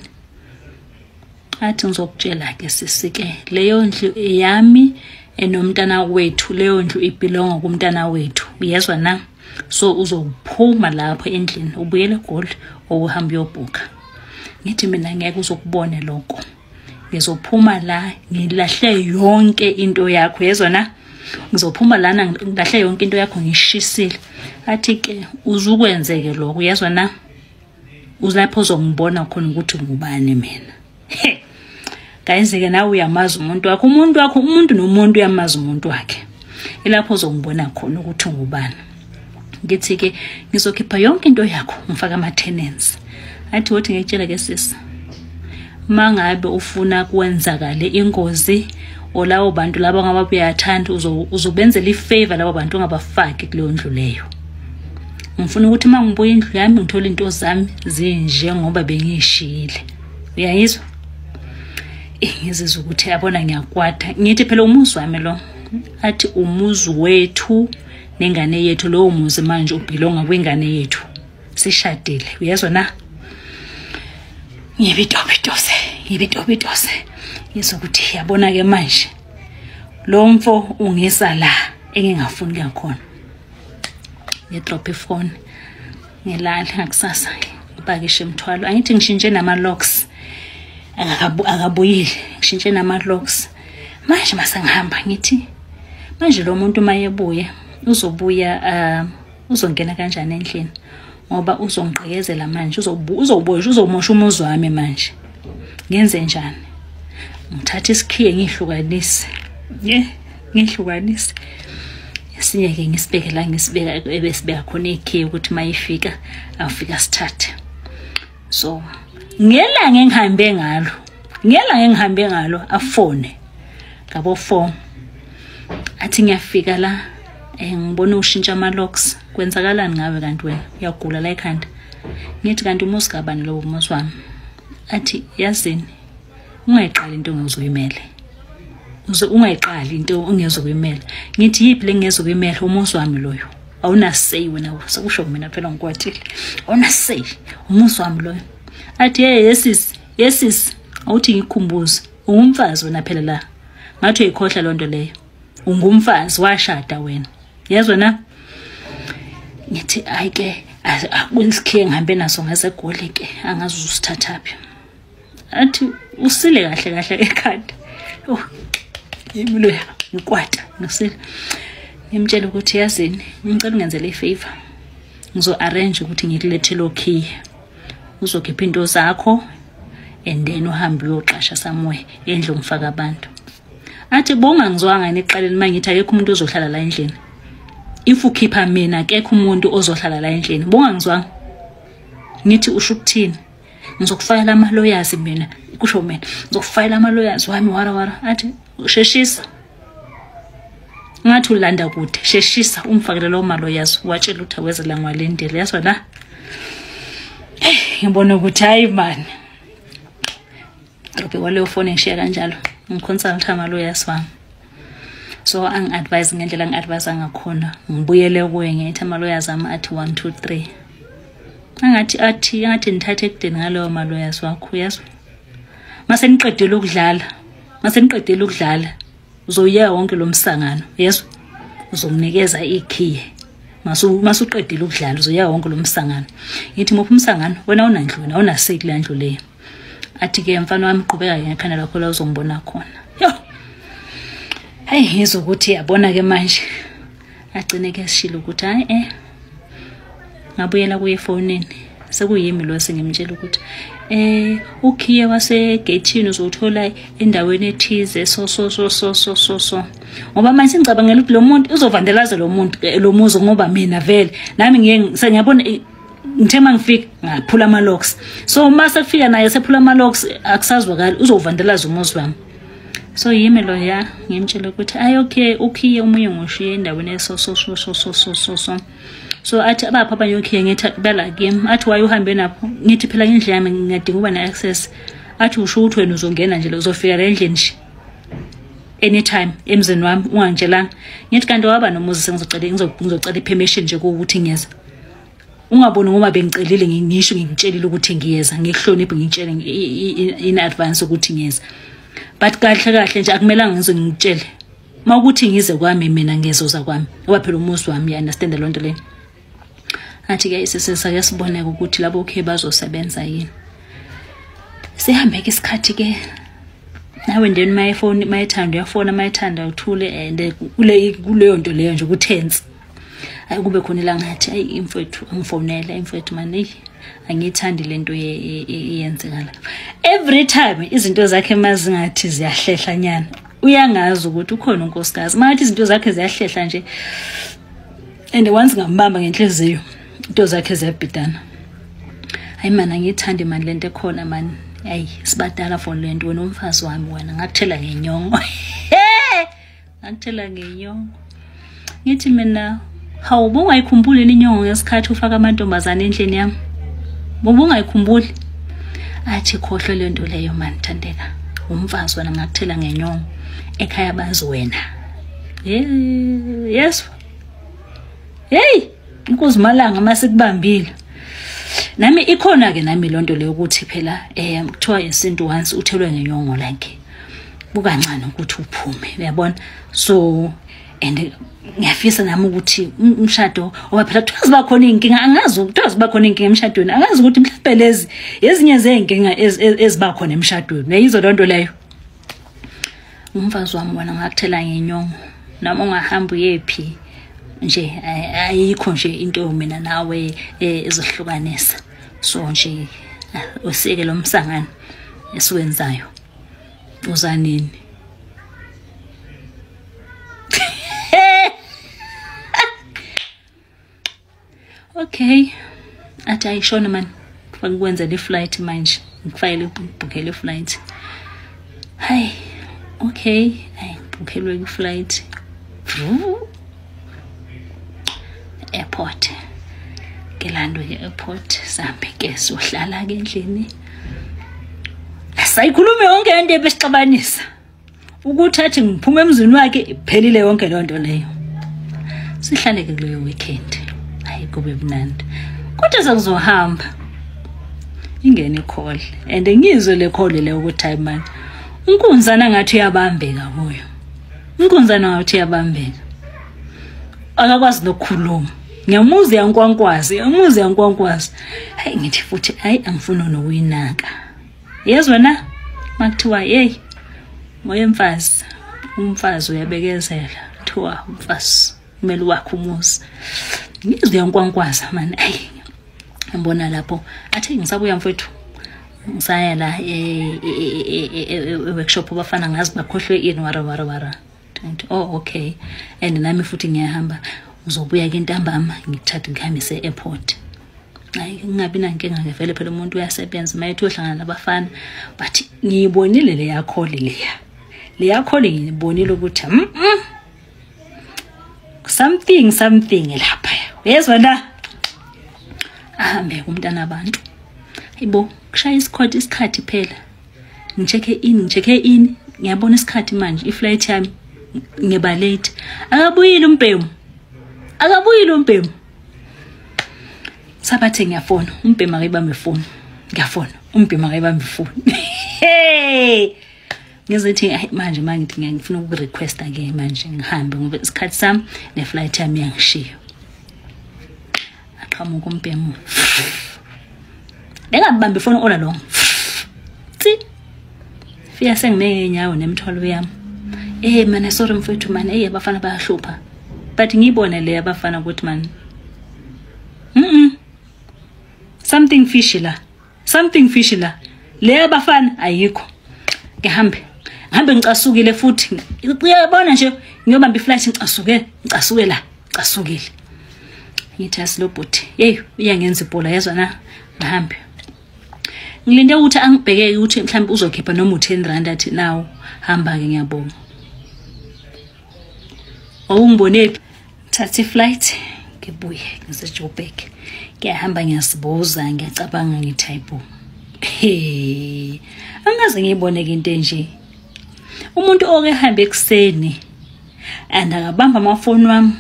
Athi ngizokutshela ke sisi ke leyo ndlu eyami enomntana wethu, leyo ndlu ibelonga kumntana wethu. Uyezwa na? So uzophuma lapho endlini ubuyele eGoli ohamba uyobhuka. Ngithi mina ngeke uzokubone lokho. Ngizophuma la ngilahle yonke into yakho. Yezwa na? Ngizophuma lana ngilahle yonke into yakho ngishisile. Athi ke uzukwenzeke lokho. Yezwa na? Uzapho uzongibona khona ukuthi ngubani mina. Kayenzeke nawe uyamazi umuntu wakho. Umuntu nomuntu uyamazi umuntu wakhe. Ilapho uzongibona khona ukuthi ngubani. Ngithi ke ngizokhipha yonke into yakho ngifaka ama-tenants. Athi uthi ngitshela ke sisi. Mangabe ufuna kwenzakale ingozi olawo bantu laba ngababuyathanda uzobenzela ifavor labo bantu ungabafaki kuleyo ndlu leyo. Ngifuna ukuthi mangibuya indlu yami ngithola into zami zinje ngoba bengishiyile. Uyayizwa? Ngizizwe ukuthi yabona ngiyakwatha. Ngithi phela umuzi wami lo. Athi umuzi wethu nengane yethu lo umuzi manje ubelonga kwengane yethu. Sishadile. Uyezwa na? Ngibitobitose. Yizwa ukuthi yabona ke manje lo mfo ungisa la engingafuni kuya khona. Ngidrop ifone. Ngilala ngakusasa ngipakishe imthwalo. Angithi ngishintshe nama-locks. akabuyile kushintshe nama-locks. Manje masengihamba ngithi manje lo muntu mayebuya uzobuya uzongena kanjani endlini ngoba uzongiqekezela manje uzomosha umuzi wami manje. Ngenze njani? Ngithatha isikhiye ngihlukanise. Ngihlukanise. Esinye ke ngisibeke la ngisibeka ebesibeka khona ikhiye ukuthi mayifika afika sithathe. So ngelanga engihambe ngalo afone ngabo 4 athi ngiyafika la ngibona ushintsha ama-locks. Kwenzakalani ngawe kanti wena uyagula la ekhanda? Ngithi kanti umuzi kabani lo umuzi wami? Athi yazini ungayiqali into ongezuyimele. Ungayiqali into ongezuyimele. Ngithi yipi lengezuyimele umuzi wami loyo? Awuna say wena sokusho mina phela ngikwatile. Awuna say umuzi wami loyo. Athi yesis awuthi ngikhumbuze ungumfazi wena phela la. Ngathi uyikhohla lonto leyo. Ungumfazi washada wena. Yezwa na? Ngithi ayike akusikhiye ngihambe naso ngasegoli ke angazi usithathaphi. Athi usile kahle ekhanda. Yimilo ngikwata nosile. Ngimtshela ukuthi yazini ngicela ungenzele ifavor. Ngizo arrange ukuthi ngikulethele okhiye. Uzokhipha into zakho and then uhambe uyoqasha somewhere endle ngifaka abantu. Athi bonga ngizwanga neqaleni mangithi akekho umuntu ozohlala la endlini. If ukhipha mina akekho umuntu ozohlala la endlini. Bonga ngizwanga. Nithi usho ukuthini? Ngizokufayela ama-lawyers mina. Kusho mina ngizokufayela ama-lawyers wami wara. Athi sheshisa. Ngathi ulanda kude. Sheshisa umfakele lo ma-lawyers watshela ukuthi awezela ngwalendele. Yasho la. Ngibona ukuthi hayi man. Drop wale phone ngishiya kanjalo. Ngiconsult ama-lawyers wami. So angi-advise ngendlela ngi-advise ngakhona. Ngibuyele kuye ngithi ama-lawyers ami athi 1 2 3. Angathi nithathe ekudeni ngaleyo ma-lawyers wakho yazwa. Mase niqedile ukudlala. Uzoya wonke lo msangano yazwa. Uzomnikeza ikhiye. Masuqedile ukudlala uzoya wonke lo msangano. Ngithi mopha umsangano wena unandlu wena awunasake le ndlu leyo. Athi ke mfana wami qhubeka ngekhanda lakho la uzongibona khona. Yo. Hayi ngizokuthi yabona ke manje. Agcine ke sishilo ukuthi hayi ngabuyela kuye efonini. Sekuyimi lo sengimtshela ukuthi ukhiye wasegate uzothola endaweni ethize so. Ngoba manje ngicabangela ukuthi lo muntu uzovandelaza lo muntu lo muzi ngoba mina vele nami ngiyabona ngithe mangifika ngaphula ama-locks. So mase kufika naye sephula ama-locks akusazwakala uzovandelaza umuzi wami. So yimi lo ya ngimtshela ukuthi ayi okay ukhiye umunye ngoshiye endaweni so. So athi abapha abanyokhiye ngithi bela game athi waye uhambe napho ngithi phela indlela yami ngingadinga uba na-access. Athi usho ukuthi wena uzongena nje uzofika endlini nje anytime emzini wami ungangitshelanga. Ngithi kanti waba nomuzi ngizocela i-permission nje ukuthi ngiyeza. Ungaboni ngoba bengicelile ngisho ngikutshelile ukuthi ngiyeza ngikuhloniphe ngitshele in advance ukuthi ngiyeza. But kahle nje akumelanga ngize ngitshele. Mawukuthi ngize kwami mina ngezoza kwami. Ngoba phela umuzi wami ya understand lonto le. Athi ke isisake siboneke ukuthi labo okay bazosebenza yini. Sihambe ke isikhathi ke nawe ndeni mayithanda uyafona mayithanda uthule and kuleyo nto leyo nje ukuthense. Ayi kube khona la ngathi ayi imfowethu angifonela imfowethu manje angithandi lento iyenzekala. Every time izinto zakhe mazingathi ziyahlehla nyana. Uyangazi ukuthi ukhona unkosikazi. Mathi izinto zakhe ziyahlehla nje. And once ngambamba ngenhliziyo into zakhe ziyabhidana. Hayi man angithandi man lento ekhona man. Hayi sibadala for lento wena umfazi wami wena ngakuthela ngenyongo. Ngakuthela ngenyongo. Ngithi mina hawu bongayikhumbuli inyongo ngesikhathi ufaka amantombazane endlini yami. Bongayikhumbuli. Athi khohlwe lento leyo man Thandeka. Umfazi wena ngakuthela ngenyongo. Ekhaya bazi wena. Yes. Hey, inkosi malanga masikubambile. Nami ikhona ke nami lonto leyo ukuthi phela kuthiwa isintu once uthelwe ngenyongo like. kukancane ukuthi uphume uyabona. So and ngiyafisa nami ukuthi umshado oba phela kuthiwa ziba khona inkinga, angazi ukuthiwa ziba khona inkinga emshadweni, angazi ukuthi mhlawumbe lezi ezinye zeinkinga eziba khona emshadweni neyizo lonto leyo. Umfazi wami wona ngakuthela ngenyongo nami ungahamba uyephi nje ayikho nje into mina nawe ezohlukanisa. So nje usike lo msangano esiwenzayo uzanini. Okay, athi ayishona man, ngikwenza le flight manje, ngifayele ukubhukhela iflight. Hayi, okay, ayibhukhelwe iflight. Airport. Ngelando ye-airport sambe ke sohlala ke endlini. Asayikhulume yonke into ebesixabanisa. Ukuthi athi ngiphume emzini wakhe iphelile yonke lonto leyo. Sihlale ke kuleyo weekend. Hayi kube mnandi. Kodwa sakuzohamba. Ingene call and ngizwe le call le ukuthi hayi man. Unkunzana ngathi uyabambeka kuyo. Unkunzana ngathi uyabambeka. Akakwazi nokukhuluma. Ngiyamuzi yankwankwazi, Hayi ngithi futhi hayi angifuni nokuyinaka. Yezwa na? Makuthiwa hey. Moya mfazi. Umfazi uyabekezela. Kuthiwa umfazi kumele wakhe umuzi. Ngizwe yankwankwaza man. Hayi. Ngibona lapho athi ngisabuya mfethu. Ngisaya la workshop abafana ngazi bakhohlwe ini wara. Oh okay. And nami futhi ngiyahamba. Uzobuya ke ntambama ngikuthatha ngihambise airport. Hayi ngingabi nankinga ngevele phela umuntu uyasebenza mayethi ohlangana nabafana but ngiyibonile le yakho le yakho ngiyibonile ukuthi something lapha yezwa na ahambe umntana abantu hayibo kushaya isikhathi phela ngicheke in ngiyabona isikhathi manje iflight yami ngeba late akabuyile umpemu sabathe ngiyafona umpemu akayibambe ifoni ngiyafona umpemu akayibambe ifoni ngizothi manje ngithi ngiyafuna ukurequesta ke manje ngihambe ngoba isikhathi sami neflight yami yangishiya aqhamuka umpemu ngabambe ifoni ola long fika senginenyawo nemthwalo yami man sorry mfethu man abafana bayahlupha but ngibone le abafana ukuthi man something fishy la le abafana ayikho ngihambe ngicasukile futhi uyabona nje ngiyobamba iflight ngicasukile ngithi asilobhuti uyangenza ibhola yazwa na ngahambe ngilinde ukuthi angibhekeke ukuthi mhlawumbe uzokhipha noma u10 athi nawo hamba ke ngiyabonga awungiboneli thatha iflight ngibuye ngiseJoburg ngiyahamba ngiyasibuza ngiyacabanga ngithayipo angaze ngiyibone into enje umuntu okehamba ekseni and akabamba amafoni wami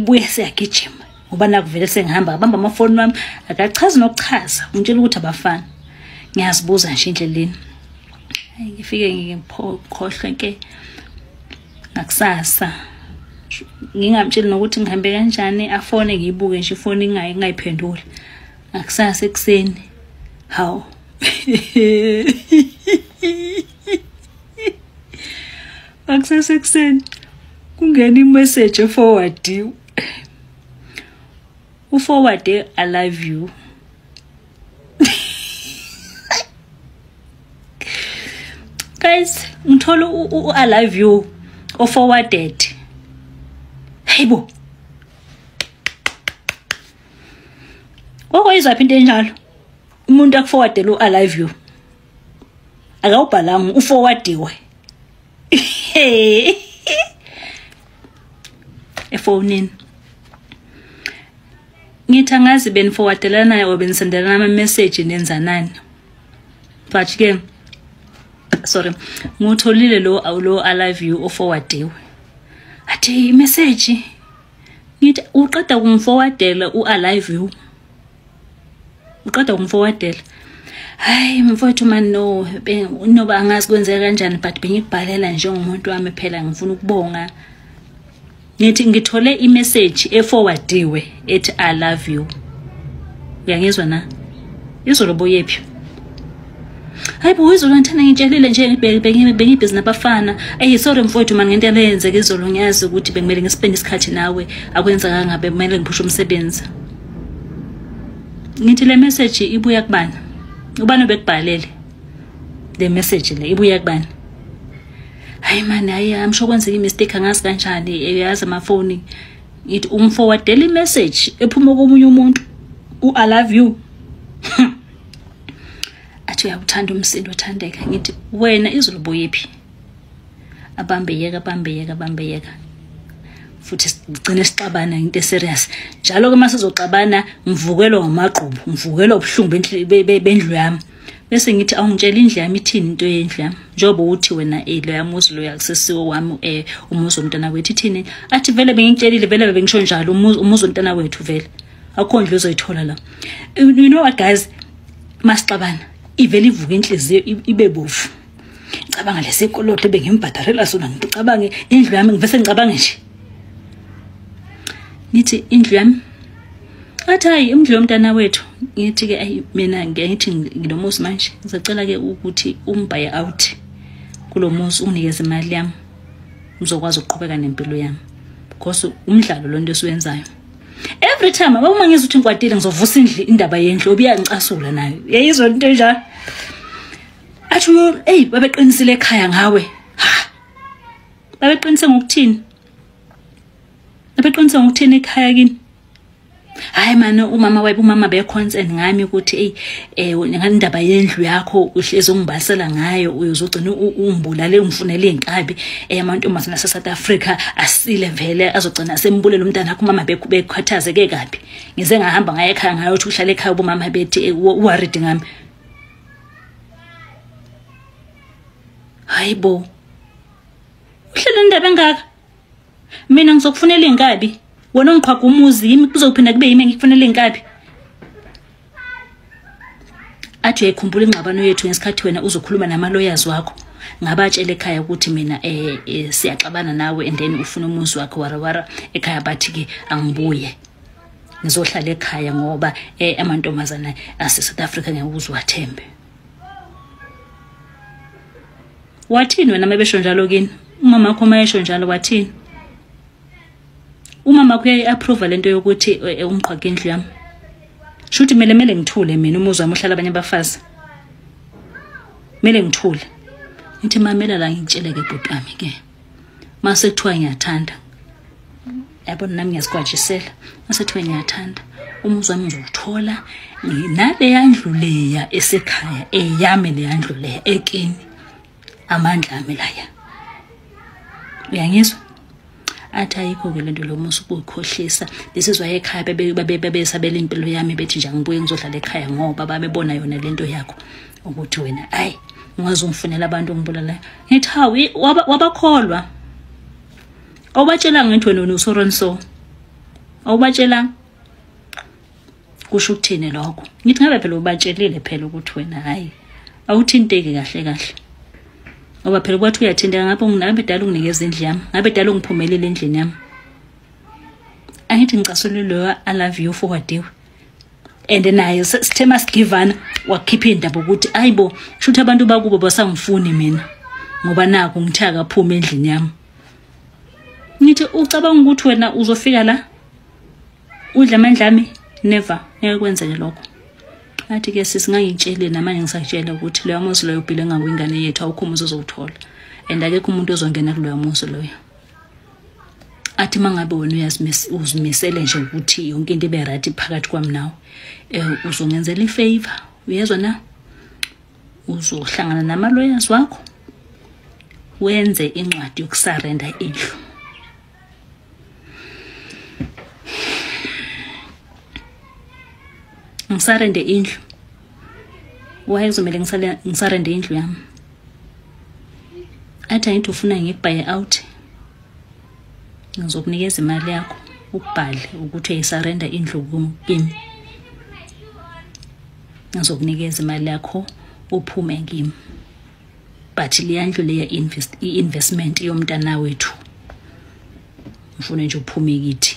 buye seyagijima ngoba nakuvele sengihamba abamba amafoni wami akachazi nokuchaza ngitshela ukuthi abafana ngiyazibuza nje endleleni ngifike ngikhohlwe nke ngakusasa ngingamtshela nokuthi ngihambe kanjani afone ngiyibuke nje ifoni ingayiphenduli ngakusasa ekseni how ngakusasa ekseni kungena imessage forward uforward I love you guys ngithola I love you forwarded hayibo okwayizwa into enjalo umuntu akuforwardela I love you akawubhalanga uforwardiwe efonini ngithi angazi beniforwardelana naye obenisendelana ama message nenzanani but ke sorry ngutholile lo I love you oforwardiwe athi imessage ngithi uqeda kumforwardela I love you uqeda kumforwardela Hayi mfowethu man no noba angazi kwenzeka kanjani but bengikubhalela njengomuntu wami phela ngifuna ukubonga. Ngithi ngithole imessage eforwardiwe ethi I love you. Uyangizwa na? Izolo boyephi? Hayi bo izolo ngithanda ngitshelile nje bengibhizi nabafana. Hey sorry mfowethu man ngento leyenzeke izolo ngiyazi ukuthi bekumele ngispend isikhathi nawe akwenzanga ngabe kumele ngiphushe umsebenzi. Ngithi le message ibuya kubani? Ubani bekubhalele? Le message le ibuya kubani? Hayi man hayi amsho kwenzeka imistake angazi kanjani eyazi amafoni. Ngithi umforwardele imessage ephuma komunye umuntu I love you. Athi uyakuthanda umsindo othandeka. Ngithi wena izolo boyephi? Abambeyeka. Futhi sigcine sixabana into eserious. Njalo ke masizoxabana ngivukelwa ngamaqhubu, ngivukelwa ubuhlungu bendlu yami. Bese ngithi awungitshela indlu yami ithini into yendlu yami. Njobo uthi wena lo yamuzi lo yakusesiwe wami umuzi womntana wethu ithini? Athi vele bengitshelile vele bengisho njalo umuzi womntana wethu vele. Akho ndlu uzoyithola la. You know what guys? Masixabana ivele ivuka inhliziyo ibe bofu. Ngicabanga lesikoloto bengimbhadarela sona ngicabange indlu yami ngivese ngicabange nje. Ngithi indlu yami athi hayi indlu yomntana wethu. Ngithi ke ayi mina ngiyathi nginomuzi manje ngizocela ke ukuthi umbuy out kulo muzi unikeze imali yami ngizokwazi ukuqhubeka nempilo yami because umdlalo lo nto esiwenzayo every time uma ngizwe ukuthi ngikwatile ngizovusa indaba yendlu obiyangicasula nayo yayizwa into enjalo. Athi hey babeqinisile ekhaya ngawe. Babeqinise ngokuthini? Babeqinise ngokuthini ekhaya kini? Hayi mana umama beconcern ngami ukuthi ngandaba yendlu yakho uhlezi ungibasela ngayo uyozogcina umbulale umfunele inkabi amantombazana South Africa asile vele azogcina sembulela umntana wakho umama bekukhathazeke kabi. Ngize ngahamba ngaye ekhaya ngayo ukuthi uhlale ekhaya ubumama bethi worried ngami. Hayibo uhlele indaba engaka mina ngizokufunela inkabi wona ngiqhaga umuzi yimi kuzophinda kube yimi ngikufunela inkabi. Athi uyakhumbula ingxabano yethu ngesikhathi wena uzokhuluma nama lawyers wakho ngabatshela ekhaya ukuthi mina siyaxabana nawe and then ufuna umuzi wakho warawara ekhaya bathi ke angibuye ngizohlala ekhaya ngoba amantombazana ase South Africa ngiyakuzwathembe. Wathini wena mabesho njalo kini? Umama wakho mayesho njalo wathini? Umama kuye approve lento yokuthi umqhaga indlu yami. Shuthi mele ngithule mina umuzi wami uhlala abanye abafazi. Mele ngithule. Ngithi mamela la ngitshele ke bhuti wami ke. Mase kuthiwa ngiyathanda. Yabona nami ngiyasikwajisela. Mase kuthiwa ngiyathanda. Umuzi wami ngizothola nale yandlu leya esekhaya eyami le yandlu leya ekini. Amandla ami laya. Uyangizwa? Athi ayikho ke lento lo musu ukukhohlisa lesizwa ekhaya babesabela impilo yami bethi nje ngibuye ngizodlala ekhaya ngoba babebona yona lento yakho ukuthi wena ayi ungaze ungifunela abantu ngibulala. Ngithi hawi wabakholwa awubatshela ngithi wena usoronso awubatshela kusho ukuthini lokho. Ngithi ngabe phela ubatshelile phela ukuthi wena hayi awuthinteki kahle ngoba phela kwathi uyathindeka ngapha ngabe dala unginikeza indlu yami ngabe dala ungiphumelele endlini yami. Angithi ngicasule lo I love you forwardiwe and naye sithema sigivana wakhipha indaba ukuthi ayibo shuthi abantu bakubo basangifuni mina ngoba naku ngithi akaphuma endlini yami. Ngithi ucabanga ukuthi wena uzofika la udla amandla ami? Never ngeke kwenzeke lokho. Athi ke sisingangitshele namanje ngisakutshela ukuthi lo yamuzi loyo ubhile ngawingane yethu awukhumuzo uzowuthola and akekho umuntu ozongena kulo yamuzi loyo. Athi mangabe wena uzimisele nje ukuthi yonke into ibe right phakathi kwami nawe uzongenzela ifavor uyezwa na uzohlangana nama lawyers wakho wenze incwadi yokusurrender indlu. Ngisarende indlu. Wayezomela ngisarende indlu yami. Athi ayinto ufuna ngikubuy out. Ngizokunikeza imali yakho ubhale ukuthi uyisurrender indlu kimi. ngizokunikeza imali yakho uphume kimi. But liyandlu leya investment yomntana wethu ngifuna nje uphume kithi.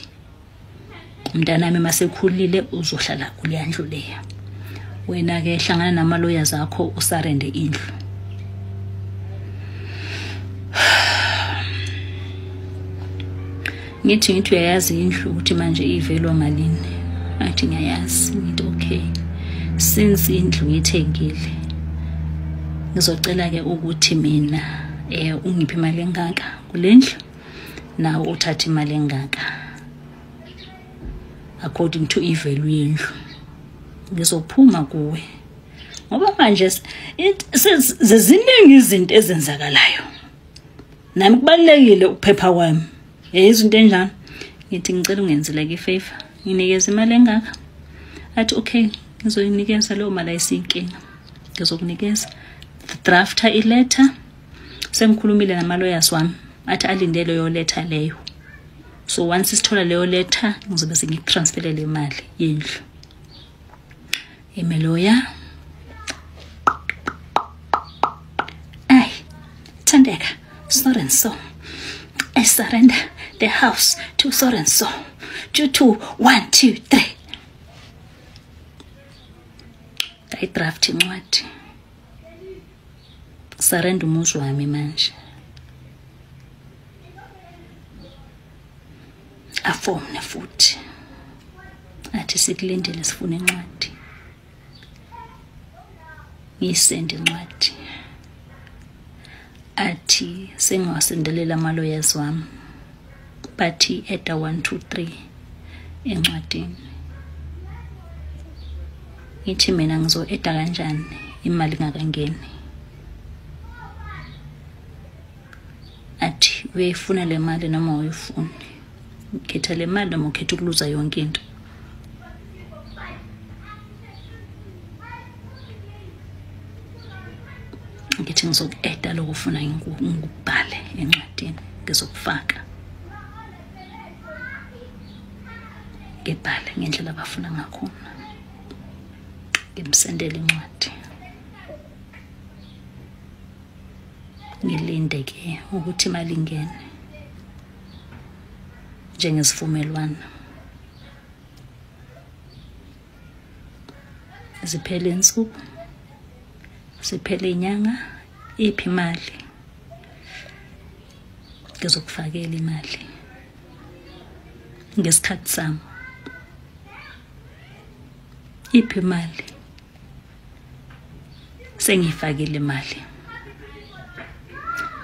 Umntana nami masekhulile uzohlala kuliyandlu leya. Wena ke hlangana namaloyers akho usarende indlu. Ngithi uyayazi indlu ukuthi manje ivelwa malini. Athi ngiyayazi. Ngithi okay. Since indlu ngithengile ngizocela ke ukuthi mina ungiphe imali engaka kulendlu nawe uthathe imali engaka according to ivalue yendlu. Ngizophuma kuwe ngoba manje seziningi izinto ezenzakalayo nami kubalekile ukuphepha kwami izinto enjani. Ngithi ngicela ungenzele ke favor nginikeze imali engaka. Athi okay ngizoyinikeza leyo mali ayisiyinkinga. Ngizokunikeza drafter iletter. Sengikhulumile namaloyers wami athi alindele leyo letter leyo. So once isithola leyo letter ngizobe sengikutransferele imali yendlu. Emeloya ay Thandeka so and so I surrender the house to so and so due to 1 2 3. I draft incwadi. Surrender umuzi wami manje. Afomne futhi. Athi sikulindele sifuna incwadi. Ngisende incwadi. Athi sengiwasendelela amaloyers wami. Bathi eta 1 2 3 encwadini. Ngithi mina ngizo-eda kanjani imali ngakangeni. Athi uyayifuna le mali noma uyifuni. Ukhetha le mali noma ukhetha ukuluza yonke into. Ngithi ngizoku-eda lokufuna ngikubhale encwadini ngizokufaka. Ngibhale ngendlela abafuna ngakhona. Ngimsendele incwadi. Ngilinde ke ukuthi imali ingene njengesivumelwano. Ziphele insuku, ziphele inyanga, iphi imali ngizokufakela imali ngesikhathi sami. Iphi imali sengifakile imali.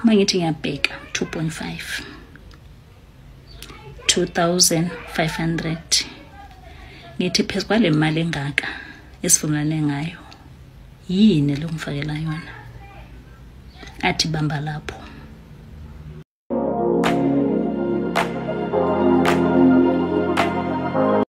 Mangithi ngiyabheka 2.5 2500 ngithi phezulu kwale mali engaka esivumelane ngayo yini lo ngifakela yona. Athi bamba lapho.